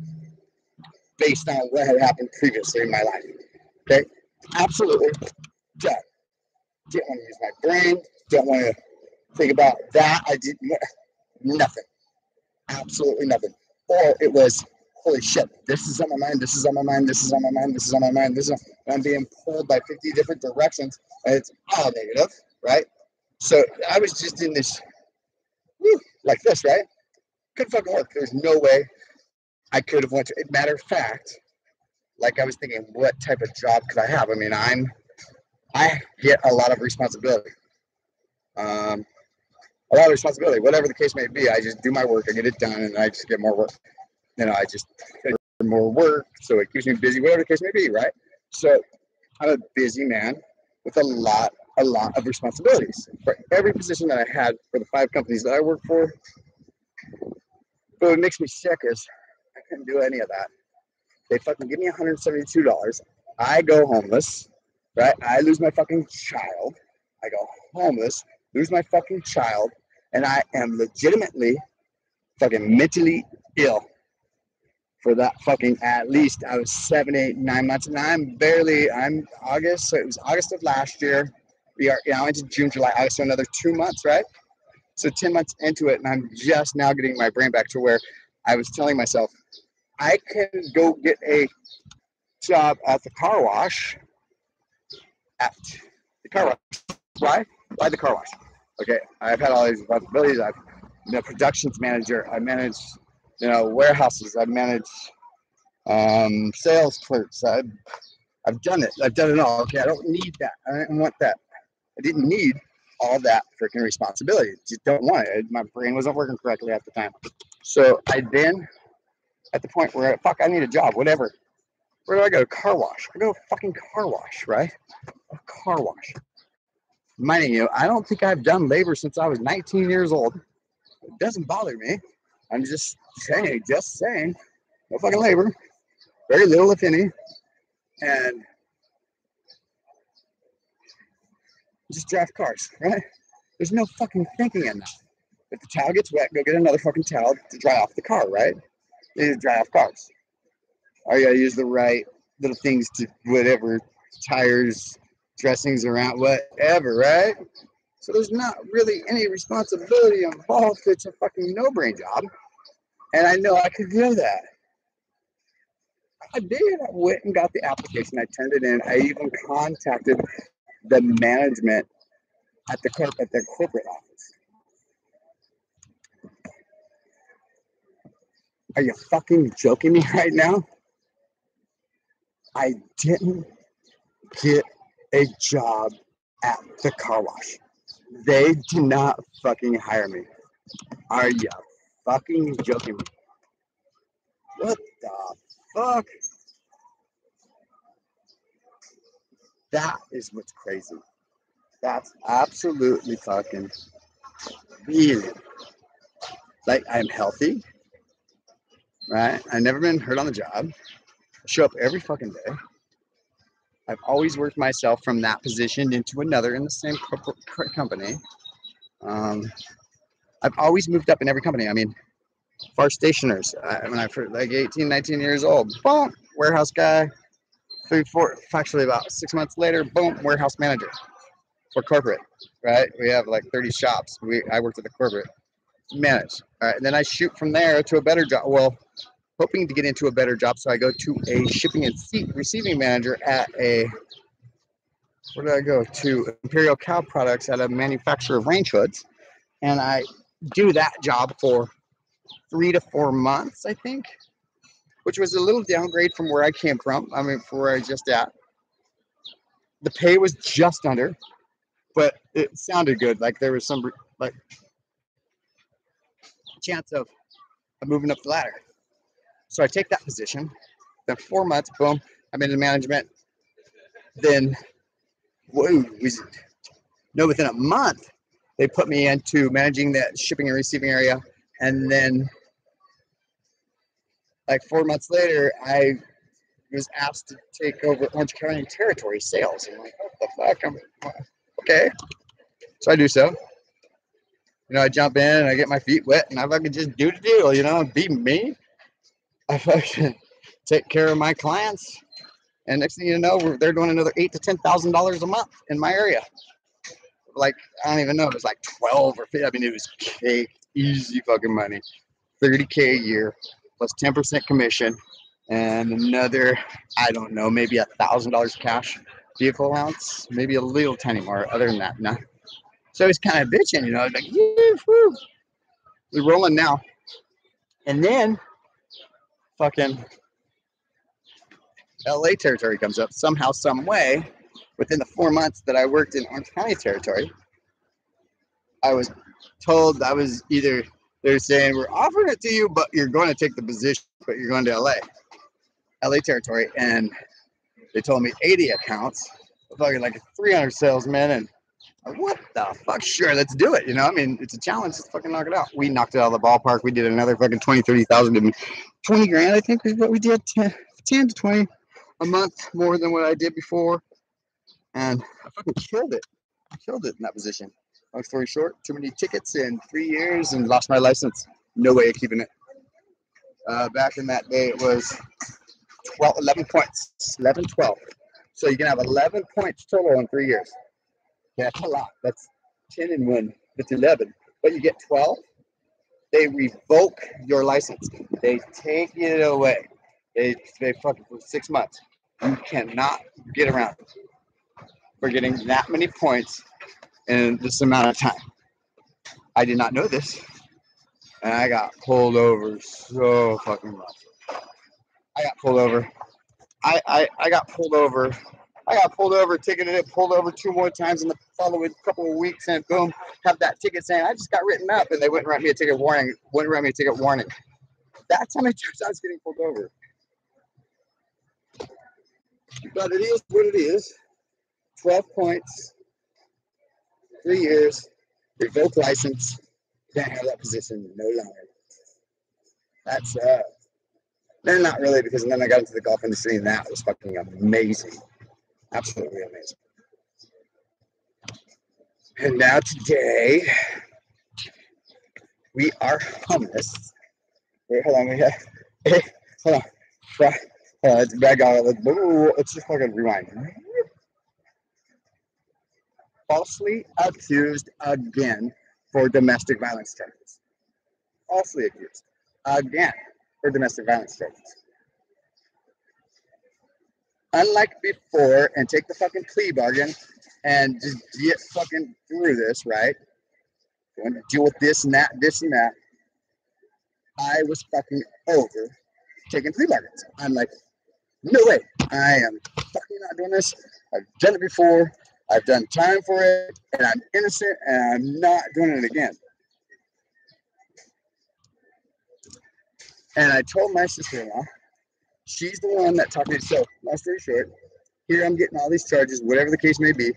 Based on what had happened previously in my life. Okay? Absolutely done. Didn't want to use my brain. Don't want to think about that. I did nothing. Absolutely nothing. Or it was, holy shit, this is on my mind, this is on my mind, this is on my mind, this is on my mind, this is on, and I'm being pulled by 50 different directions, and it's all negative, right? So I was just in this, like this, right? Couldn't fucking work. There's no way I could have went to. Matter of fact, like I was thinking, what type of job could I have? I mean, I get a lot of responsibility. Whatever the case may be. I just do my work, I get it done, and I just get more work. I just get more work, so it keeps me busy, whatever the case may be, right? So I'm a busy man with a lot of responsibilities. For every position that I had for the 5 companies that I work for, but what makes me sick is I couldn't do any of that. They fucking give me $172. I go homeless, right? I lose my fucking child. I go homeless, lose my fucking child, and I am legitimately fucking mentally ill for that fucking, at least I was 7, 8, 9 months, and I'm August, so it was August of last year. We are now into June, July, August, so another 2 months, right? So 10 months into it, and I'm just now getting my brain back to where I was telling myself, I can go get a job at the car wash. Why? Why the car wash? Okay, I've had all these responsibilities. I've been a productions manager. I manage, warehouses. I manage sales clerks. I've done it. I've done it all. Okay, I don't need that. I didn't want that. I didn't need all that freaking responsibility. Just don't want it. My brain wasn't working correctly at the time. So I then, at the point where, fuck, I need a job, whatever. Where do I go? Car wash. I go to a fucking car wash, right? A car wash. Minding you, I don't think I've done labor since I was 19 years old. It doesn't bother me. I'm just saying. No fucking labor. Very little, if any. And just drive cars, right? There's no fucking thinking in that. If the towel gets wet, go get another fucking towel to dry off the car, right? You need to dry off cars. Or you gotta use the right little things to whatever, tires, dressings around, whatever, right? So there's not really any responsibility involved. It's a fucking no-brain job. And I know I could do that. I did. I went and got the application. I turned it in. I even contacted the management at the corporate office. Are you fucking joking me right now? I didn't get a job at the car wash. They did not fucking hire me. Are you fucking joking me? What the fuck? That is what's crazy. That's absolutely fucking weird. Like, I'm healthy, right? I've never been hurt on the job. I show up every fucking day. I've always worked myself from that position into another in the same company. I've always moved up in every company. I mean, Far Stationers, when I was like 18, 19 years old, boom, warehouse guy. 3-4, actually about 6 months later, boom, warehouse manager for corporate, right? We have like 30 shops. I worked at the corporate, manage. All right, and then I shoot from there to a better job. Well, hoping to get into a better job, so I go to a shipping and receiving manager at where did I go? To Imperial Cow Products at a manufacturer of range hoods. And I do that job for 3 to 4 months, I think, which was a little downgrade from where I came from. I mean, from where I was just at. The pay was just under, but it sounded good. Like there was some like chance of moving up the ladder. So I take that position. Then 4 months, boom, I'm into management. Then, within a month, they put me into managing that shipping and receiving area. And then, like 4 months later, I was asked to take over Orange County territory sales. I'm like, what the fuck? Okay. So I do so. You know, I jump in and I get my feet wet and I fucking just do the deal, you know, be me. I fucking take care of my clients. And next thing you know, they're doing another $8,000 to $10,000 a month in my area. Like, I don't even know. It was like 12 or 15. I mean, it was easy fucking money. $30K a year plus 10% commission and another, I don't know, maybe $1,000 cash vehicle allowance, maybe a little tiny more. Other than that, no. So it's kind of bitching, you know, like, woo, we're rolling now. And then fucking LA territory comes up somehow, some way. Within the 4 months that I worked in Orange County territory, I was told I was either, they're saying, we're offering it to you, but you're going to take the position, but you're going to LA territory. And they told me 80 accounts, fucking like 300 salesmen. And what the fuck? Sure, let's do it. You know, I mean, it's a challenge. Let's fucking knock it out. We knocked it out of the ballpark. We did another fucking 20, 30,000 and 20 grand, I think is what we did. 10 to 20 a month more than what I did before. And I fucking killed it. I killed it in that position. Long story short, too many tickets in 3 years and lost my license. No way of keeping it. Back in that day, it was 11 points. 11, 12. So you can have 11 points total in 3 years. Yeah, that's a lot. That's 10 and 1. That's 11. But you get 12. They revoke your license. They take it away. They fucking for 6 months. You cannot get around for getting that many points in this amount of time. I did not know this. And I got pulled over so fucking much. I got pulled over. I got pulled over. I got pulled over, ticketed, pulled over 2 more times in the following couple of weeks, and boom, have that ticket saying I just got written up, and they wouldn't write me a ticket warning. That's how many times I was getting pulled over. But it is what it is. 12 points, 3 years, revoked license, can't have that position no longer. That's they're not really, because then I got into the golf industry and that was fucking amazing. Absolutely amazing. And now today, We are homeless. Wait, hold on. Hold on. Hold on. Let's back out. Let's just fucking rewind. Falsely accused again for domestic violence charges. Falsely accused again for domestic violence charges. Unlike before, and take the fucking plea bargain and just get fucking through this, right? Going to deal with this and that, I was fucking over taking plea bargains. I'm like, no way, I am fucking not doing this. I've done it before. I've done time for it, and I'm innocent, and I'm not doing it again. And I told my sister-in-law, she's the one that taught me. So, long story short, here I'm getting all these charges, whatever the case may be.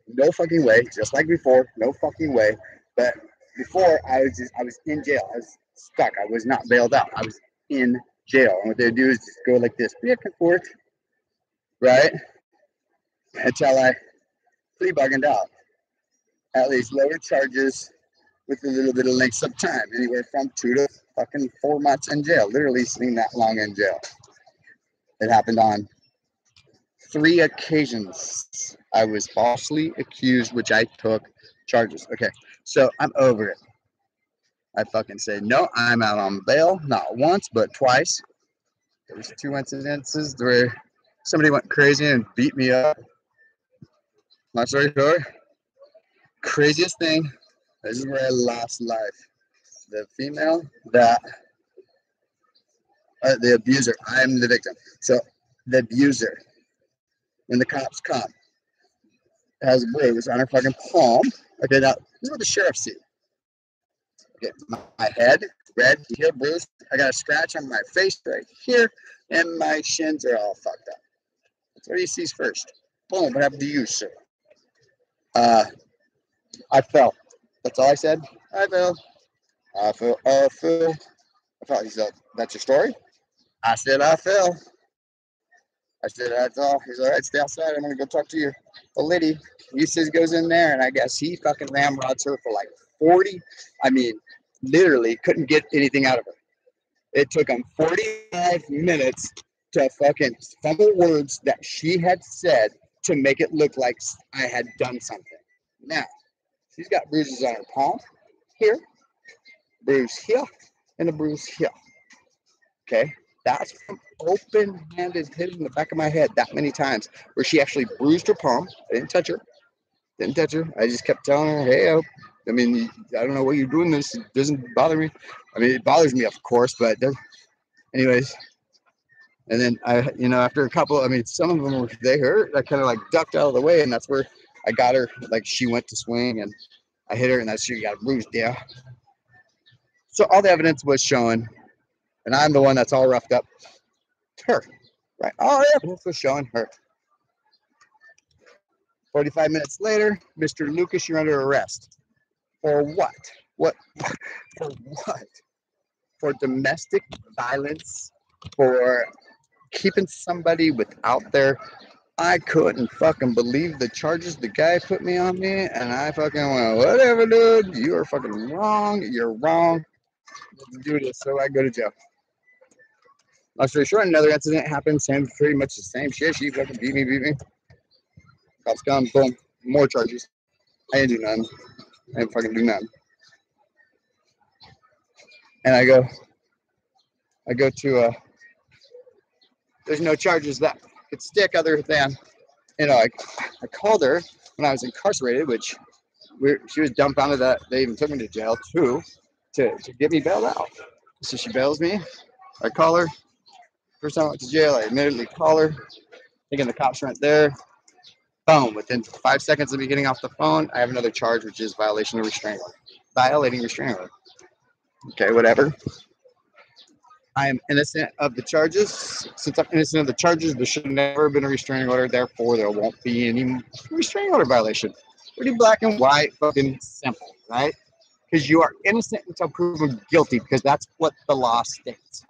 No fucking way, just like before, no fucking way. But before, I was in jail. I was stuck. I was not bailed out. I was in jail. And what they would do is just go like this, back and forth, right? Until I plea bargained out. At least lower charges with a little bit of length of time, anywhere from 2 to fucking 4 months in jail. Literally sitting that long in jail. It happened on 3 occasions. I was falsely accused, which I took charges. Okay, so I'm over it. I fucking said, no, I'm out on bail, not once, but twice. There was 2 incidences where somebody went crazy and beat me up. Long story short, craziest thing, this is where I lost life. The female that, the abuser, I'm the victim. So the abuser, when the cops come, has a bruise on her fucking palm. Okay, now this is what the sheriff see. Okay, my head, red, here, bruised. I got a scratch on my face right here, and my shins are all fucked up. That's what he sees first. Boom, what happened to you, sir? I fell. That's all I said. I fell. I fell. I fell. I fell. He said, that's your story? I said, I fell. I said, that's all. He's all right, stay outside. I'm going to go talk to your old lady. He says he goes in there, and I guess he fucking ramrods her for like 40. I mean, literally couldn't get anything out of her. It took him 45 minutes to fucking fumble words that she had said to make it look like I had done something. Now, she's got bruises on her palm, here, bruise here, and a bruise here. Okay? That's from open-handed hit in the back of my head that many times where she actually bruised her palm. I didn't touch her. I just kept telling her, hey, I mean, I don't know what you're doing this. It doesn't bother me. I mean, it bothers me, of course, but anyways. And then after a couple, I mean, some of them, they hurt. I kind of like ducked out of the way, and that's where I got her. Like, she went to swing, and I hit her, and that's she got bruised. Yeah. So all the evidence was showing, and I'm the one that's all roughed up. Her, right? All the evidence was showing her. 45 minutes later, Mr. Lucas, you're under arrest. For what? What? For what? For domestic violence, for keeping somebody without their. I couldn't fucking believe the charges the guy put me on me, and I fucking went, whatever, dude. You are fucking wrong. You're wrong. Let's do this. So I go to jail. Long story short, another incident happened. Pretty much the same shit. She fucking beat me. Cops come, boom, more charges. I didn't do none. I didn't fucking do none. And I go to there's no charges that could stick other than, I called her when I was incarcerated, which she was dumbfounded that they even took me to jail too, to get me bailed out. So she bails me. I call her. First time I went to jail, I admittedly call her, thinking the cops weren't there. Boom, within 5 seconds of me getting off the phone, I have another charge, which is violation of restraining order. Violating restraining order. Okay, whatever. I am innocent of the charges. Since I'm innocent of the charges, there should have never been a restraining order. Therefore, there won't be any restraining order violation. Pretty black and white, fucking simple, right? Because you are innocent until proven guilty, because that's what the law states.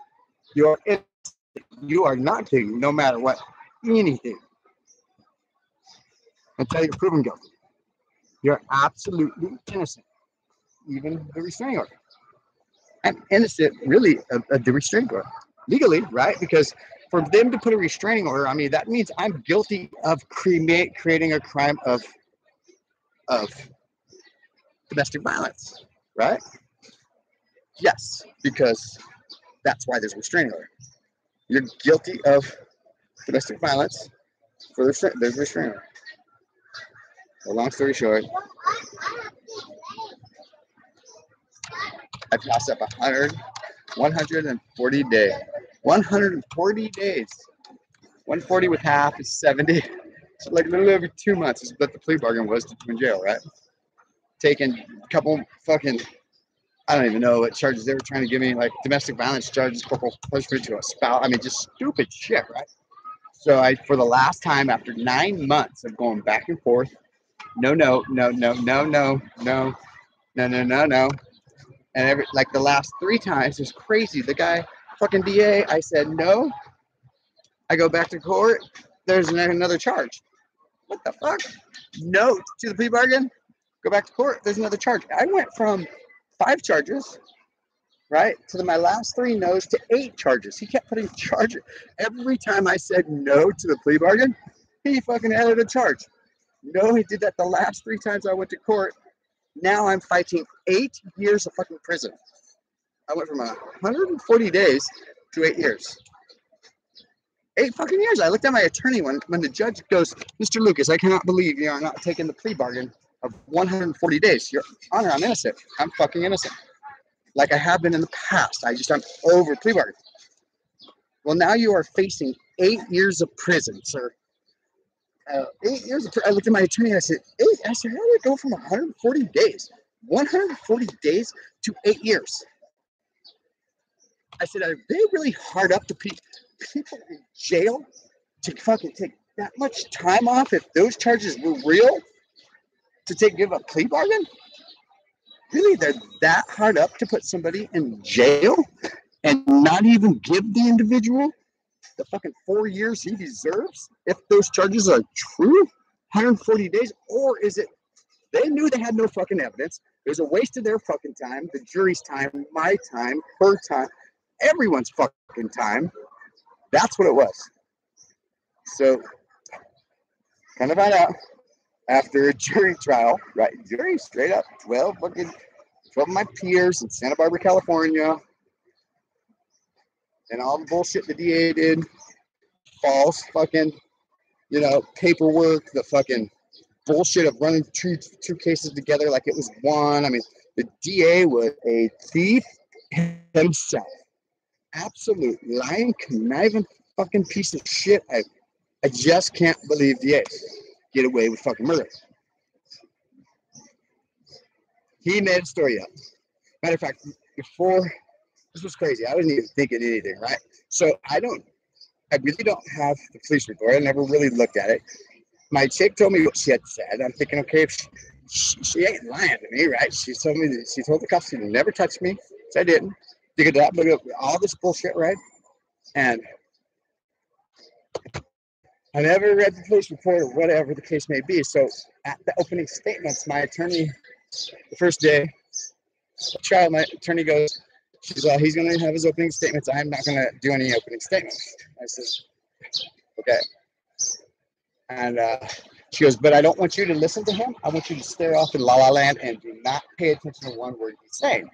You are innocent. You are not guilty, no matter what, anything, until you're proven guilty. You're absolutely innocent, even the restraining order. I'm innocent, really, of the restraining order. Legally, right? Because for them to put a restraining order on me, that means I'm guilty of creating a crime of domestic violence, right? Yes, because that's why there's a restraining order. You're guilty of domestic violence for there's a restraining order. So long story short, I passed up 140 days. 140 days. 140 with half is 70. So like a little over 2 months is what the plea bargain was to do in jail, right? Taking a couple fucking, I don't even know what charges they were trying to give me, like domestic violence charges, corporal punishment to a spouse. I mean, just stupid shit, right? So for the last time, after 9 months of going back and forth, no, and like the last 3 times, it was crazy. The guy, fucking DA, I said no. I go back to court. There's another charge. What the fuck? No to the plea bargain. Go back to court. There's another charge. I went from 5 charges, right, to my last 3 no's to 8 charges. He kept putting charges. Every time I said no to the plea bargain, he fucking added a charge. No, he did that the last 3 times I went to court. Now I'm fighting 8 years of fucking prison. I went from 140 days to 8 years. 8 fucking years. I looked at my attorney when the judge goes, Mr. Lucas, I cannot believe you are not taking the plea bargain of 140 days. Your Honor, I'm innocent. I'm fucking innocent. Like I have been in the past. I'm over plea bargain. Well, now you are facing 8 years of prison, sir. 8 years of prison. I looked at my attorney and I said, 8? I said, how do I go from 140 days? 140 days to 8 years. I said, are they really hard up to people in jail to fucking take that much time off if those charges were real to give a plea bargain? Really, they're that hard up to put somebody in jail and not even give the individual the fucking 4 years he deserves if those charges are true? 140 days? Or is it they knew they had no fucking evidence? It was a waste of their fucking time, the jury's time, my time, her time, everyone's fucking time. That's what it was. So, kind of found out after a jury trial, right? Jury straight up, 12 of my peers in Santa Barbara, California, and all the bullshit the DA did, false fucking, paperwork, the fucking bullshit of running two cases together like it was one. I mean, the DA was a thief himself. Absolute lying, conniving fucking piece of shit. I just can't believe DAs get away with fucking murder. He made a story up. Matter of fact, before this was crazy. I wasn't even thinking anything, right? So I really don't have the police report. I never really looked at it. My chick told me what she had said. I'm thinking, okay, if she ain't lying to me, right? She told the cops she'd never touched me, so I didn't. Look at that, all this bullshit, right? And I never read the police report or whatever the case may be. So at the opening statements, my attorney, the first day of trial, my attorney goes, she's like, he's going to have his opening statements. I'm not going to do any opening statements. I said, okay. And she goes, but I don't want you to listen to him. I want you to stare off in La La Land and do not pay attention to one word he's saying.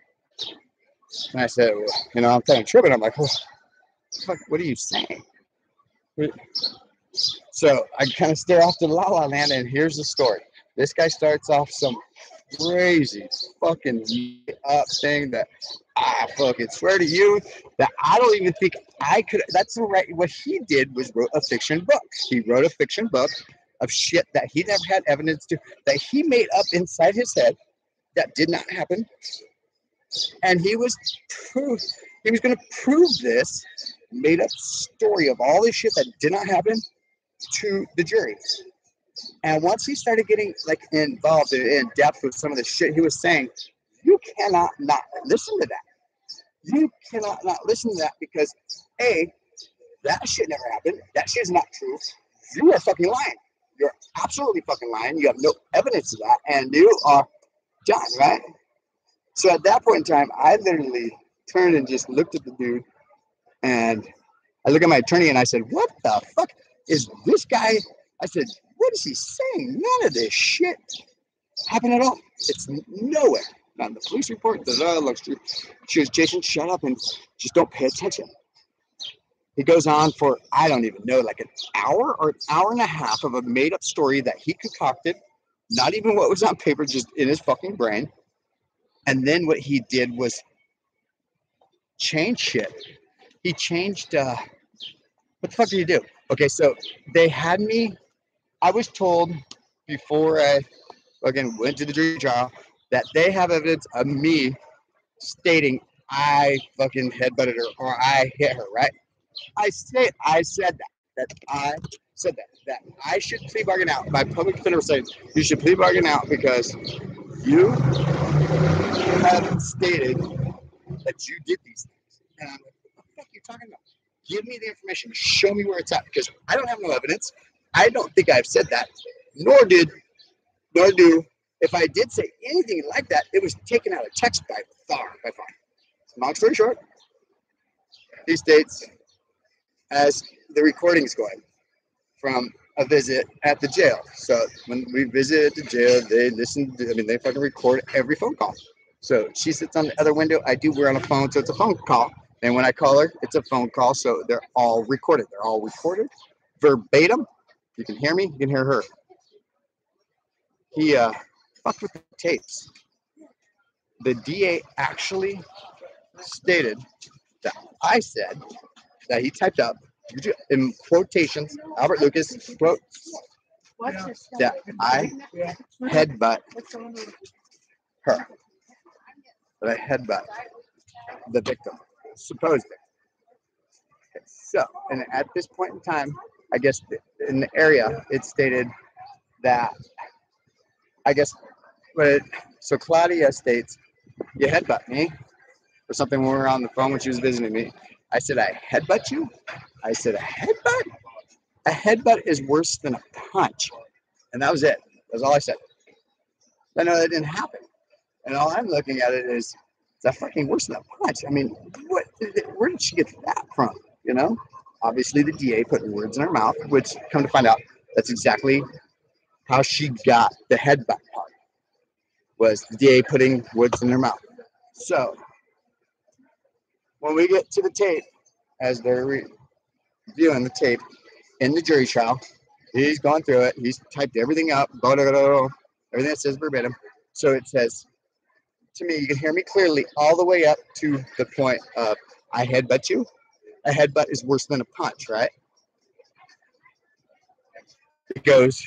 And I said, well, I'm kind of tripping. I'm like, what are you saying? So I kind of stare off to La La Land, and here's the story. This guy starts off some crazy fucking up thing that I fucking swear to you that I don't even think I could. That's the right. What he did was wrote a fiction book. He wrote a fiction book of shit that he never had evidence to, that he made up inside his head that did not happen. And he was going to prove this made up story of all this shit that did not happen to the jury. And once he started getting involved in depth with some of the shit he was saying, you cannot not listen to that. You cannot not listen to that because A, that shit never happened. That shit is not true. You are fucking lying. You're absolutely fucking lying. You have no evidence of that, and you are done, right? So at that point in time, I literally turned and just looked at the dude, and I look at my attorney and I said, "What the fuck is this guy?" I said, "What is he saying? None of this shit happened at all. It's nowhere. Not in the police report. She goes, Jason, shut up and just don't pay attention." He goes on for, I don't even know, like an hour or an hour and a half of a made up story that he concocted, not even what was on paper, just in his fucking brain. And then what he did was change shit. He changed, what the fuck did he do? Okay, so they had me, I was told before I again went to the jury trial that they have evidence of me stating I fucking headbutted her or I hit her, right? I said that I said that I should plea bargain out. My public defender was saying you should plea bargain out because you have stated that you did these things. And I'm like, what the fuck are you talking about? Give me the information. Show me where it's at because I don't have no evidence. I don't think I've said that, nor do if I did say anything like that, it was taken out of text by far. Long story short, he states as the recording's going from a visit at the jail. So when we visit at the jail, they listen. They fucking record every phone call. So she sits on the other window. We're on a phone, so it's a phone call. And when I call her, it's a phone call. So they're all recorded. They're all recorded verbatim. You can hear me. You can hear her. He fucked with the tapes. The DA actually stated that I said that he typed up in quotations, Albert Lucas quote, that I headbutt her. That I headbutt the victim, supposed victim. Okay, so, and at this point in time, I guess in the area, it stated that, I guess, so Claudia states, you headbutt me, or something when we were on the phone when she was visiting me. I said, I headbutt you? I said, a headbutt? A headbutt is worse than a punch. And that was it. That's all I said. I know that didn't happen. And all I'm looking at it is that fucking worse than a punch. Where did she get that from? You know? Obviously, the DA put words in her mouth, which, come to find out, that's exactly how she got the headbutt part, was the DA putting words in her mouth. So, when we get to the tape, as they're reviewing the tape in the jury trial, he's gone through it. He's typed everything up, everything that says verbatim. So it says, to me, you can hear me clearly all the way up to the point of, I headbutt you. A headbutt is worse than a punch, right? It goes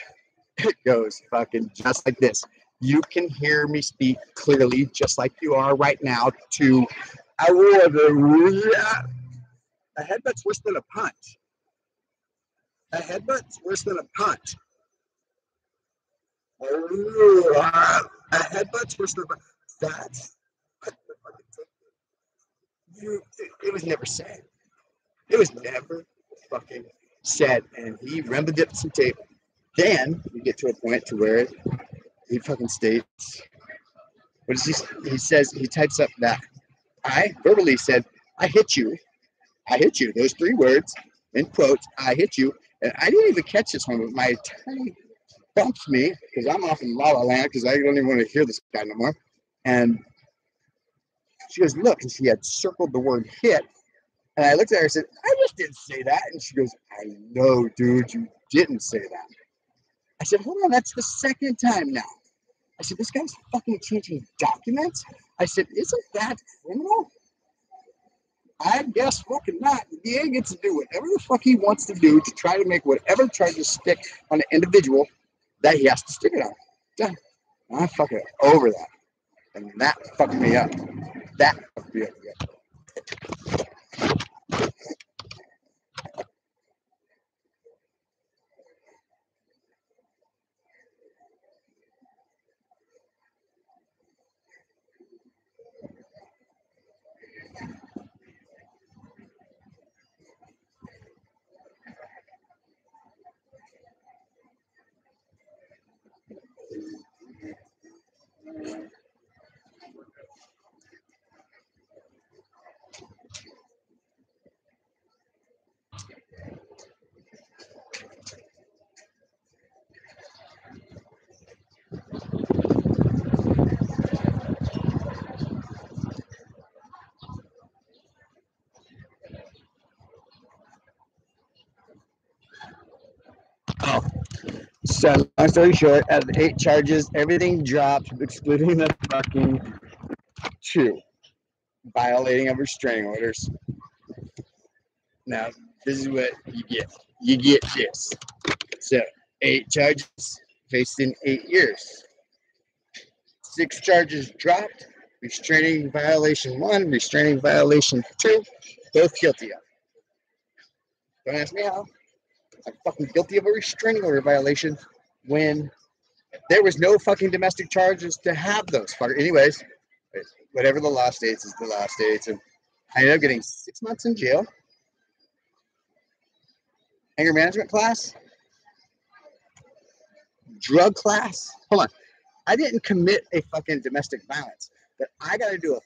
fucking just like this. You can hear me speak clearly, just like you are right now, to, a headbutt's worse than a punch. A headbutt's worse than a punch. A headbutt's worse than a punch. That's what the fucking it was never said. It was never fucking said. And he remembered some tape. Then we get to a point to where he fucking states, what is he says, he types up that I verbally said, I hit you. Those 3 words in quotes, I hit you. And I didn't even catch this one, but my attorney bumps me because I'm off in La La Land because I don't even want to hear this guy no more. And she goes, look, and she had circled the word hit. And I looked at her and said, I just didn't say that. And she goes, I know, dude, you didn't say that. I said, hold on, that's the 2nd time now. I said, this guy's fucking changing documents? I said, isn't that criminal? I guess fucking not. The DA gets to do whatever the fuck he wants to do to try to make whatever charges stick on an individual that he has to stick it on. Done. I'm fucking over that. And that fucked me up. That fucked me up. So, long story short, out of the 8 charges, everything dropped, excluding the fucking 2 violating of restraining orders. Now, this is what you get. You get this. So, 8 charges, facing 8 years. 6 charges dropped. Restraining violation 1, restraining violation 2, both guilty of. Don't ask me how. I'm fucking guilty of a restraining order violation when there was no fucking domestic charges to have those. Anyways, whatever the law states is the law states. And I ended up getting 6 months in jail. Anger management class. Drug class. Hold on. I didn't commit a fucking domestic violence, but I got to do a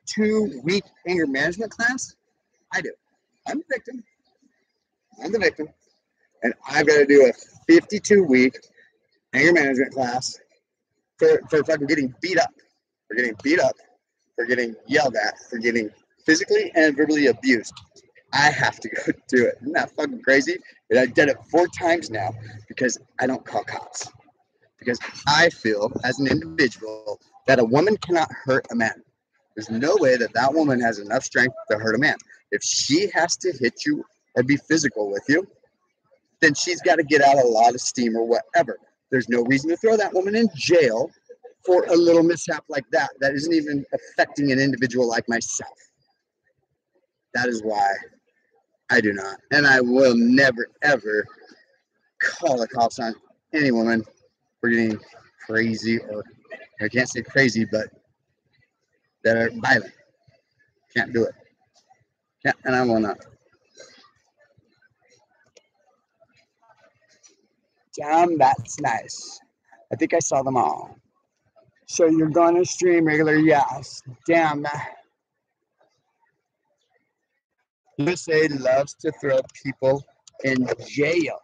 52-week anger management class. I do. I'm the victim. I'm the victim. And I've got to do a 52-week anger management class for fucking getting beat up. For getting beat up. For getting yelled at. For getting physically and verbally abused. I have to go do it. Isn't that fucking crazy? And I did it 4 times now because I don't call cops. Because I feel, as an individual, that a woman cannot hurt a man. There's no way that that woman has enough strength to hurt a man. If she has to hit you or be physical with you, then she's got to get out a lot of steam or whatever. There's no reason to throw that woman in jail for a little mishap like that. That isn't even affecting an individual like myself. That is why I do not. And I will never, ever call the cops on any woman for getting crazy, or I can't say crazy, but that are violent. Can't do it. Can't, and I will not. Damn, that's nice. I think I saw them all. So you're going to stream regular? Yes. Damn. USA loves to throw people in jail.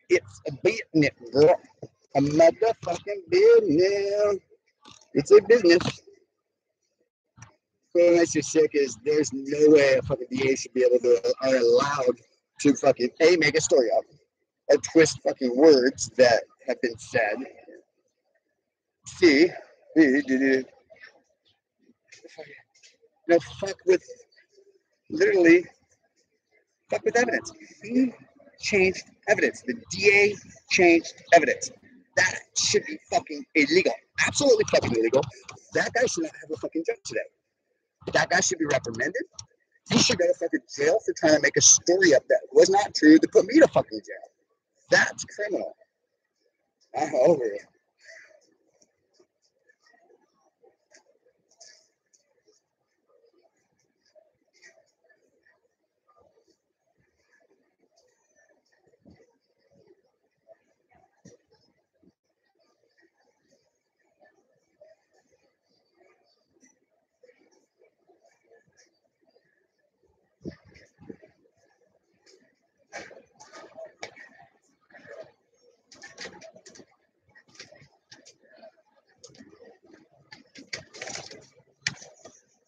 It's a business, girl. A motherfucking business. It's a business. What makes you sick is there's no way a fucking DA should be able to, are allowed to fucking A, make a story up, or twist fucking words that have been said. C, no, fuck with, literally, fuck with evidence. He changed evidence. The DA changed evidence. That should be fucking illegal. Absolutely fucking illegal. That guy should not have a fucking job today. That guy should be reprimanded. He should go to fucking jail for trying to make a story up that was not true to put me to fucking jail. That's criminal. I'm over it.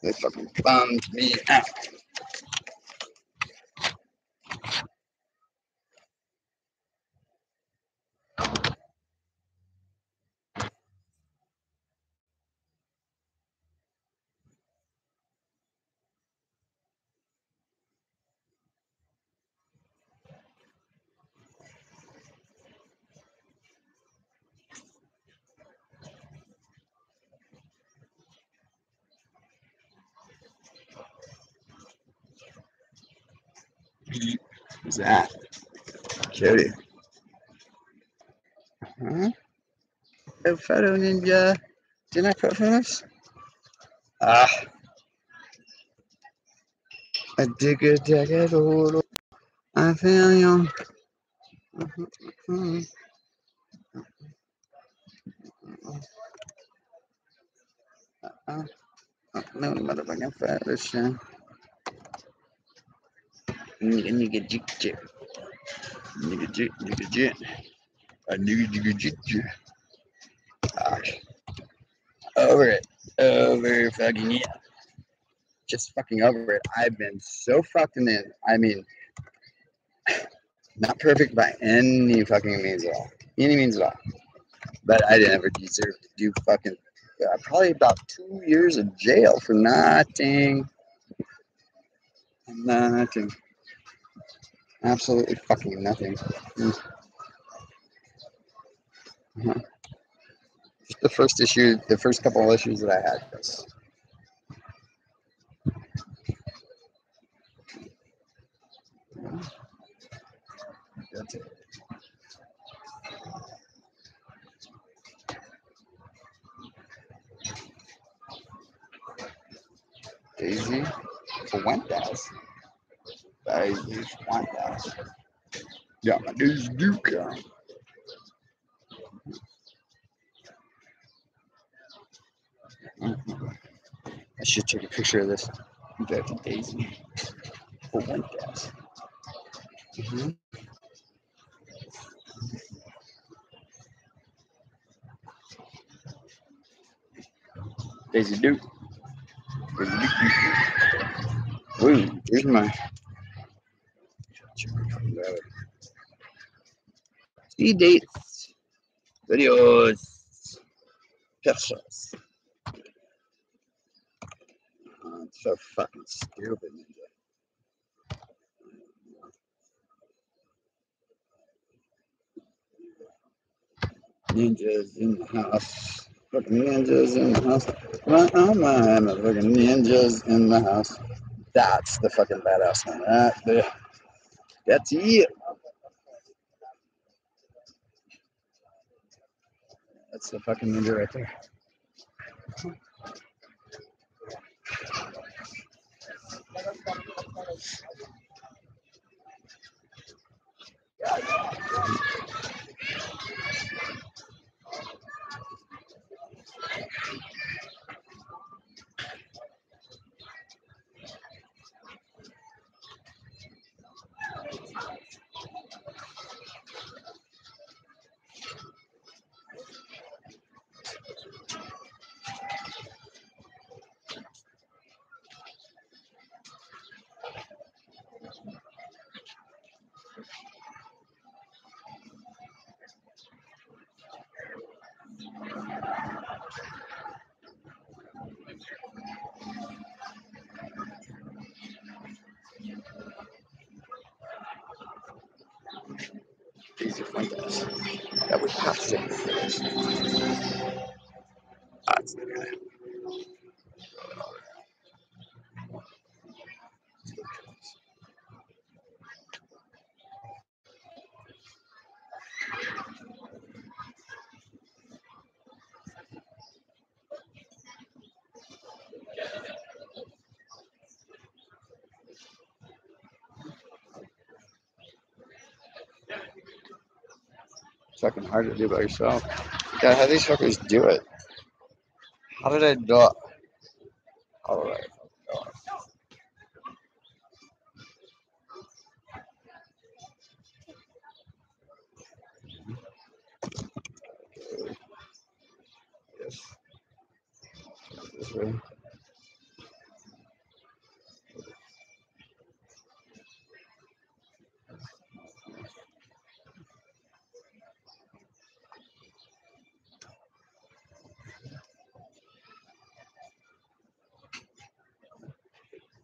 It fucking bums me out. Who's that? Cody. Huh? A photo ninja. Didn't I put photos? Ah. A digger digger doodle. I feel you. No motherfucking photos. Nigga jig jig. Nigga jig nigga jig. A nigga jig jig jig. Gosh. Over it. Over fucking yeah. Just fucking over it. I've been so fucking in. I mean, Not perfect by any fucking means at all. Any means at all. But I didn't ever deserve to do fucking probably about 2 years of jail for nothing. Nothing. Absolutely fucking nothing. Uh-huh. Just the first issue, the first couple of issues that I had. That's it. Daisy Fuentes. Daisy Fuentes. Got my dude's Duke on. I should take a picture of this. That's Daisy Fuentes. Mm-hmm. Daisy Duke. Daisy Duke. Ooh, here's my speed dates, videos, pictures. It's so fucking stupid, Ninjas in the house. Fucking ninjas in the house. Oh my, fucking ninjas in the house. That's the fucking badass one right there. That's it. That's the fucking ninja right there. Easy Fuentes. That was half sick. That's the guy. It's fucking hard to do by yourself. God, how these fuckers do it? How did I do it? All right. Yes. This way.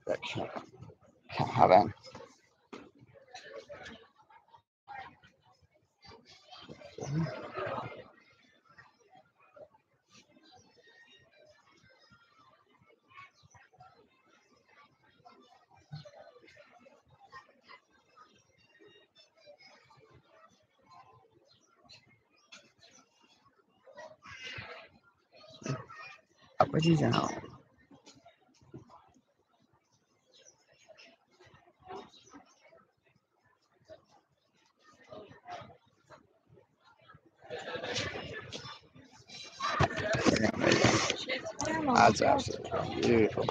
That can't happen. What is that? That's absolutely beautiful.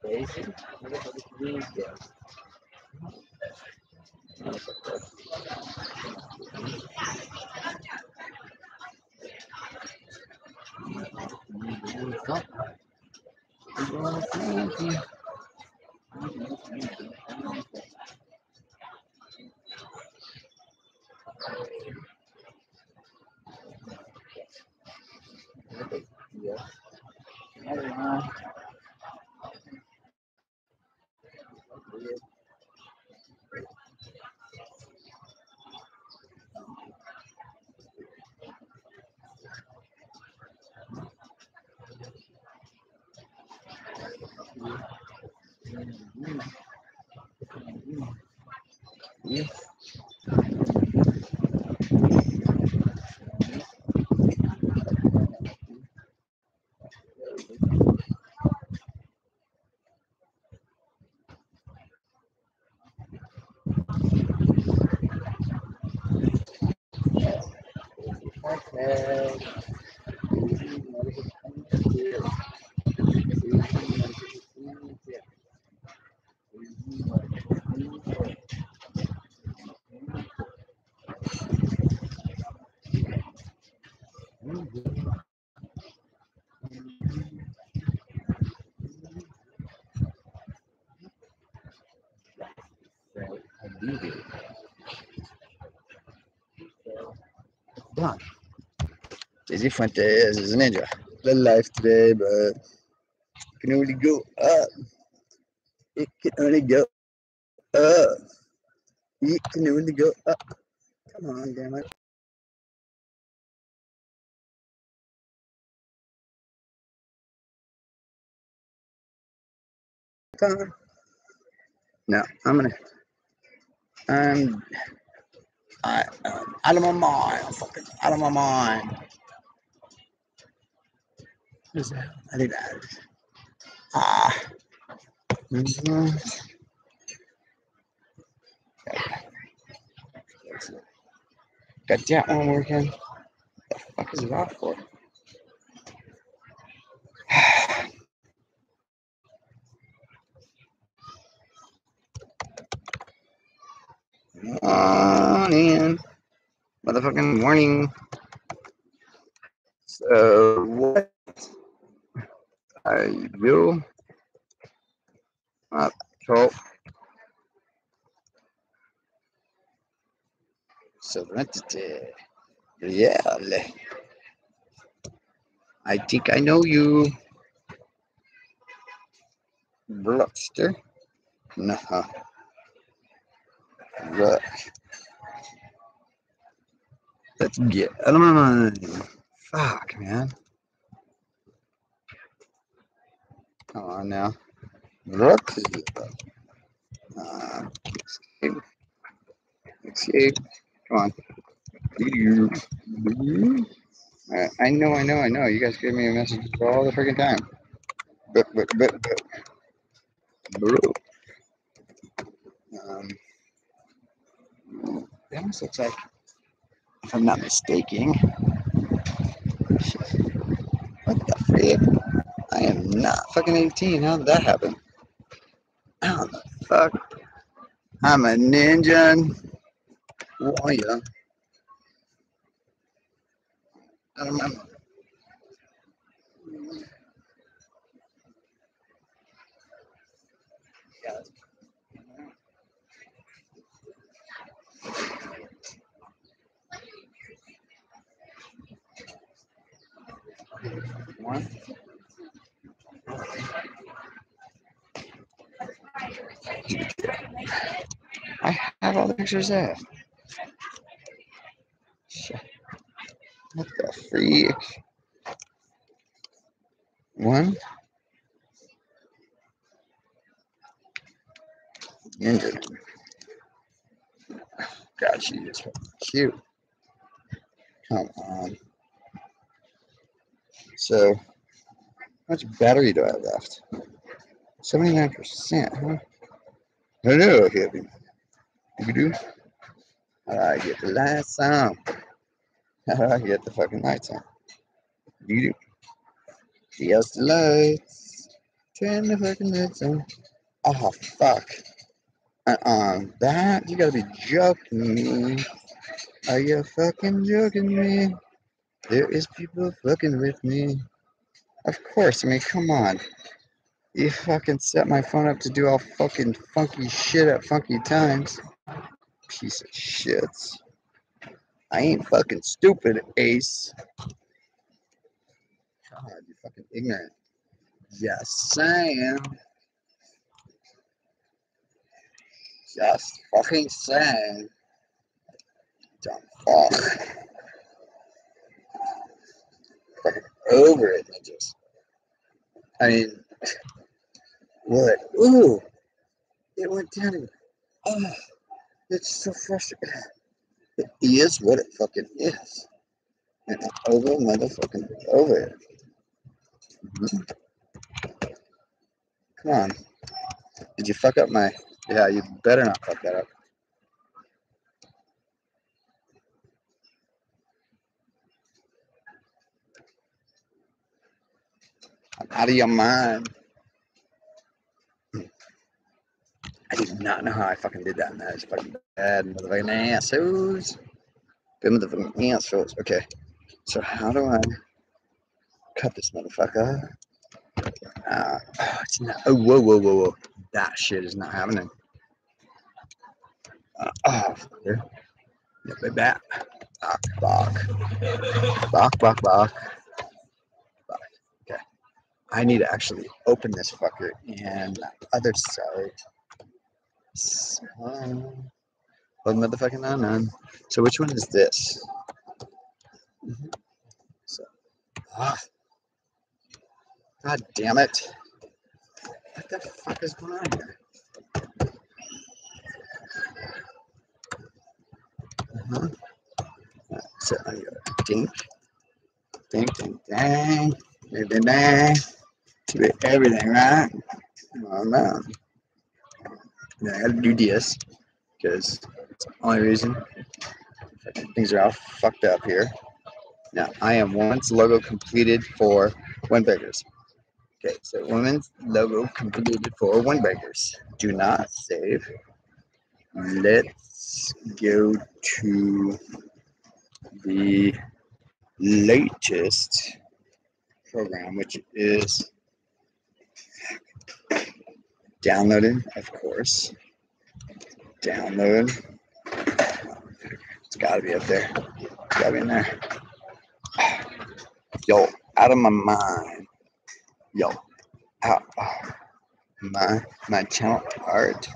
Basic. These guys. Done. Daisy Fuentes is a ninja. Little life today, but it can only go up. It can only go up. It can only go up. Come on, damn it. Time. No, I'm out of my mind. I'm fucking out of my mind. What is that? I think that. Mm-hmm. Got that one working. What the fuck is it off for? On in. Motherfucking morning. So what I will control sovereignty. Really? I think I know you. Blockster? Nah. Look. Let's get out of my mind. Fuck, man. Come on now. Look. Escape. Come on. I know. You guys give me a message all the freaking time. But. That almost looks like, if I'm not mistaken, what the frick? I am not fucking 18. How did that happen? How the fuck? I'm a ninja warrior. I don't remember. Yeah. One. I have all the pictures there. Shit. What the freak? One. Engine. God, she is cute. Come on. So, how much battery do I have left? 79%, huh? Hello, hippie. You do? How do I get the lights on? How do I get the fucking lights on? You do. Yes, the lights. Turn the fucking lights on. Oh, fuck. That? You gotta be joking me. Are you fucking joking me? There is people fucking with me. Of course, I mean, come on. You fucking set my phone up to do all fucking funky shit at funky times. Piece of shit. I ain't fucking stupid, Ace. God, you fucking ignorant. Yes, I am. Just fucking saying. Dumb fuck. Fucking over it, ninjas. I mean, what? Ooh, it went down again. Oh, it's so frustrating. It is what it fucking is. And I'm over motherfucking over it. Mhm. Come on. Did you fuck up my... Yeah, you better not fuck that up. I'm out of your mind. I do not know how I fucking did that, and that is fucking bad. Motherfucking assholes. Good motherfucking assholes. Okay, so how do I cut this motherfucker? Oh, it's not. Oh, whoa, whoa, whoa, whoa. That shit is not happening. Oh, here. Yeah, back. Bok. Okay. I need to actually open this fucker and the other side. So, oh, motherfucking on. So which one is this? So, God damn it. What the fuck is going on here? So I go dink, dink, dink, dang, ding, ding, dang. Do everything right. Oh man. Then I gotta do this because it's the only reason things are all fucked up here. Now I am women's logo completed for Windbreakers. Okay, so women's logo completed for Windbreakers. Do not save. Let's go to the latest program, which is downloaded, of course. Download. It's gotta be up there. It's gotta be in there. Yo, out of my mind. Yo, out. My channel art.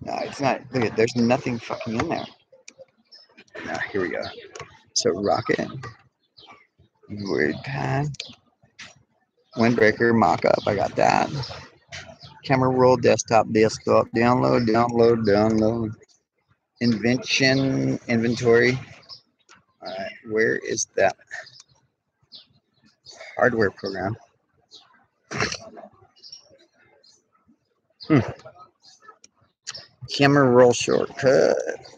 No, it's not. Look at, there's nothing fucking in there. Now here we go. So Rocket, WordPad, Windbreaker mockup. I got that. Camera roll, desktop, download. Invention, inventory. All right, where is that hardware program? Camera roll shortcut.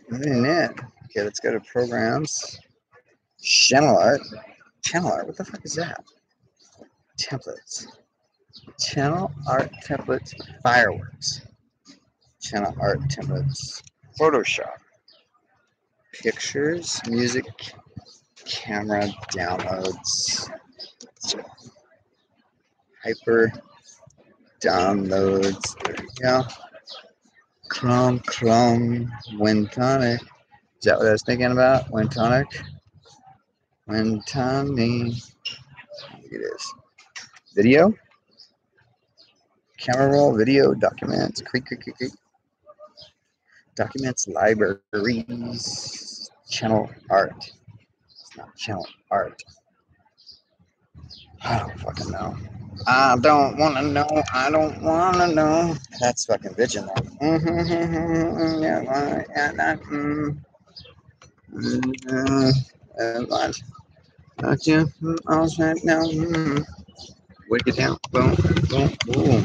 What in it? Okay, let's go to programs. Channel art. Channel art. What the fuck is that? Templates. Channel art templates. Fireworks. Channel art templates. Photoshop. Pictures. Music. Camera downloads. Hyper downloads. There we go. Chrome, Wintonic. Is that what I was thinking about? Wintonic. Wintonic. Look at this. Video. Camera roll, video, documents, creek. Documents, libraries, channel art. It's not channel art. I don't fucking know. I don't want to know. I don't want to know. That's fucking bitching though. Got you all right now. Wake it down. Boom, boom, boom. Boom.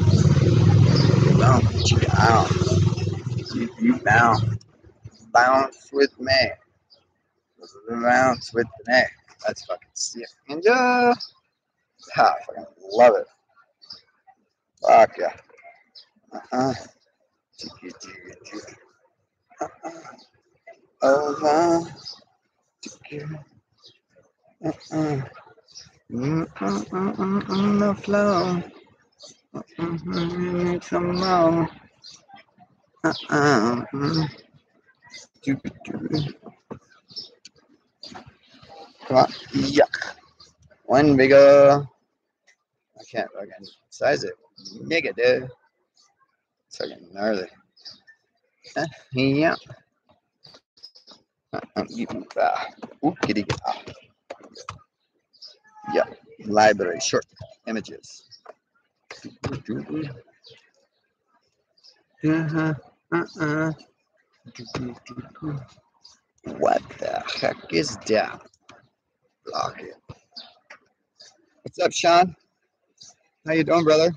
Check it out. You bounce. Bounce with me. Bounce with me. That's fucking sick. Ninja. I fucking love it. Fuck yeah. Over. The flow. Need some more. Come on. Yuck. One bigger. I can't fucking size it. Nigga, dude. It's fucking gnarly. Yeah. Kitty. Yeah. Library. Short images. What the heck is that? Block it. What's up, Sean? How you doing, brother?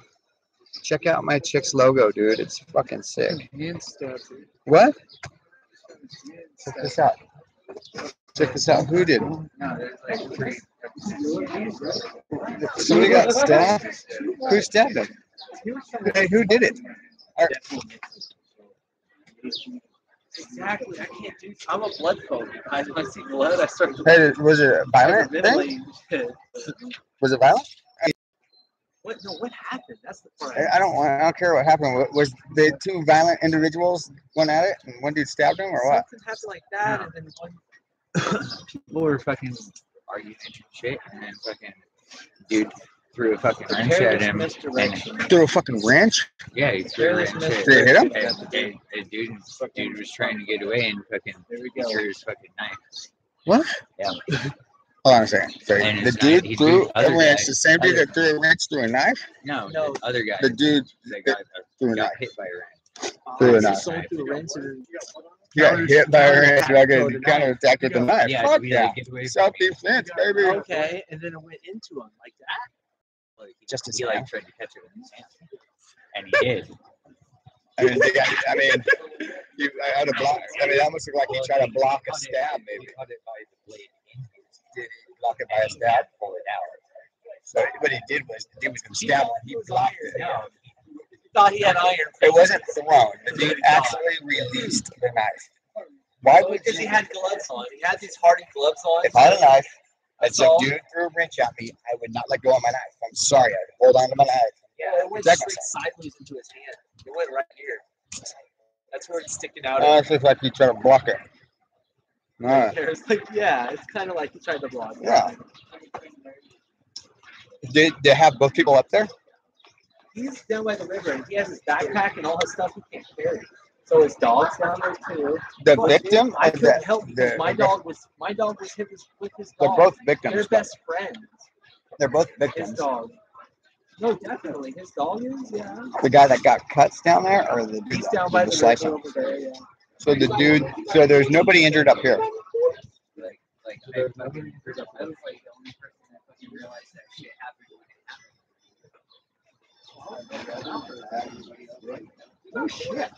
Check out my chick's logo, dude. It's fucking sick. What? Check this out. Check this out. Who did? Somebody got stabbed? Who stabbed him? Hey, who did it? Exactly. I can't do. I'm a blood phobic. I see blood. I start. Hey, was it a violent thing? Was it violent? What? No. What happened? That's the part. I don't care what happened. Was the two violent individuals went at it, and one dude stabbed him, or what? Something happened like that, and then one. People were fucking arguing and shit, and then fucking dude threw a fucking wrench at him. Threw a fucking wrench? Yeah, he threw a wrench at him. Did it hit him? And dude was trying to get away and fucking threw his fucking knife. What? Yeah. Hold on a second. Sorry. And The it's dude not- he threw threw a other wrench. guys. The same dude that threw a wrench through a knife? No, No. the other guy. The dude that got threw a got knife. hit by a wrench. Threw a knife. Someone threw a wrench and He got hit by a wrench. Fucking counterattacked with a knife. Yeah, Fuck we yeah. had to get away from Self-defense, baby. okay, and then it went into him like that. Like, Just his he hand. like tried to catch it in his hand, and he did. I mean, I had to block. I mean, it almost looked like he tried to block a stab, maybe. He caught it by the blade in his. Did he block it by a stab? Pull it out. So what he did was, the dude was going to stab him. He blocked it. No, He thought he had iron. It wasn't thrown. The dude actually released the knife. Why would Because he you? had gloves on. He had these hardy gloves on. If I had a knife and That's some all. dude threw a wrench at me, I would not let go of my knife. I'm sorry. I'd hold on to my knife. Yeah, it went Protect straight myself. sideways into his hand. It went right here. That's where it's sticking out. It looks like he tried to block it. All right. It's like, yeah, it's kind of like he tried to block it. Yeah. Did they have both people up there? He's down by the river and he has his backpack and all his stuff he can't carry. So his dog's down there too. The But victim? I or couldn't the- help because the- my dog was with his They're dog. both They're victims. best friends. They're both His victims. dog. No, definitely. His dog is, yeah. The guy that got cuts down there, or the dude He's that down by did the slice river him? over there, yeah. So the dude. So there's nobody injured up here. like I fucking heard up. I was like the only person that fucking realized that shit happened when it happened. Oh shit.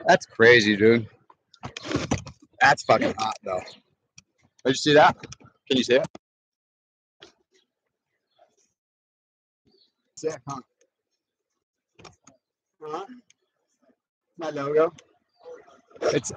That's crazy, dude. That's fucking hot, though. Did you see that? Can you see it? Sick, huh? My logo. It's